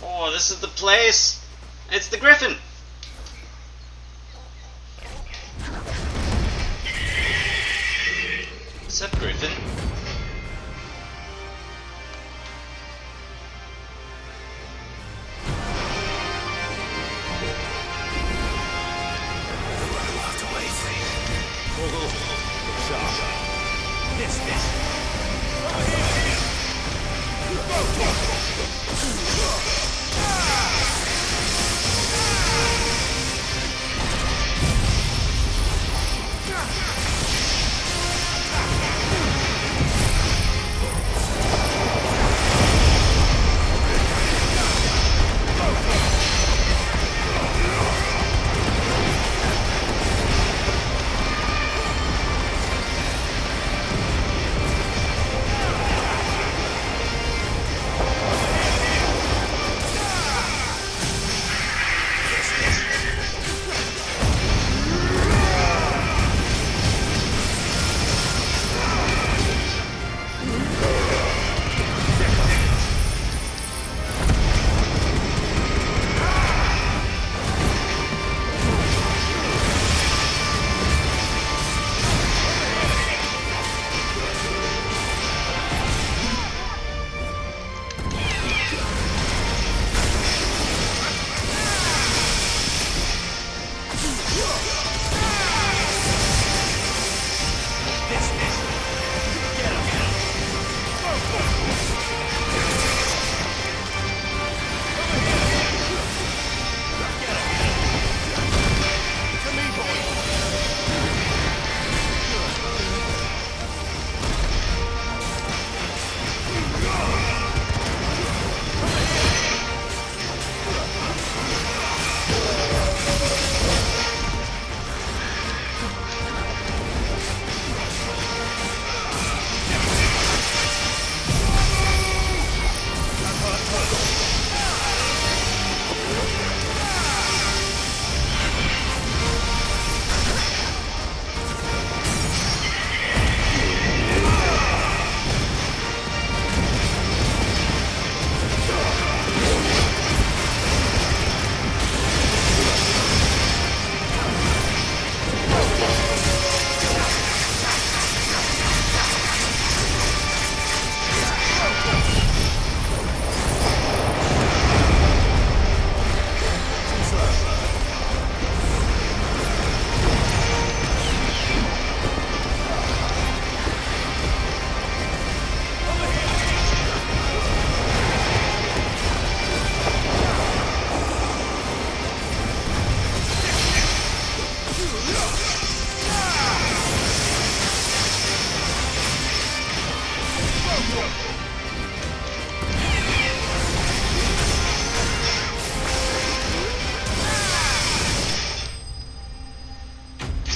Oh, this is the place! It's the Griffin! What's up, Griffin? We'll have to wait.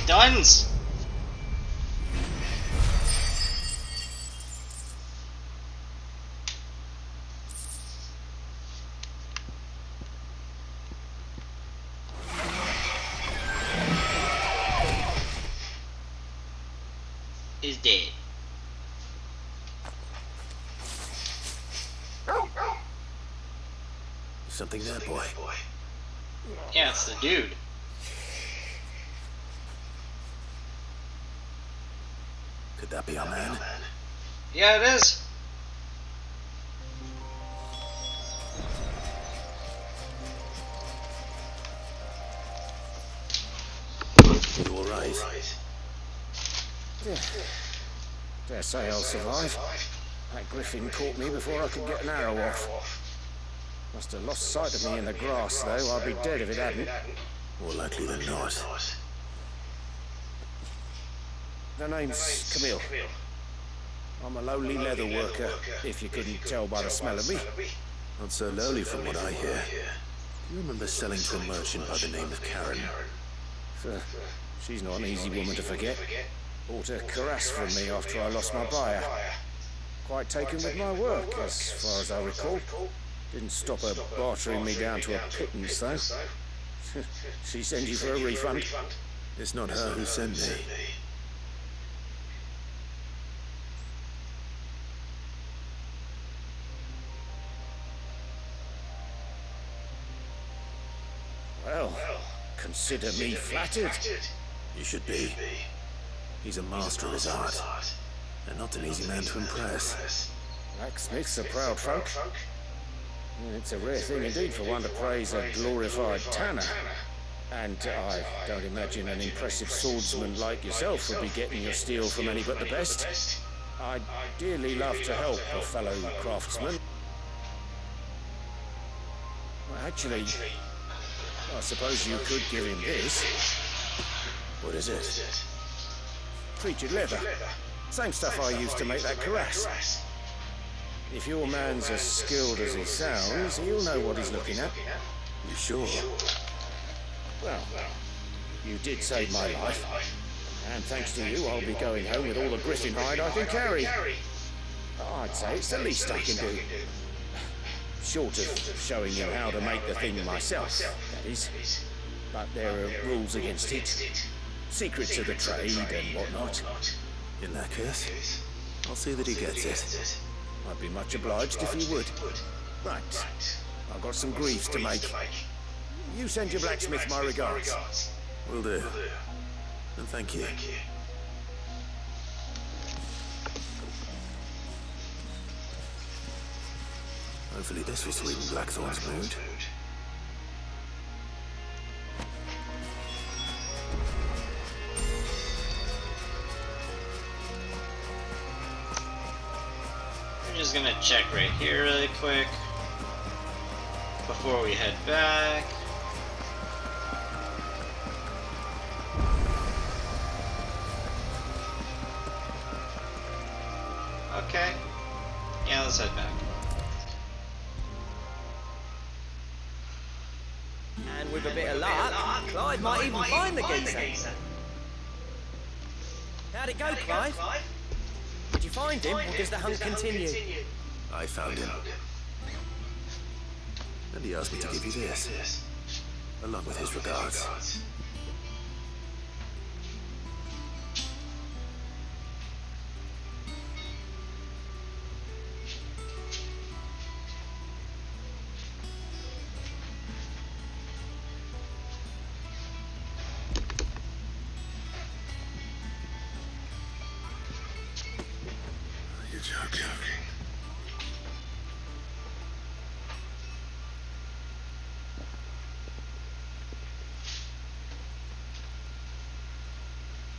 Stuns! Is dead. Something there, boy. Yeah, it's the dude. Could that be our man? Yeah, it is. right? Dare say I'll survive. That griffin caught me before I could get an arrow off. Must have lost sight of me in the grass, though. I'd be dead if it hadn't. More likely than not. The name's Camille. I'm a lowly leather worker, if you couldn't tell by the smell of me. Not so lowly from what I hear. Do you remember selling to a merchant by the name of Karen? She's not an easy woman to forget. Bought a cuirass from me after I lost my buyer. Quite taken with my work, as far as I recall. Didn't stop her bartering me down to a pittance, though. She sends you for a refund? It's not her who sent me. Well, consider me flattered. You should be. He's a master of his art, and not an easy man to impress. Blacksmiths are proud folk. It's a rare thing indeed for one to praise a glorified tanner. And I don't imagine an impressive swordsman like yourself would be getting your steel from any but the best. I'd dearly love to help a fellow craftsman. Well, actually, I suppose you could give him this. What is it? Treated leather. Same stuff I used to make that cuirass. If your man's as skilled as he sounds, he'll know what he's looking at. You sure? Well, you did save my life. And thanks to you, I'll be going home with all the griffin hide I can carry. I'd say it's the least I can do. Short of showing you how to make the thing myself, that is. But there are rules against it. Secrets of the trade and whatnot. In that case, I'll see that he gets it. I'd be much obliged if you would. Right. I've got some greaves to make. You send your blacksmith my regards. Will do. And thank you. Hopefully this will sweeten Blackthorn's mood. I'm just gonna check right here really quick before we head back. Okay. Yeah, let's head back. And with a bit of luck, Clive might even find the geezer. How'd it go, Clive? Did you find him, or does the hunt continue? I found him. And he asked me to give you this, along with his regards. You're joking.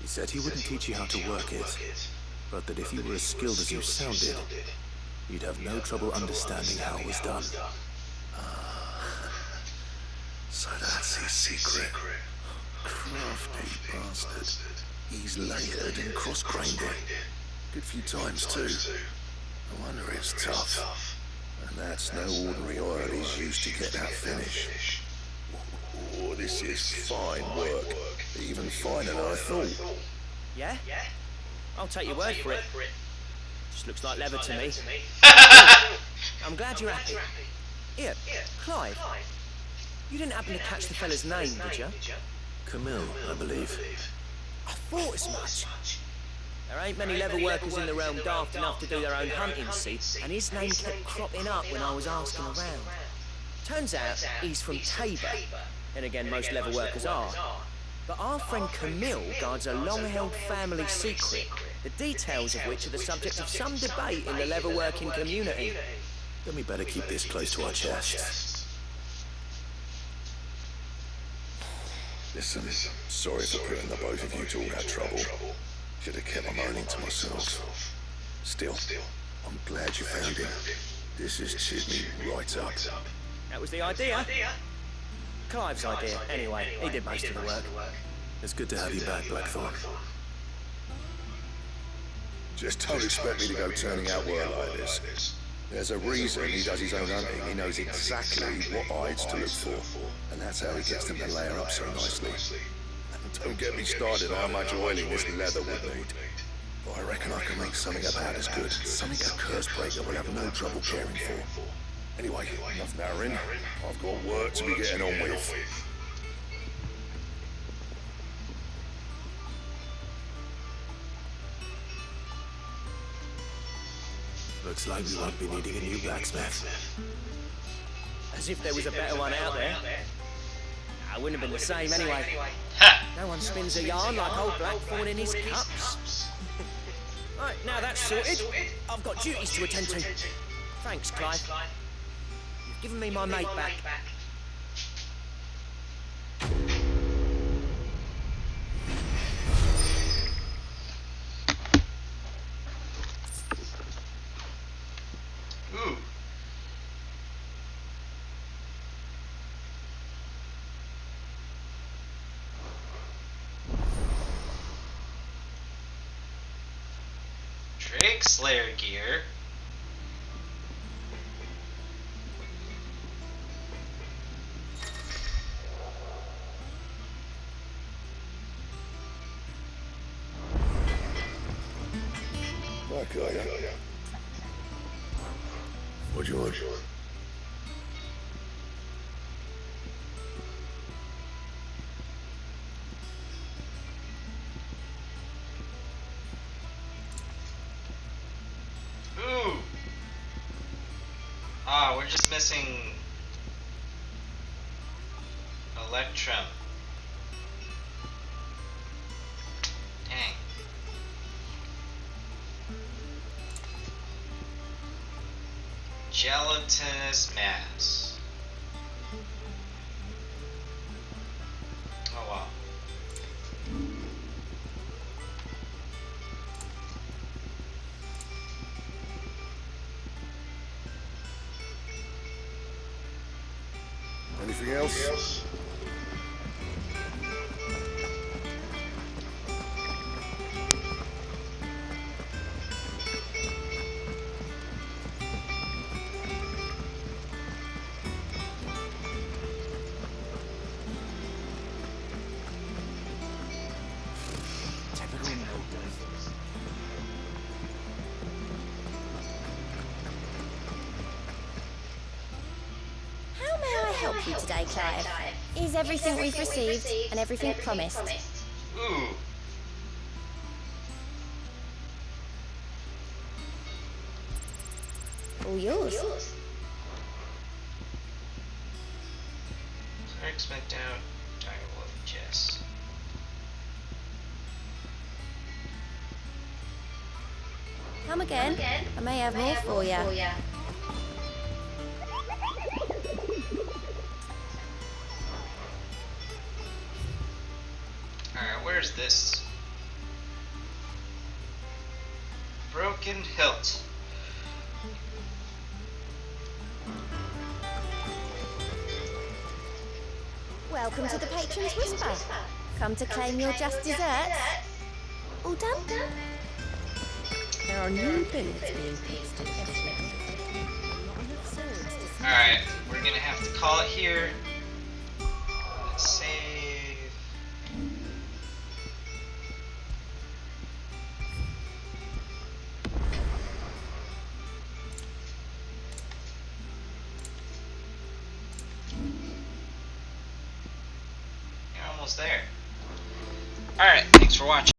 He said he wouldn't teach you how to work it, but that if you were as skilled as you sounded, you'd have no trouble understanding how it was done. So that's his secret. Crafty bastard. He's layered and cross-grained it. Good few times too. No wonder it's tough. And that's no ordinary oil he's used to get that finish. Oh, this is fine work. Even finer than I thought. Yeah? I'll take your word for it. Just looks like leather to me. I'm glad you're happy. Here, Clive. You didn't happen to catch the fella's name, did you? Camille, I believe. I thought as much. There ain't many leather workers in the realm daft enough to do their own hunting, see, and his name kept cropping up when I was asking around. Turns out he's from Tabor, and again most leather workers are. But our friend Camille guards a long-held family secret, the details of which are the subject of some debate in the leather-working community. Then we better keep this close to our chests. Listen, sorry for putting the both of you to all that trouble. Should have kept my moaning to myself. Still, I'm glad you found him. This has cheered me right up. That was the idea. Clive's idea, anyway. He did most of the work. It's good to have you back, Blackthorn. Just don't expect me to go turning out work like this. There's a reason he does his own hunting. He knows exactly what hides to look for. And that's how he gets them to layer up so nicely. And don't get me started on how much oiling this leather would need. But I reckon I can make something about as good. Something a Cursebreaker will have no trouble caring for. Anyway, enough narrowing. I've got work to be getting on with. Looks like we won't be needing a new blacksmith. As if there was a better one out there. I wouldn't have been the same anyway. No one spins a yarn like old Blackthorn in his cups. Right, now that's sorted, I've got duties to attend to. Thanks, Clive. You've given me my mate back. Ooh. Drake Slayer gear. Okay. What do you want? Ooh. Ah, we're just missing Electrum. Dang. Gelatinous mass. Oh wow. Anything else? How may I help you today, Clive? Is everything we've received and everything promised? Ooh. All yours. Cleric Smackdown, Dire Wolf, Jess. Come again. I may have more for you. Alright, where's this? Broken Hilt. Welcome to the Patron's Whisper. Come to claim your just desserts. All done? There are new billets being pasted everywhere. Alright, we're gonna have to call it here. Let's save. You're almost there. Alright, thanks for watching.